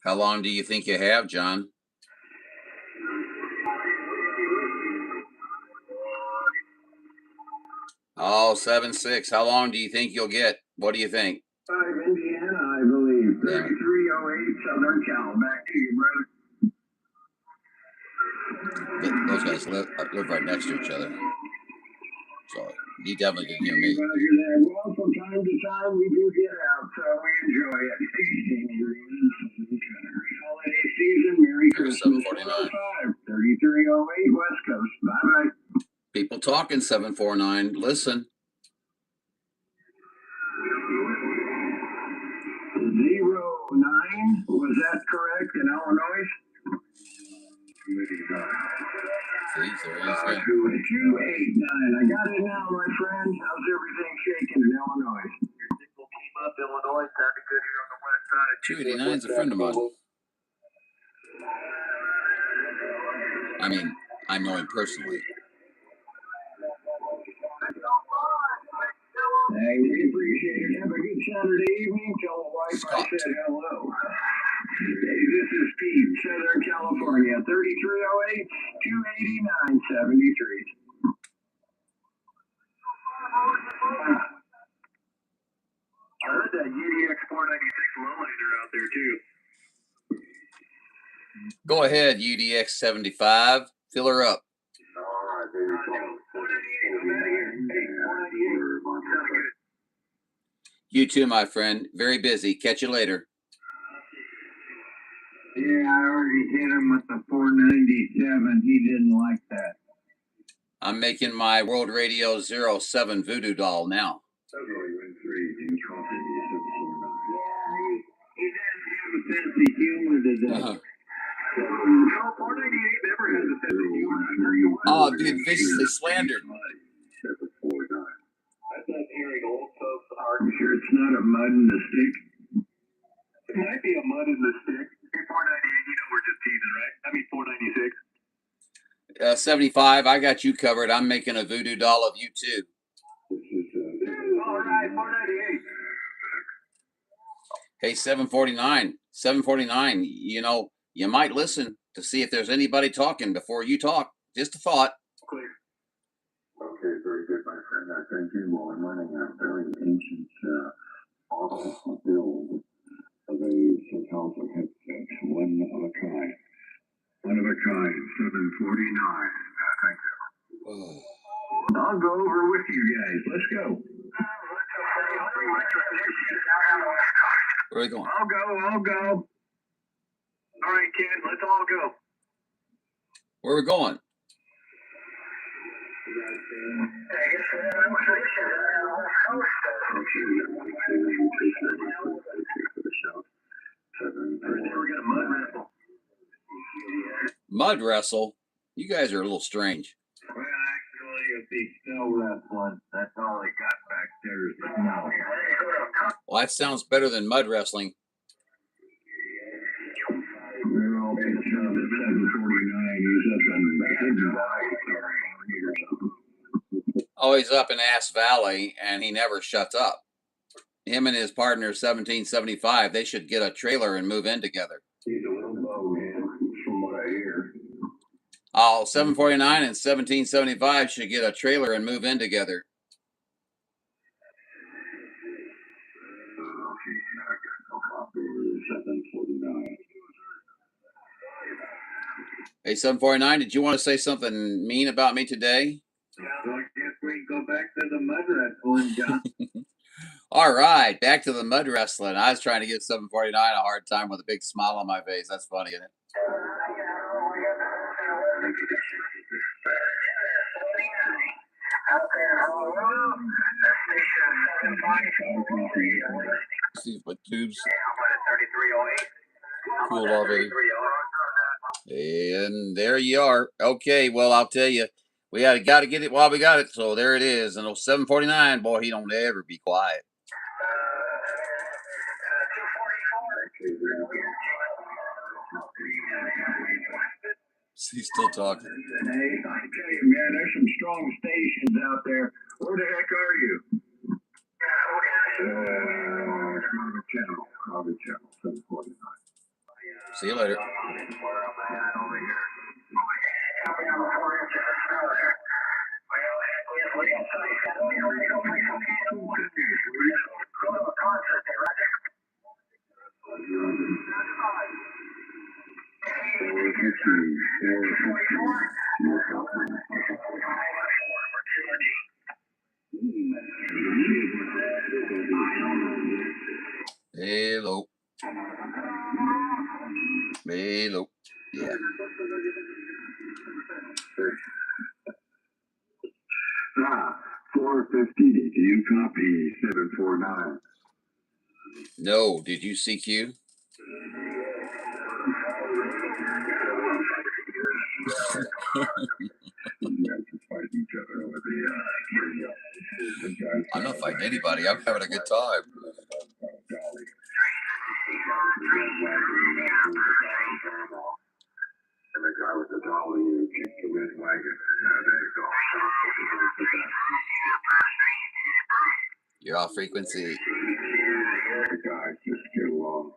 How long do you think you have, John? Oh, 7-6. How long do you think you'll get? What do you think? Indiana, I believe. 3308 Southern Cal. Back to you, brother. Those guys live right next to each other. So he definitely can hear me. Well, from time to time, we do get out, so we enjoy it. Holiday season, Merry Christmas. 749. 3308 West Coast. Bye-bye. People talking 749. Listen. 09, was that correct in Illinois? 333. 289. I got it now, my friend. How's everything shaking in Illinois? Signal came up, Illinois. Sounded good here on the west side. 289 is a friend of mine. I mean, I know him personally. Hey, we appreciate it. Have a good Saturday evening. Tell the wife Scott. I said hello. Hey, this is Pete, Southern California, 3308-289-73. out there too. Go ahead, UDX 75. Fill her up. You too, my friend. Very busy. Catch you later. Yeah, I already hit him with the 497. He didn't like that. I'm making my World Radio 07 voodoo doll now. He doesn't have a sense of humor today. No, 498 never has a sense of humor. Oh, being viciously slandered. I thought hearing old folks argue. Sure, it's not a mud in the stick. It might be a mud in the stick. Hey, 498, you know we're just teasing, right? I mean, 496. 75, I got you covered. I'm making a voodoo doll of you too. All right, 498. Hey, 749. 749, you know, you might listen to see if there's anybody talking before you talk. Just a thought. Clear. Okay, very good, my friend. I thank you. Well, I'm running a very ancient office build of a house of headsets. One of a kind. One of a kind. 749. Thank you. I'll go over with you guys. Let's go. Where are we going? I'll go. All right, kid, let's all go. Where are we going? Mud wrestle? You guys are a little strange. Well, actually, if he's still wrestling, that's all he got back there is the snow. Well, that sounds better than mud wrestling. We're all been shoved at 749. Oh, he's up in Ass Valley, and he never shuts up. Him and his partner, 1775, they should get a trailer and move in together. He's a little low, man, from what I hear. Oh, 749 and 1775 should get a trailer and move in together. Hey, 749, did you want to say something mean about me today? So I guess we can go back to the mud wrestling, John. All right, back to the mud wrestling. I was trying to give 749 a hard time with a big smile on my face. That's funny, isn't it? See what tubes cool already. And there you are. Okay, well, I'll tell you, we got to get it while we got it. So there it is. And 749, boy, he don't ever be quiet. He's still talking. Hey, I tell you, man, there's some strong stations out there. Where the heck are you? Crowder Channel, 749. See you later. Hello. Hello. Yeah. Ah, 450. Do you copy 749? No. Did you CQ? I'm not fighting anybody. I'm having a good time. And the guy with the dolly who kicked the red wagon. There you go. You're off frequency. The guys just get along.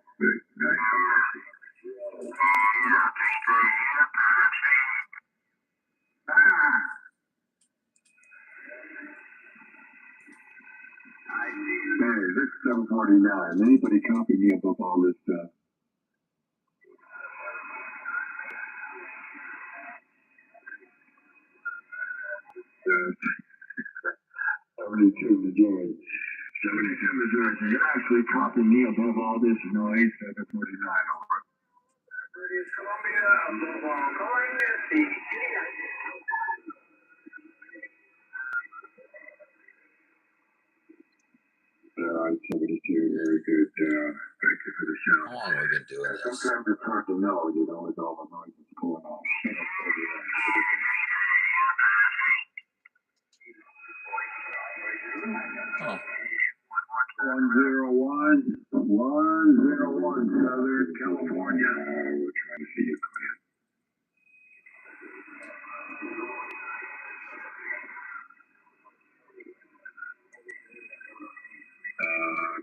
Hey, this is 749. Anybody copy me above all this stuff? 72 Missouri. 72 Missouri. So you're actually copying me above all this noise. 749. Over. British Columbia, calling the All right, 72, very good. Thank you for the show. How long have we been doing this? Sometimes it's hard to know, with all the noise that's going on. 101, Southern California. We're trying to see you clear.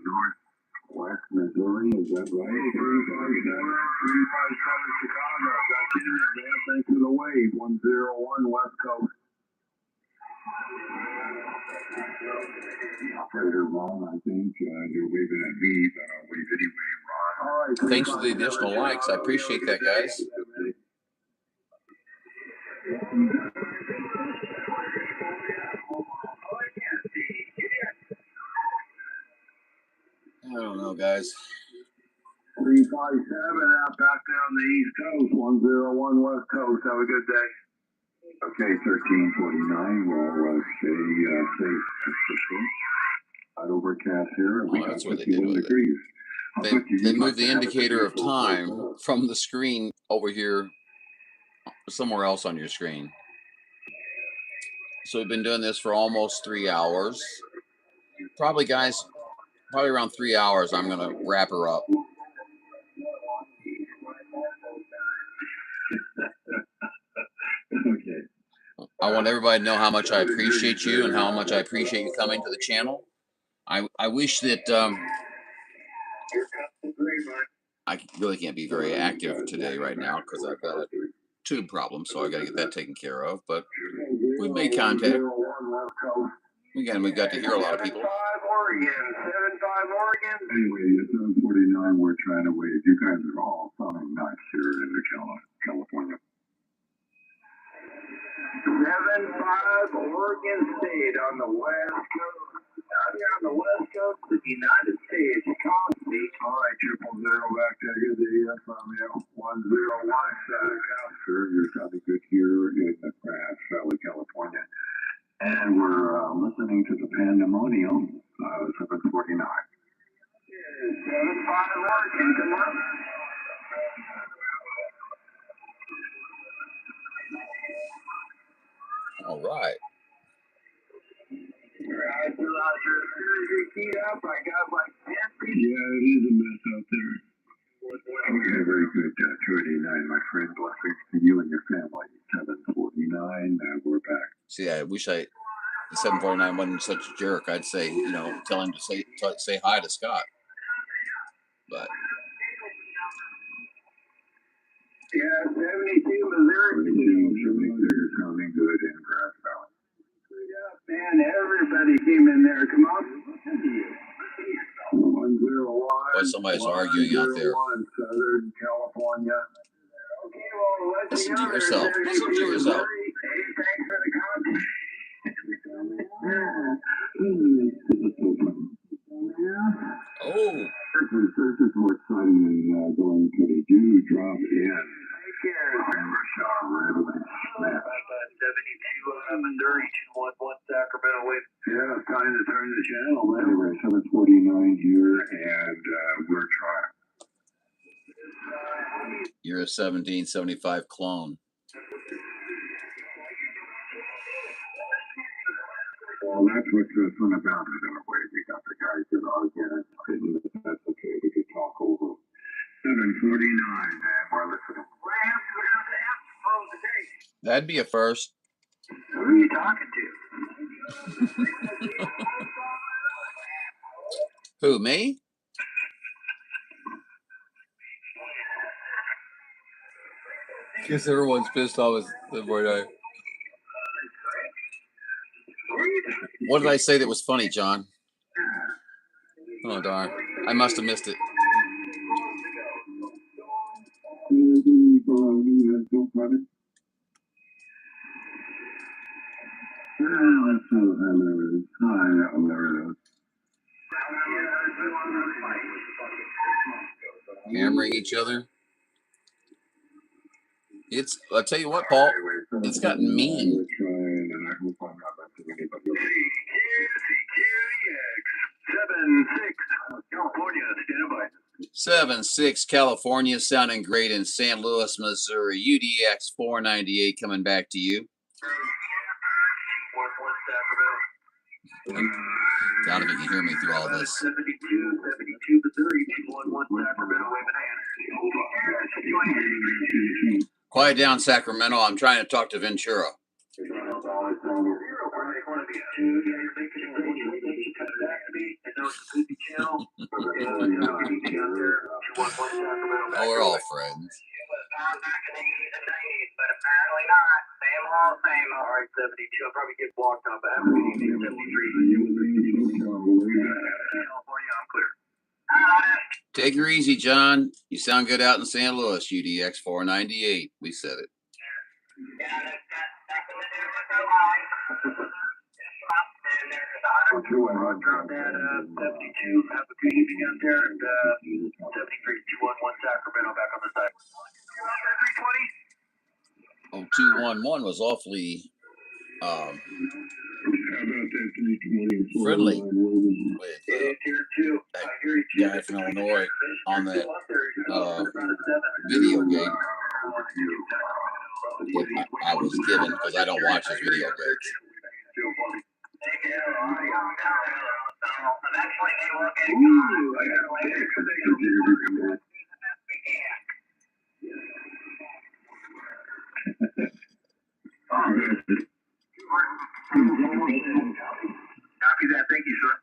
Northwest Missouri, is that right? 35 Southern Chicago. Got you there, man. Thanks for the wave. 101 West Coast. Operator Ron, I think you're waving at me, but I'll wave anyway, Ron. All right. Thanks for the additional likes. I appreciate that, guys. I don't know, guys. 357 out back down the East Coast, 101 West Coast. Have a good day. Okay, 1349. We'll stay safe. Not overcast here. Oh, that's what they did with it. They moved the indicator of time from the screen over here somewhere else on your screen. So we've been doing this for almost 3 hours. Probably, guys, probably around 3 hours, I'm going to wrap her up. Okay. I want everybody to know how much I appreciate you and how much I appreciate you coming to the channel. I wish that I really can't be very active today right now because I've got a tube problem, so I got to get that taken care of. But we've made contact. Again, we got to hear a lot of people. 75 Oregon. Anyway, at 749, we're trying to wave. You guys are all sounding nice here in California. 75 Oregon State on the West Coast. Out here on the West Coast of the United States. All right, 000 back to you from you. 101 Sure, you're sounding good here in Grass Valley, California. And we're listening to the Pandemonium, 749. 75 Oregon, come on. All right. I feel out here keyed up. I got like 10 feet. Yeah, it is a mess out there. Okay, very good. 289, my friend. Blessings to you and your family. 749, we're back. See, I wish the 749 wasn't such a jerk. I'd say, tell him to say hi to Scott. But yeah, 72 Missouri. 72 is sounding good in Grass Valley. Man, everybody came in there. Come on. 101. but somebody's arguing out there. Southern California. Okay, well, Listen to yourself. Listen to yourself. Hey, thanks for the content. Oh. This is more exciting than going to the do drop in. Take care. Everybody snap. 72 Missouri, 211 Sacramento way. Yeah, it's time to turn the channel. Anyway, 749 here, and we're trying. You're a 1775 clone. Well, that's what's fun about it in a way. We got the guys that are again, and that's okay. We could talk over 749, and we're listening. That'd be a first. Who are you talking to? Who, me? Because everyone's pissed off the boy I. What did I say that was funny, John? Oh, darn. I must have missed it. Hammering each other. I'll tell you what, Paul, it's gotten mean. 7-6 California, sounding great in St. Louis, Missouri. UDX 498 coming back to you. Doubt if you can hear me through all this. 72 Missouri, 211 Sacramento, quiet down, Sacramento. I'm trying to talk to Ventura. Oh, we're all friends. But apparently not. Same old, same old. All right, 72. I'll probably get blocked up after 73. California, I'm clear. Take her easy, John. You sound good out in St. Louis, UDX 498. We said it. Yeah, and there's drop that 72. Have a good evening out there. And 73 211 Sacramento back on the side. 211 was awfully friendly with that guy from Illinois on that video game. I was given because I don't watch his video games. Copy that. Thank you, sir.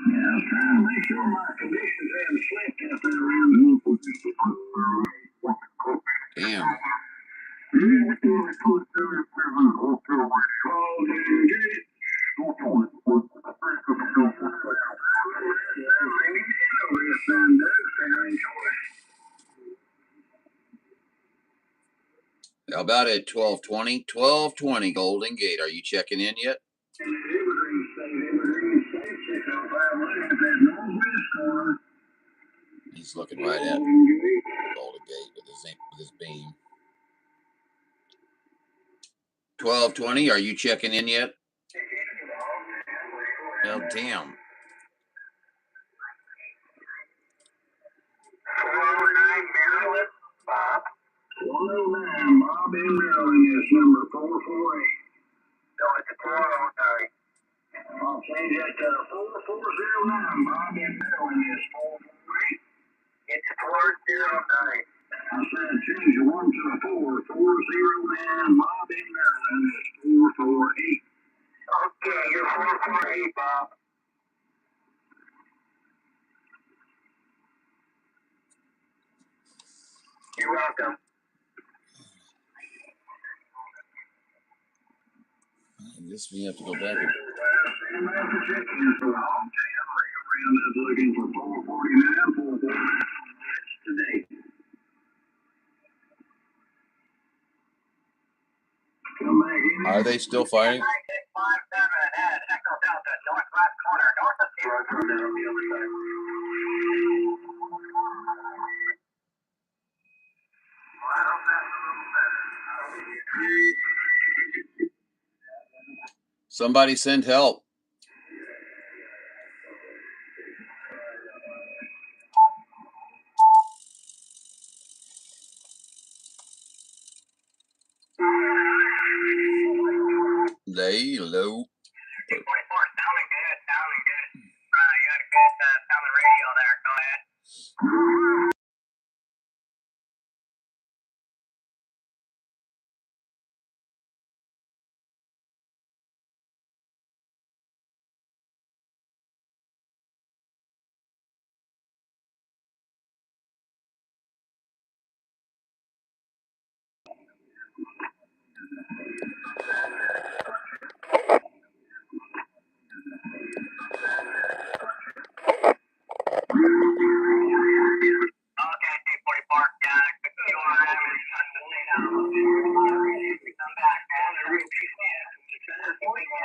Yeah, I was trying to make sure my conditions hadn't slipped out there around. Damn. How about it? 1220? 1220 Golden Gate. Are you checking in yet? He's looking right at Golden Gate with his beam. 1220, are you checking in yet? Oh, damn. 409 Maryland, Bob. 109, Bob in Maryland is number 448. No, it's 409. I'll change that to 4409, Bob in Maryland is 448. It's 409. I said change the 1 to a 4. 409, Bob in Maryland is 448. Okay, you're 448, Bob. You're welcome. I guess we have to go back. Are they still fighting? Somebody send help. Lay low. 24, sounding good, sounding good. You got a good sounding radio there. Go ahead.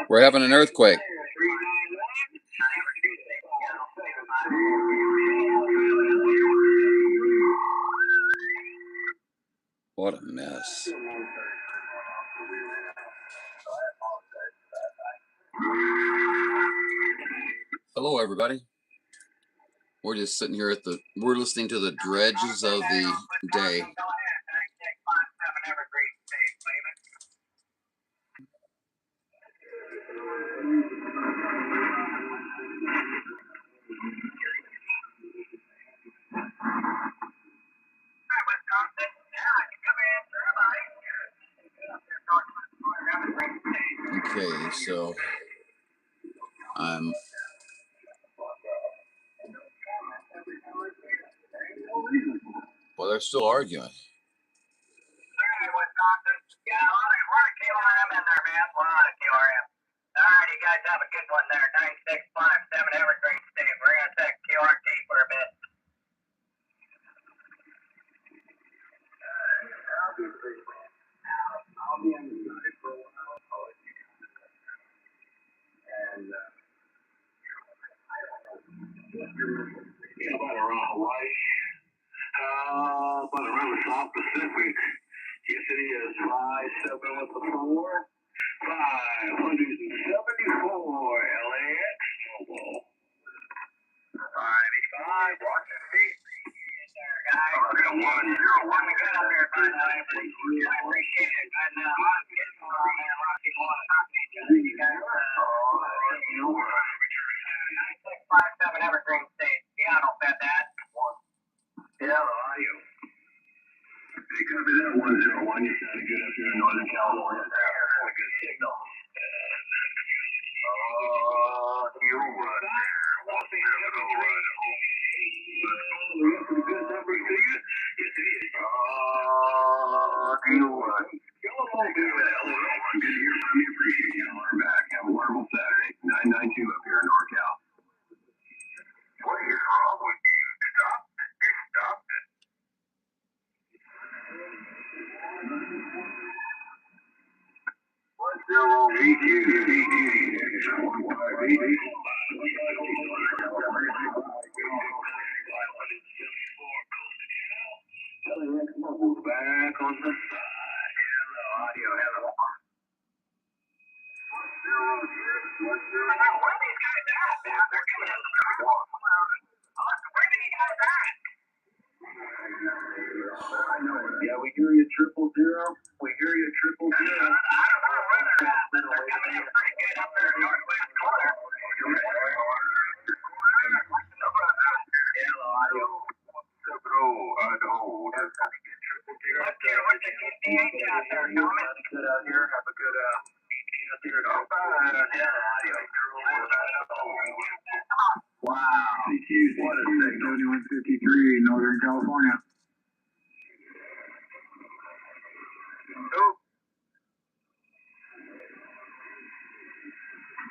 We're having an earthquake. What a mess. Hello, everybody. We're just sitting here we're listening to the dredges of the day. Okay, so well, they're still arguing. Yeah, a lot of QRM in there, man. A lot of QRM. All right, you guys have a good one there. 9657 Evergreen State. We're going to take QRT for a bit. I'll be on the side for a while. And, about around Hawaii. About around the South Pacific. Yesterday is 574. 574 LAX mobile. 585 Washington DC. Guys, 101. We got up here, bud. I appreciate it. And I'm getting on, man. A lot of people want to talk to each other. You guys, 9657 Evergreen State. Seattle, fed that. Yeah, audio. Hey, copy that 101. You sounded good up here in Northern California. There. Good signal. You run there. Good number to you? Yes, it is. You run. Good to hear from you. Appreciate you. We're back. Have a wonderful Saturday. 992 up here in NorCal. What is wrong with you? Stop it. Stop it. Back on the side. Hello, audio. Hello. Where are these guys at, man? They're coming in the door. Where are you guys at? Yeah, we hear you 000. We hear you 000. I don't know where they're at, but they're coming in pretty good up there in northwest corner. Hello, audio. What's the QTH out there, Thomas? Good out here. Have a good evening up here. Wow. What a signal. 7153, Northern California.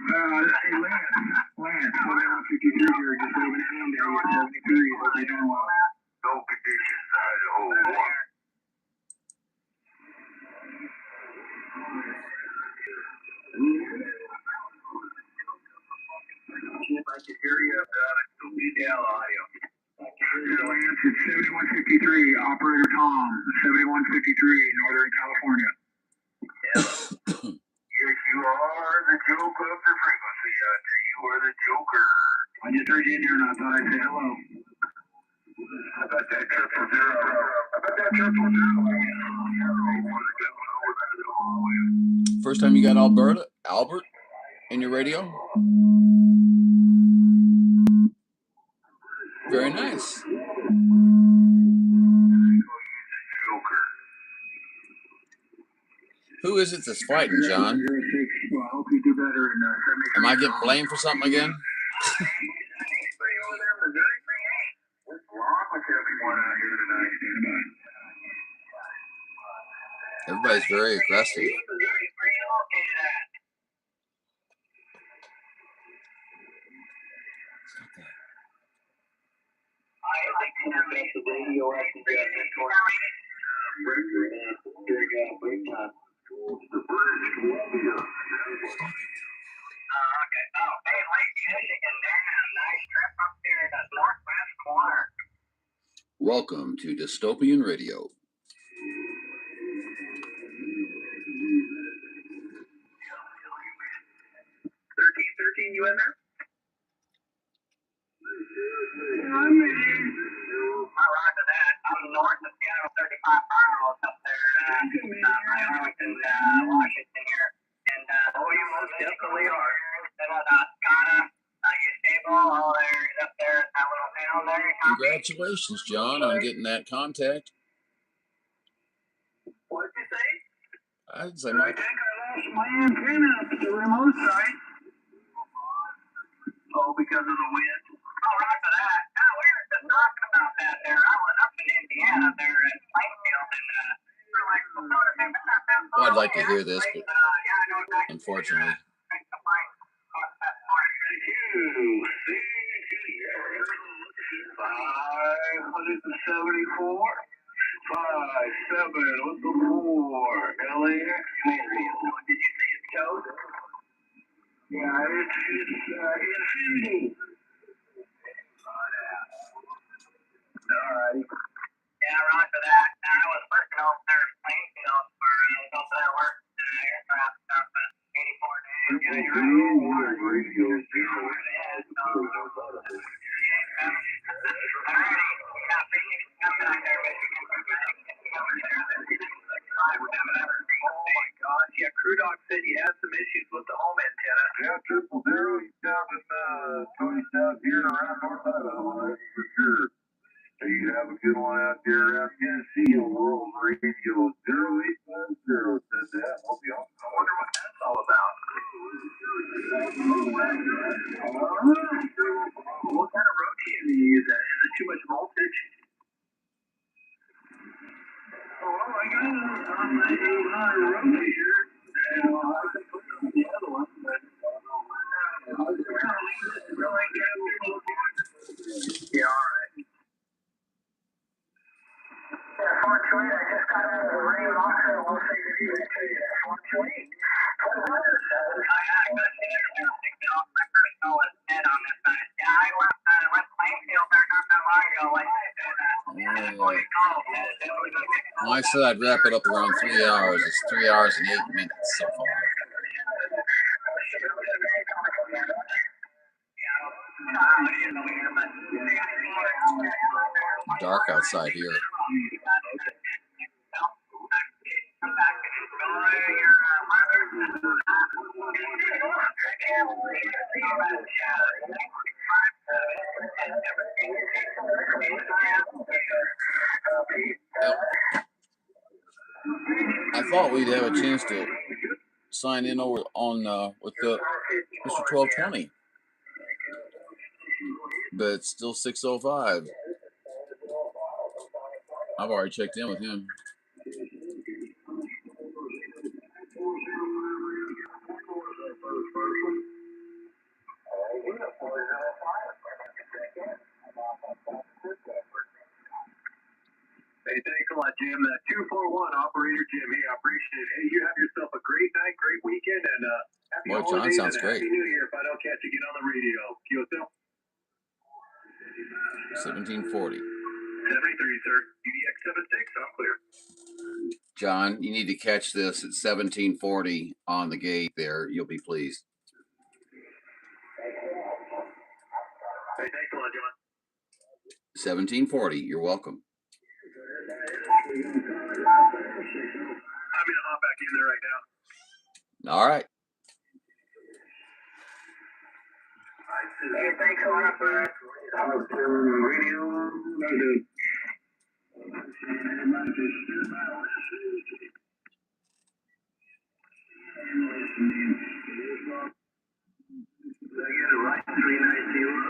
Hey, Lance, 7153 here, just over the end area, 73. Hope you're doing well. No conditions, Idaho 1. I can hear you. It's detail audio. Lance, it's 7153, Operator Tom, 7153, Northern California. Yes, you are the joke of the frequency out there. You are the joker. I just heard you in there and I thought I'd say hello. I bet that 000. First time you got Albert in your radio? Very nice. Who is it that's fighting, John? Well, I hope you do better. Am I getting blamed for something again? Everybody's very aggressive. Welcome to Dystopian Radio. 13, you in there? I rock to that. I'm north of Seattle, 35 miles up there, Arlington, Washington here. And, you most definitely are. Scott, you stable? All there, up there, that little town there. Congratulations, John, on getting that contact. What did you say? I'd say, I Mike. think I lost my antenna up at the remote site. Oh, because of the wind? Oh, right for that. No, we were just talking about that there. I was up in Indiana there at Plainfield, and we're like, Well, I'd like to hear this, but unfortunately. $574, 57, what's the 4? LAX. Did you say it's toast? Yeah, it's Infinity. Alrighty. Yeah, right for that. I was working over there in Plainfield for over there working aircraft stuff for 84 days. Yeah, you're right. Radio zero. Alrighty. Yeah, appreciate you coming out there, but you can come back and come over there. Oh my gosh, yeah, Crew Dog said you had some issues with the home antenna. Yeah, 000, he's down in, Tony's down here around North Idaho, that's for sure. So you have a good one out there around Tennessee on World Radio 0850 said that. We'll be on. I wonder what that's all about. What kind of rotator do you use? Is it too much voltage? Oh, I got it on my 800 rotator. And I can put it on the other one, but I was going to leave this until I captured it. Yeah, all right. Yeah, 428, I just got out of the rain locker. We'll see if you can tell you that. 428. I got everything off my first goal is dead on this side. Yeah, I went Plainfield there not that long ago. Like I said, Well, I said I'd wrap it up around 3 hours. It's 3 hours and 8 minutes so far. Dark outside here. Yep. I thought we'd have a chance to sign in over on with the Mr. 1220, but it's still 6:05. I've already checked in with him. Hey, thanks a lot, Jim. 241 operator Jim. Hey, I appreciate it. Hey, you have yourself a great night, great weekend, and happy Boy, John holidays sounds and great. Happy New Year if I don't catch you again on the radio. QSL 1740. 73, sir. UDX 76, I'm clear. John, you need to catch this at 1740 on the gate there. You'll be pleased. Hey, thanks a lot, John. 1740. You're welcome. I'm going to hop back in there right now. All right. Hey, thanks a lot, bud. Radio. Did I get it right? 390.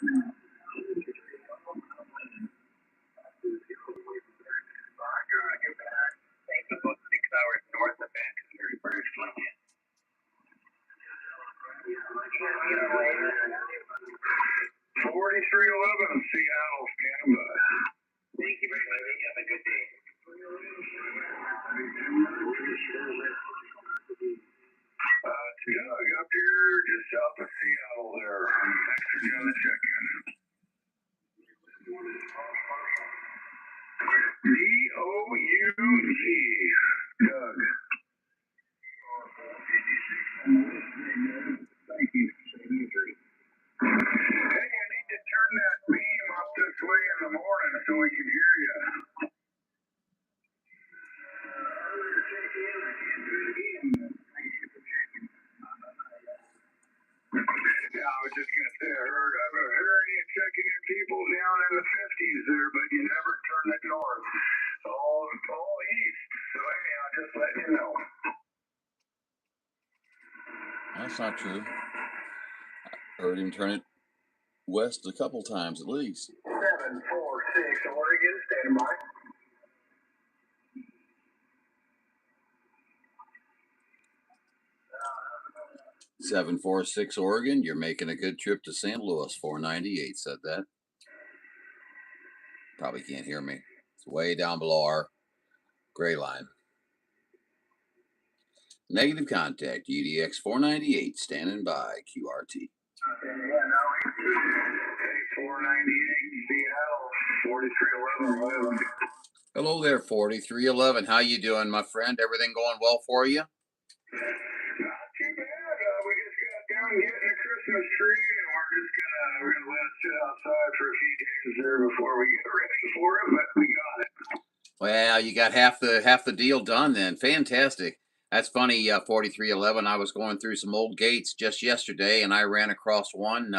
About 6 hours north of Vancouver, British Columbia. 4311 Seattle, stand by. Thank you very much. Have a good day. Doug up here just south of Seattle there. Thanks for doing the check-in. D-O-U-G. Doug. Thank you. Hey, I need to turn that beam up this way in the morning so we can hear you. Yeah, I was just gonna say, I've heard you checking in people down in the 50s there, but you never turn it north. All east. So anyhow, just letting you know. That's not true. I heard him turn it west a couple times at least. 746 Oregon, stand by. Seven 4-6 Oregon, you're making a good trip to St. Louis. 498 said that. Probably can't hear me. It's way down below our gray line. Negative contact, UDX 498, standing by, QRT. 498 Seattle, 4311. Hello there, 4311. How you doing, my friend? Everything going well for you? Not too bad. We just got done getting the Christmas tree, and we're gonna let it sit outside for a few days there before we get ready for it. But we got it. Well, you got half the deal done then. Fantastic. That's funny, 4311. I was going through some old gates just yesterday, and I ran across one.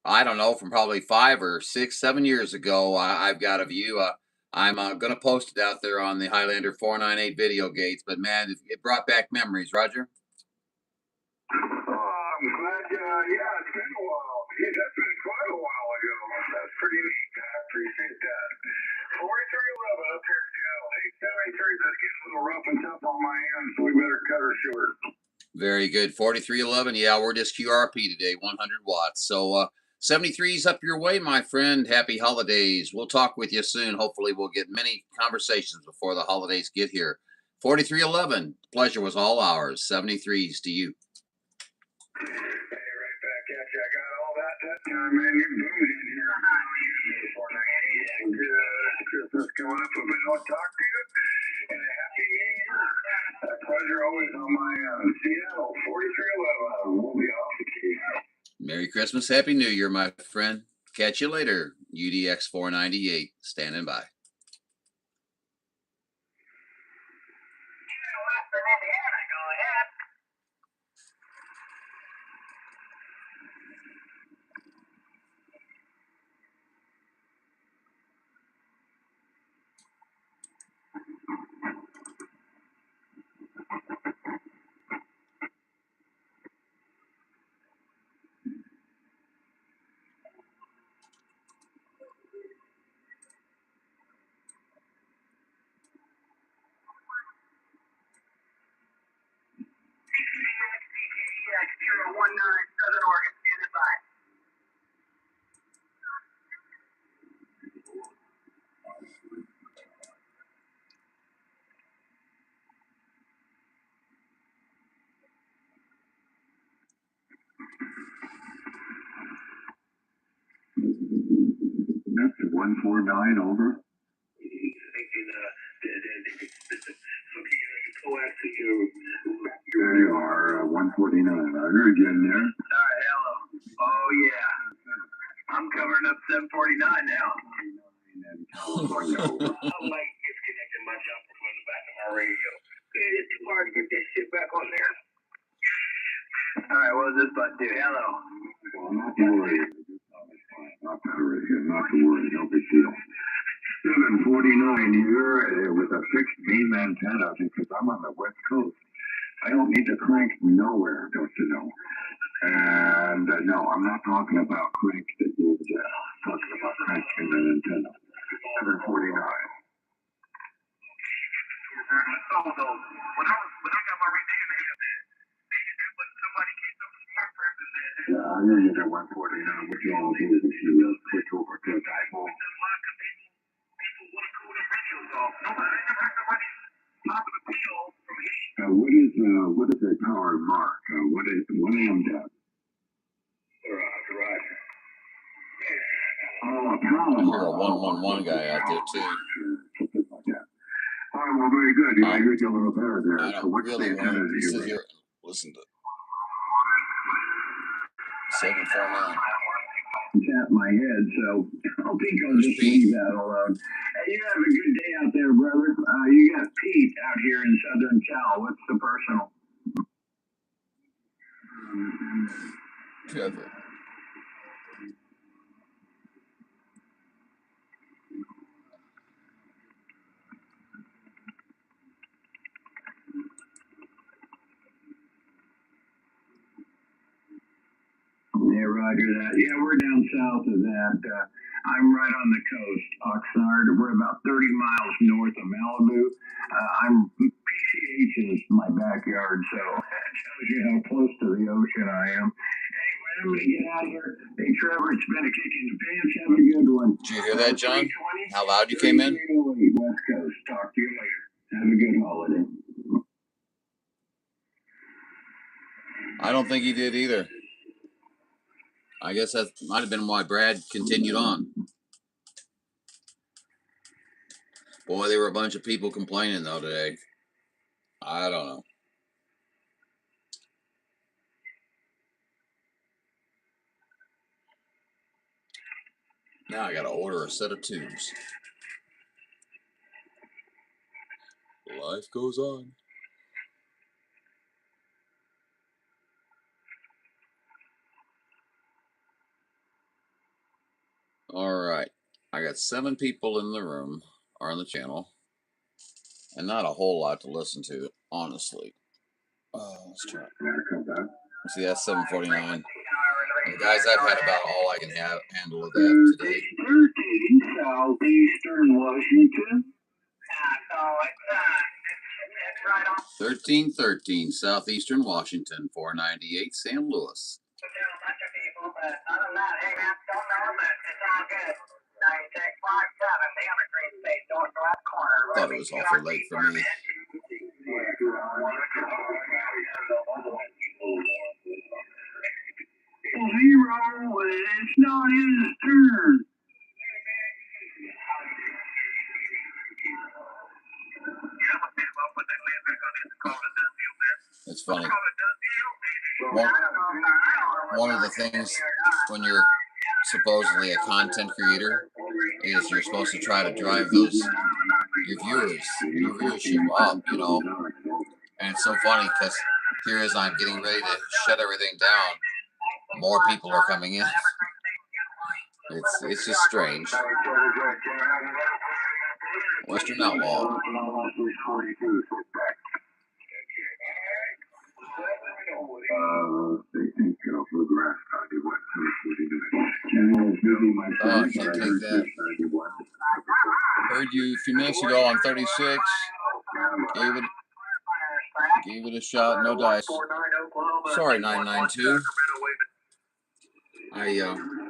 I don't know, from probably 5 or 6, 7 years ago. I've got a view. I'm going to post it out there on the Highlander 498 video gates. But man, it brought back memories, Roger. Oh, I'm glad. Yeah, it's been a while. Yeah, that's been quite a while ago. That's pretty neat. I appreciate that. 4311 up here in Seattle. Hey, 73 is getting a little rough and tough on my end, so we better cut her short. Very good. 4311. Yeah, we're just QRP today, 100 watts. So 73's up your way, my friend. Happy holidays. We'll talk with you soon. Hopefully, we'll get many conversations before the holidays get here. 4311. Pleasure was all ours. 73's to you. Hey, right back at you. I got all that time, man. You're booming in here. 498. Good. Christmas coming up. If I don't talk to you, and a happy new year. A pleasure always on my Seattle 4311. We'll be off the key. Merry Christmas, Happy New Year, my friend. Catch you later. UDX 498, standing by. Southern Oregon, standing by. That's 149 over. There you are, 149. I heard you in there. All right, hello. Oh, yeah. I'm covering up 749 now. California. I'm like disconnecting my jumper from the back of my radio. It's too hard to get this shit back on there. All right, what does this button do? Hello. Well, not to worry. Not to hurry. Not to worry. No big deal. 749 here with a fixed beam antenna because I'm on the West Coast. I don't need to crank nowhere, don't you know? And no, I'm not talking about crank that you talking about crank in the Nintendo. 749. Yeah, I knew you got 149. What you all do is you click over to a typo. What is a power mark? What am that? Oh, a power I hear a mark. 111 guy out there too. Something like that. All right, well, very good. I heard you a little better there. I So don't what's the really antenna want that to you sit read? here and listen to 749. Tap my head, so I think I'll There's just Pete. leave that alone. Hey, you have a good day out there, brother. You got Pete out here in Southern Cal. What's the personal? Trevor. Yeah, roger that. Yeah, we're down south of that. I'm right on the coast, Oxnard. We're about 30 miles north of Malibu. PCH is my backyard, so that shows you how close to the ocean I am. Anyway, I'm going to get out of here. Hey, Trevor, it's been a kick in the pants. Have a good one. Did you hear that, John? How loud you came in? West Coast. Talk to you later. Have a good holiday. I don't think he did either. I guess that might have been why Brad continued on. Boy, there were a bunch of people complaining, though, today. I don't know. Now I got to order a set of tubes. Life goes on. All right. I got 7 people in the room or on the channel. And not a whole lot to listen to, honestly. Let's try. See, that's 749. And guys, I've had about all I can handle of that today. 13 Southeastern Washington. 1313 Southeastern Washington, 498 San Luis. Thought it was awfully late for me. Zero, it's not his turn. It's funny. One of the things when you're supposedly a content creator is you're supposed to try to drive your viewership up, you know. And it's so funny because here as I'm getting ready to shut everything down, more people are coming in. It's just strange. Western Outlaw. Oh, I can't take that. Heard you a few minutes ago on 36. Gave it a shot. No dice. Sorry, 992.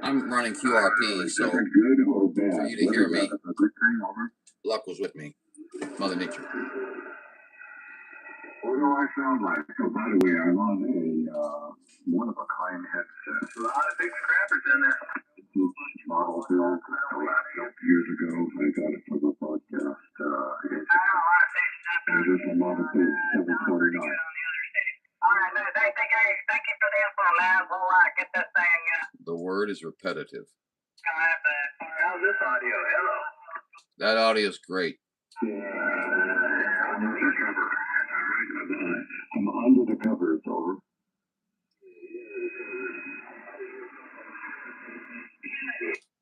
I'm running QRP, so for you to hear me, luck was with me. Mother Nature. What do I sound like? Oh, by the way, I'm on a one-of-a-kind headset. A lot of big scrappers in there. Model build years ago. I got it from a podcast. And there's a model build 749. All right, thank you for the info, man. We'll get this thing. The word is repetitive. How's this audio? Hello. That audio is great. I'm under the covers, over.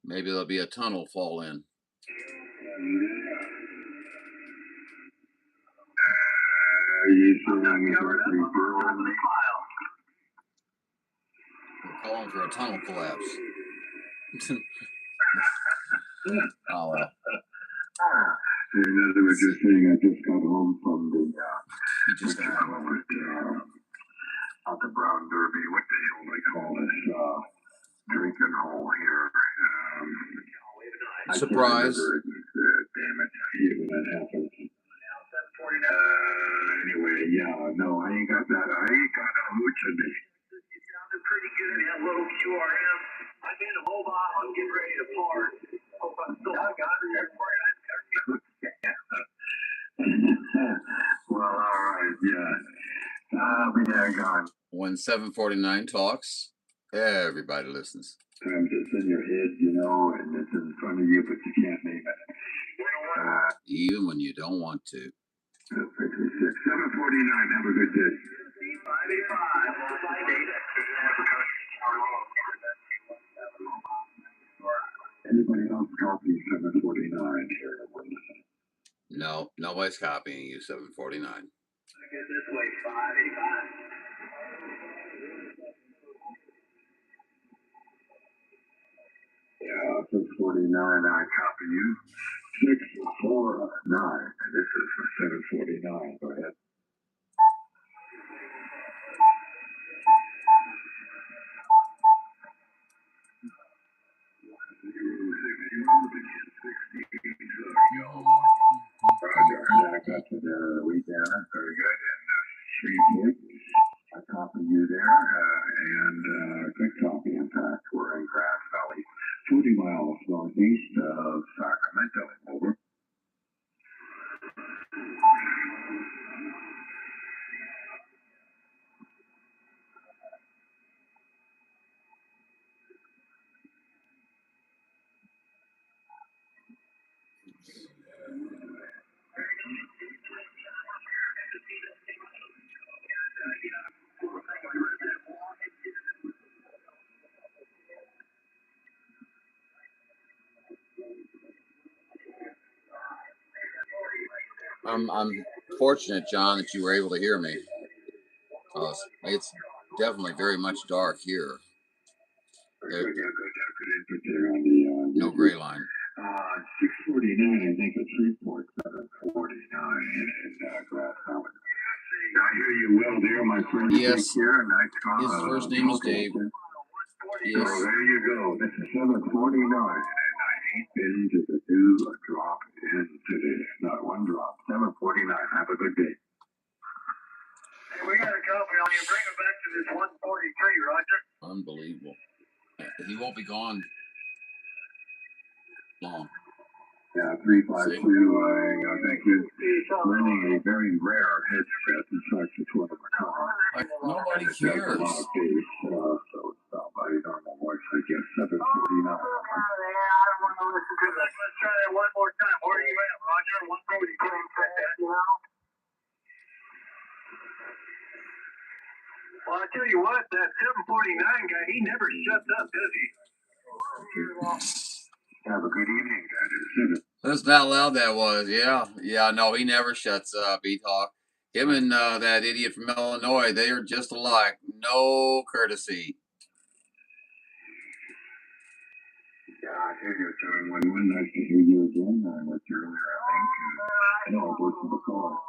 Maybe there'll be a tunnel fall in. calling for a tunnel collapse. Oh, well. In other words, you're saying I just got home from the, He just got home. Out the Brown Derby. What the hell do they call this, drinking hole here? Surprise. Damn it. I hate when that happens. Anyway, yeah, no, I ain't got that. I ain't got no hooch in me. You sounded pretty good at low QRM. I'm in a mobile. I'm getting ready to park. Hope I'm still got it. Well, all right, yeah. I'll be gone. When 749 talks, everybody listens. Sometimes it's in your head, you know, and it's in front of you, but you can't name it. Even when you don't want to. 749. Have a good day. 585. Anybody else copy 749 here? No, nobody's copying you, 749. I guess this way, 585. Yeah, 649, I copy you. 649. This is for 749. Go ahead. Roger, I got to the way down. Very good. And I copy you there. And good copy. In fact, we're in Grass Valley, 40 miles northeast of Sacramento. Over. I'm fortunate, John, that you were able to hear me. It's definitely very much dark here. No gray line. 649, I think it's report 749 in Grass Valley. I hear you well there, my friend. Yes. Here, nice call. His first name is Dave. Yes. So there you go. This is 749, and I ain't been to the do a drop in today. Not one drop. 749. Have a good day. Hey, we got a copy on you. Bring it back to this 143, Roger. Unbelievable. He won't be gone long. Yeah, 352. Thank you. Learning a very rare headset. In fact, it's one of a kind. Like, nobody cares. So it's not my normal voice, I guess. 749. I don't want to listen to this. Let's try that one more time. Where are you at, Roger? 143. Well, I tell you what, that 749 guy, he never shuts up, does he? Have a good evening, guys. Listen how loud that was. Yeah, no, he never shuts up. He talk. Him and that idiot from Illinois, they are just alike. No courtesy. Yeah, I hear you, 711. Nice to hear you again. I was earlier, I think. I know I've worked before.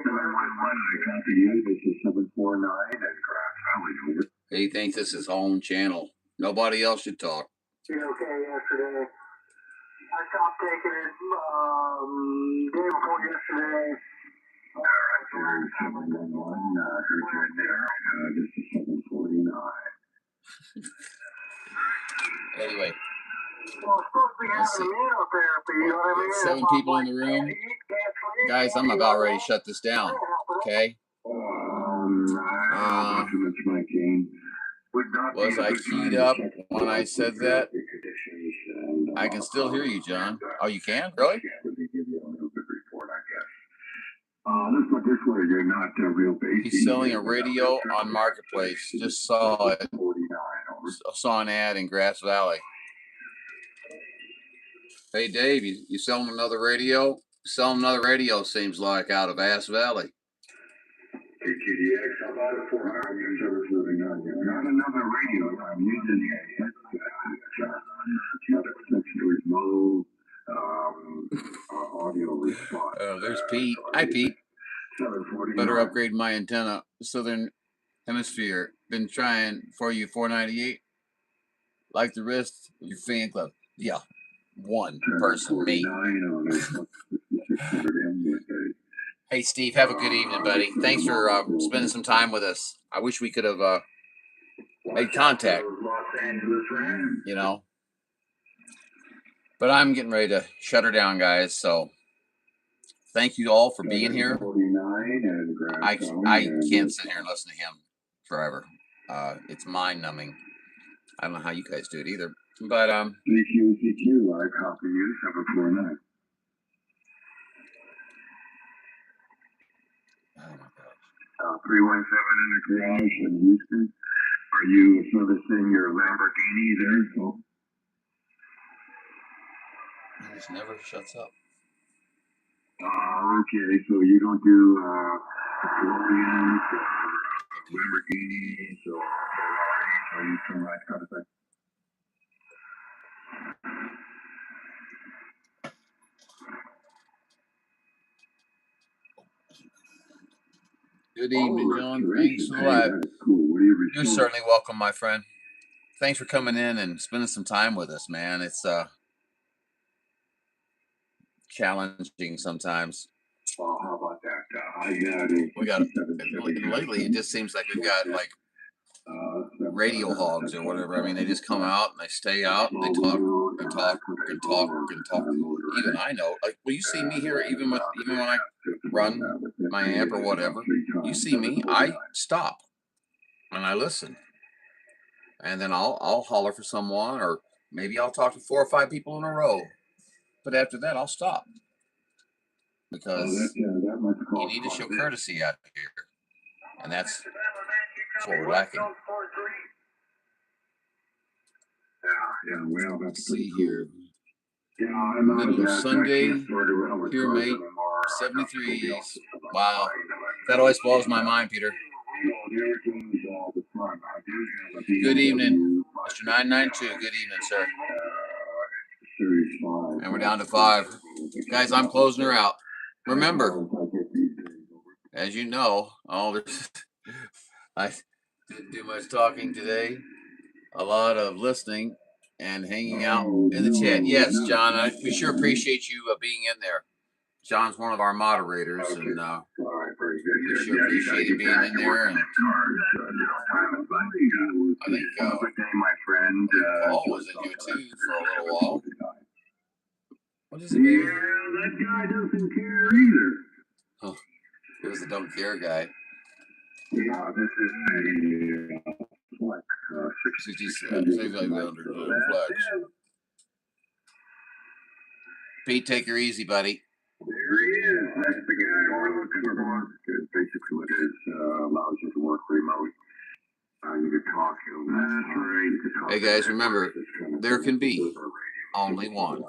711, I copy you. This is 749 at Grass Valley. He thinks this is his own channel. Nobody else should talk. You okay yesterday? I stopped taking it day before yesterday. All right, 711, heard you in there. This is 749. Anyway. Well, supposed to be having immunotherapy, you know what I mean? 7 people in the room. Guys, I'm about ready to shut this down. Okay? Was I keyed up when I said that? I can still hear you, John. Oh, you can? Really? He's selling a radio on Marketplace. Just saw it. Saw an ad in Grass Valley. Hey, Dave, you selling another radio? Selling another radio, seems like, out of Ass Valley. KTDX, how about it for our service living on here? Not another radio. I'm using a headset. There's no audio response. There's Pete. Hi, Pete. Better upgrade my antenna. Southern Hemisphere. Been trying for you. 498. Like the rest of your fan club. Yeah. One person, me. Hey, Steve. Have a good evening, buddy. Thanks for spending some time with us. I wish we could have made contact. You know. But I'm getting ready to shut her down, guys. So thank you all for being here. I can't sit here and listen to him forever. It's mind numbing. I don't know how you guys do it either. But CQ, I copy you 749. Oh my gosh. 317 in the garage in Houston. Are you servicing your Lamborghini there? So It just never shuts up. Okay, so you don't do DeLoreans or Lamborghinis or Ferraris or you some that kind of thing? Good evening, John. Thanks for the live. Cool. You're certainly welcome, my friend. Thanks for coming in and spending some time with us, man. It's challenging sometimes. Well, how about that? We got lately. It just seems like we've got like radio hogs or whatever. I mean, they just come out and they stay out and they talk and talk and talk and talk. Even I know, like, well, you see me here, even when I run my amp or whatever, you see me, I stop and I listen, and then I'll holler for someone, or maybe I'll talk to 4 or 5 people in a row, but after that I'll stop because you need to show courtesy out here, and that's what we're lacking. Yeah, well, Let's see here. Middle of Sunday, here, mate. 73s. Wow, that always blows my mind, Peter. Good evening, Mr. 992. Good evening, sir. And we're down to 5. Guys, I'm closing her out. Remember, as you know, I didn't do much talking today. A lot of listening and hanging out in the chat. Yes, John, we sure appreciate you being in there. John's one of our moderators, and we sure appreciate you being in there. And I think Paul was in here too for a little while. What is it, baby? Yeah, that guy doesn't care either. Oh, it was the don't care guy. Yeah, this is a flex. 67 flex. Pete, take her easy, buddy. There he is. That's the guy we're looking for. It's basically what it is. Allows you to work remote. You can talk. That's right. Hey, guys, remember, there can be only one.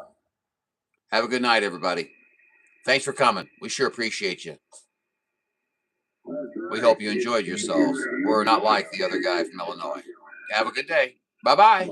Have a good night, everybody. Thanks for coming. We sure appreciate you. We hope you enjoyed yourselves. We're not like the other guy from Illinois. Have a good day. Bye-bye.